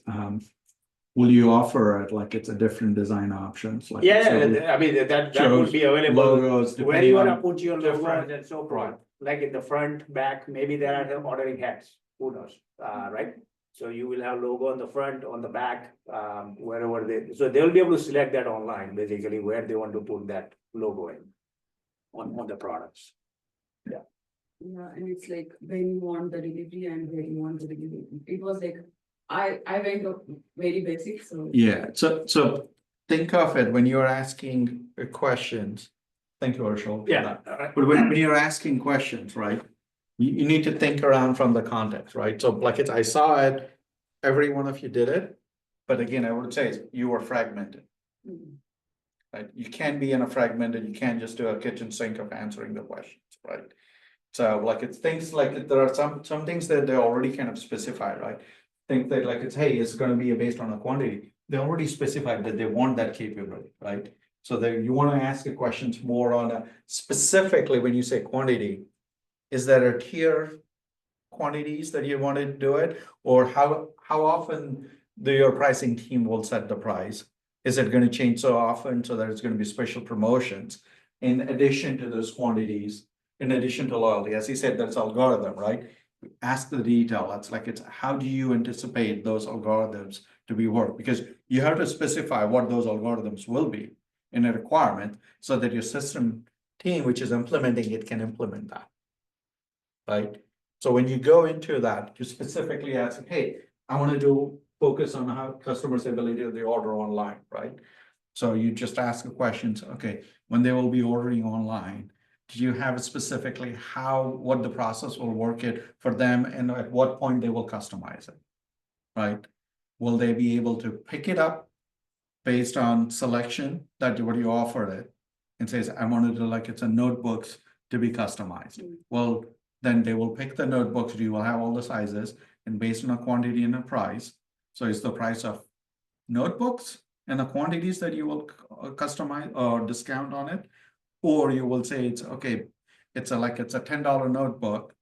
will you offer it like it's a different design options? Like it's a- I mean, that shows would be available. logos Where you wanna depending put your different- logos and so forth, like in the front, back, maybe there are ordering hats, who knows, right? So you will have logo on the front, on the back, wherever so they'll be able to select that online, basically, where they want to put that logo in. On the products. yeah, and it's like when you want the delivery and where you want the delivery. It was like, I went up very basic, so. Yeah, so think of it when you're asking questions. Thank you, Arshil. for that. But when you're asking questions, right? You need to think around from the context, right? So like I saw it, every one of you did it. But again, I would say you were fragmented, Mm. right? You can't be in a fragmented, you can't just do a kitchen sink of answering the questions, right? So like it's things like there are some things that they already kind of specify, right? Think that like it's, hey, it's gonna be based on a quantity. they already specified that they want that capability, right? So that you want to ask the questions more on a specifically when you say quantity, is there a tier quantities that you want to do it? Or how often your pricing team will set the price? Is it going to change so often so that it's going to be special promotions in addition to those quantities, in addition to loyalty? As he said, that's algorithm, right? Ask the detail. That's like it's how do you anticipate those algorithms to be work? Because you have to specify what those algorithms will be in a requirement so that your system team, which is implementing it, can implement that. Right? So when you go into that, you specifically ask, hey, I want to do focus on how customers' ability to the order online, right? So you just ask the questions, okay, when they will be ordering online, do you have specifically what the process will work it for them and at what point they will customize it, right? Will they be able to pick it up based on selection that what you offered it and says, I wanted to like it's a notebooks to be customized. Well, then they will pick the notebooks, you will have all the sizes and based on a quantity and a price. So it's the price of notebooks and the quantities that you will customize or discount on it. Or you will say it's okay, it's a $10 notebook.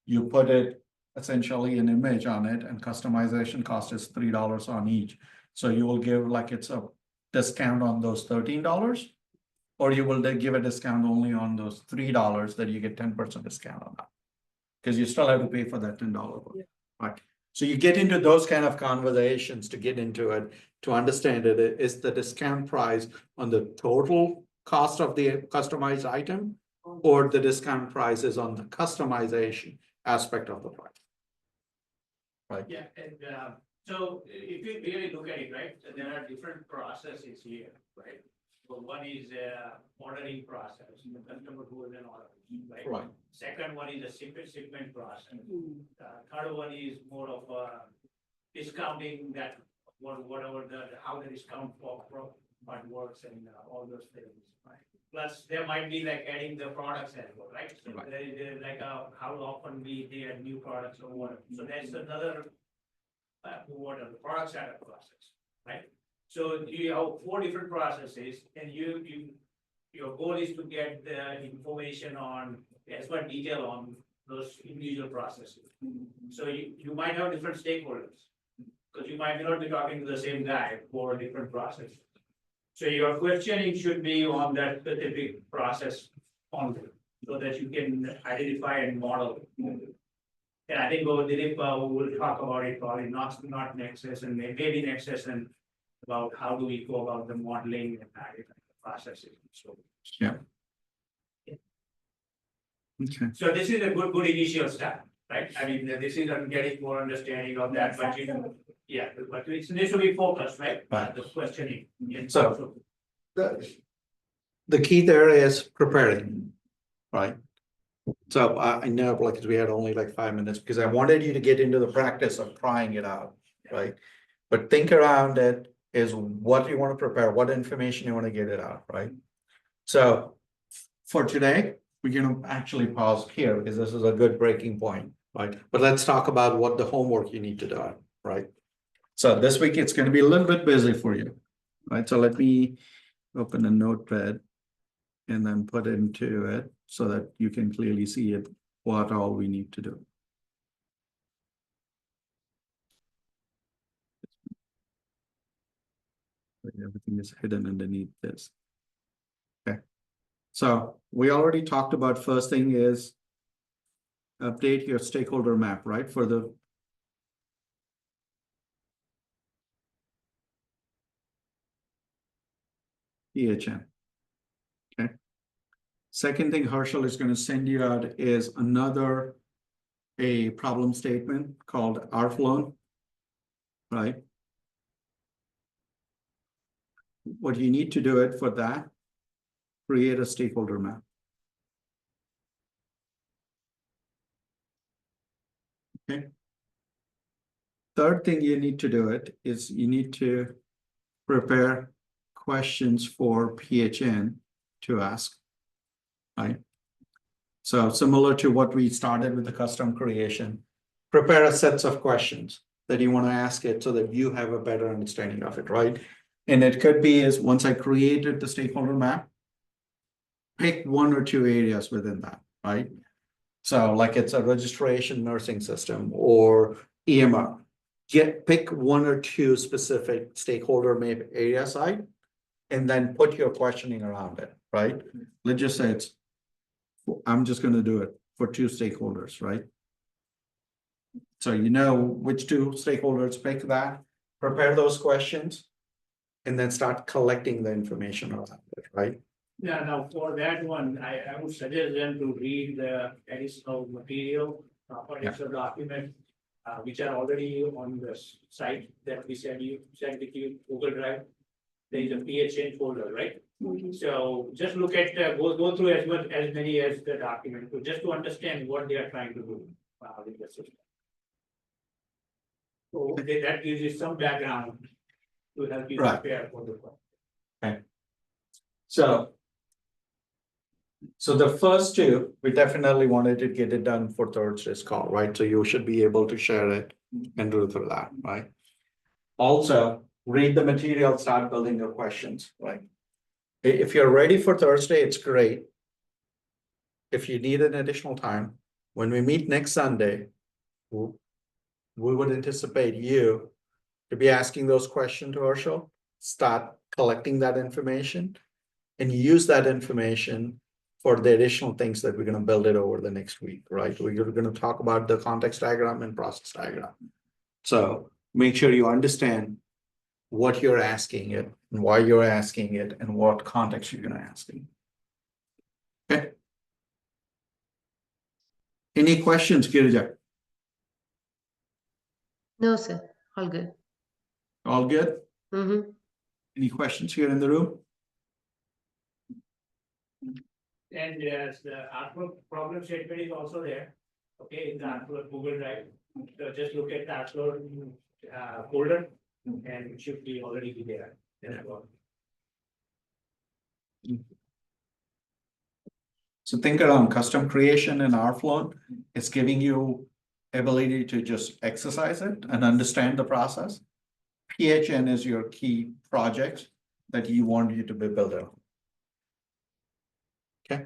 You put it essentially an image on it and customization cost is $3 on each. So you will give like it's a discount on those $13, or you will give a discount only on those $3 that you get 10% discount on that. Because you still have to pay for that $10 book, right? So you get into those kind of conversations to get into it, to understand it. Is the discount price on the total cost of the customized item, or the discount price is on the customization aspect of the price? Right? Yeah, and so if you really look at it, right, there are different processes here, right? So one is ordering process, the customer who is an order, right? Right. Second one is a shipment process. Third one is more of a discounting that whatever how the discount part works and all those things, right? Plus, there might be like adding the products as well, right? So Right. there like how often we add new products or whatever. So that's another whatever the product setup process, right? So you have 4 different processes, and your goal is to get the information on as much detail on those individual processes. So you might have different stakeholders, because you might not be talking to the same guy for different processes. So your questioning should be on that specific process only, so that you can identify and model. And I think Dilip will talk about it probably not next session, maybe next session, about how do we go about the modeling and the processes. So Yeah. Okay. so this is a good initial step, right? I mean, this is getting more understanding of that, but but it needs to be focused, right? Right. The questioning. Yeah. So the key there is preparing, right? So I know like we had only like 5 minutes because I wanted you to get into the practice of trying it out, right? But think around it is what you want to prepare, what information you want to get it out, right? So for today, we're going to actually pause here because this is a good breaking point, right? But let's talk about what the homework you need to do, right? So this week it's going to be a little bit busy for you, right? So let me open a notepad and then put into it so that you can clearly see it, what all we need to do. Everything is hidden underneath this. Okay. So we already talked about first thing is update your stakeholder map, right? For the PHN. Okay. Second thing Herschel is going to send you out is a problem statement called RFLON, right? What you need to do it for that, create a stakeholder map. Okay. Third thing you need to do it is you need to prepare questions for PHN to ask, right? So similar to what we started with the custom creation, prepare a sets of questions that you want to ask it so that you have a better understanding of it, right? And it could be is once I created the stakeholder map, pick one or two areas within that, right? So like it's a registration nursing system or EMR. Pick one or two specific stakeholder maybe area side, and then put your questioning around it, right? Let's just say I'm just gonna do it for two stakeholders, right? So you know which two stakeholders, pick that, prepare those questions, and then start collecting the information around it, right? Yeah, now for that one, I would suggest them to read the additional material, or extra document, which are already on the site that we send with you, Google Drive. There is a PHN folder, right? So just look at, go through as many as the document, just to understand what they are trying to do with the system. So that gives you some background to help you Right. prepare for the question. So the first two, we definitely wanted to get it done for Thursday's call, right? So you should be able to share it and do through that, right? Also, read the material, start building your questions, right? If you're ready for Thursday, it's great. If you need an additional time, when we meet next Sunday, we would anticipate you to be asking those questions to Herschel, start collecting that information, and use that information for the additional things that we're going to build it over the next week, right? We're going to talk about the context diagram and process diagram. So make sure you understand what you're asking it and why you're asking it and what context you're going to ask it. Okay. Any questions, Girija? No, sir. All good. All good? Mm-hmm. Any questions here in the room? And yes, the artwork problem statement is also there, okay, in the artwork Google Drive. So just look at the artwork folder and it should be already be there. So think around custom creation in Rflow. It's giving you ability to just exercise it and understand the process. PHN is your key project that you want you to be built on. Okay.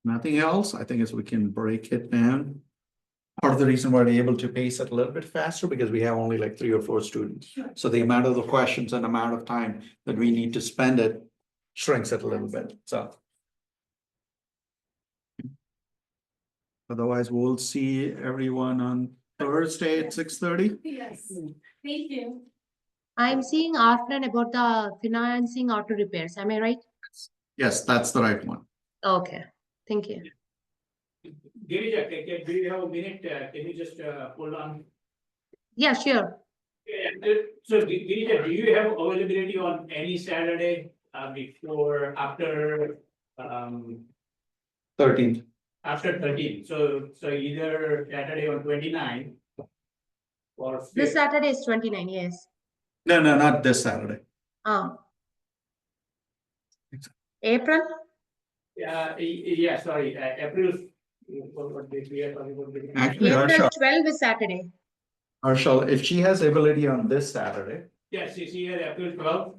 Nothing else. I think as we can break it down. Part of the reason why we're able to pace it a little bit faster because we have only like 3 or 4 students. So the amount of the questions and amount of time that we need to spend it shrinks it a little bit. So. Otherwise, we'll see everyone on Thursday at 6:30. Yes, thank you. I'm seeing offline about the financing auto repairs. Am I right? Yes, that's the right one. Okay. Thank you. Girija, do you have a minute? Can you just hold on? Yeah, sure. So Girija, do you have availability on any Saturday before, after 13th. after 13? So either Saturday on 29 or 5th. This Saturday is 29, yes. No, not this Saturday. Oh. April? Yeah, sorry, April. What date we are talking about? Actually, April 12 is Saturday. Herschel, if she has ability on this Saturday, Yes, you see here April 12.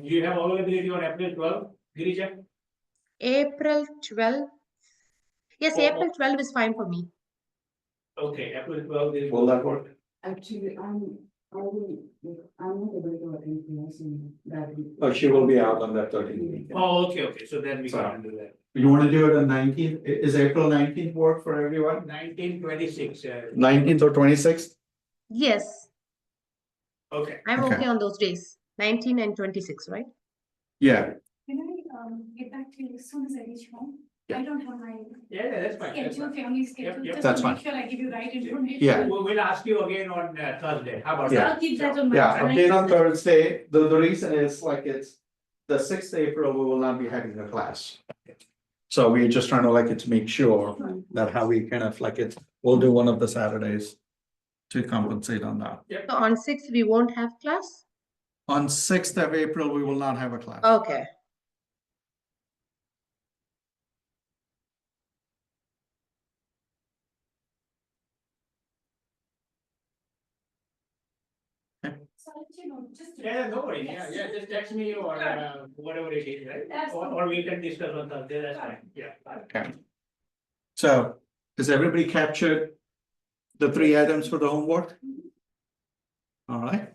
Do you have availability on April 12, Girija? April 12? Yes, Oh, April 12 is fine for me. Okay, April 12 is. will that work? Actually, I'm not able to attend class in that week. Oh, she will be out on that 13th weekend. Oh, okay, so then we Sorry. can do that. You want to do it on 19th? Is April 19th work for everyone? 1926. 19th or 26th? Yes, Okay. I'm Okay. okay on those days. 19 and 26, right? Yeah. Can I get back to you as soon as I reach home? Yeah. I don't have my Yeah, that's fine. That's schedule, fine. family schedule, yep. just That's to make fine. sure I give you right information. Yeah. We'll ask you again on Thursday. How about Yeah. that? I'll keep that on my. Yeah, update on Thursday. The reason is like it's the 6th April, we will not be having a class. So we're just trying to like it's make sure that how we kind of like we'll do one of the Saturdays to compensate on that. So on 6th, we won't have class? On 6th of April, we will not have a class. Okay. So I'll let you know, just. Yeah, no worries, Yes. yeah, just text me or whatever it is, right? Or we can discuss on Thursday, that's fine, yeah. Okay. So, has everybody captured the 3 items for the homework? All right.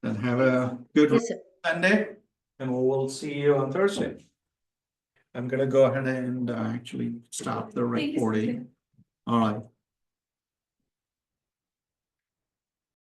Then have a good Yes, sir. Sunday, and we will see you on Thursday. I'm gonna go ahead and actually stop the Thank you, recording. All right.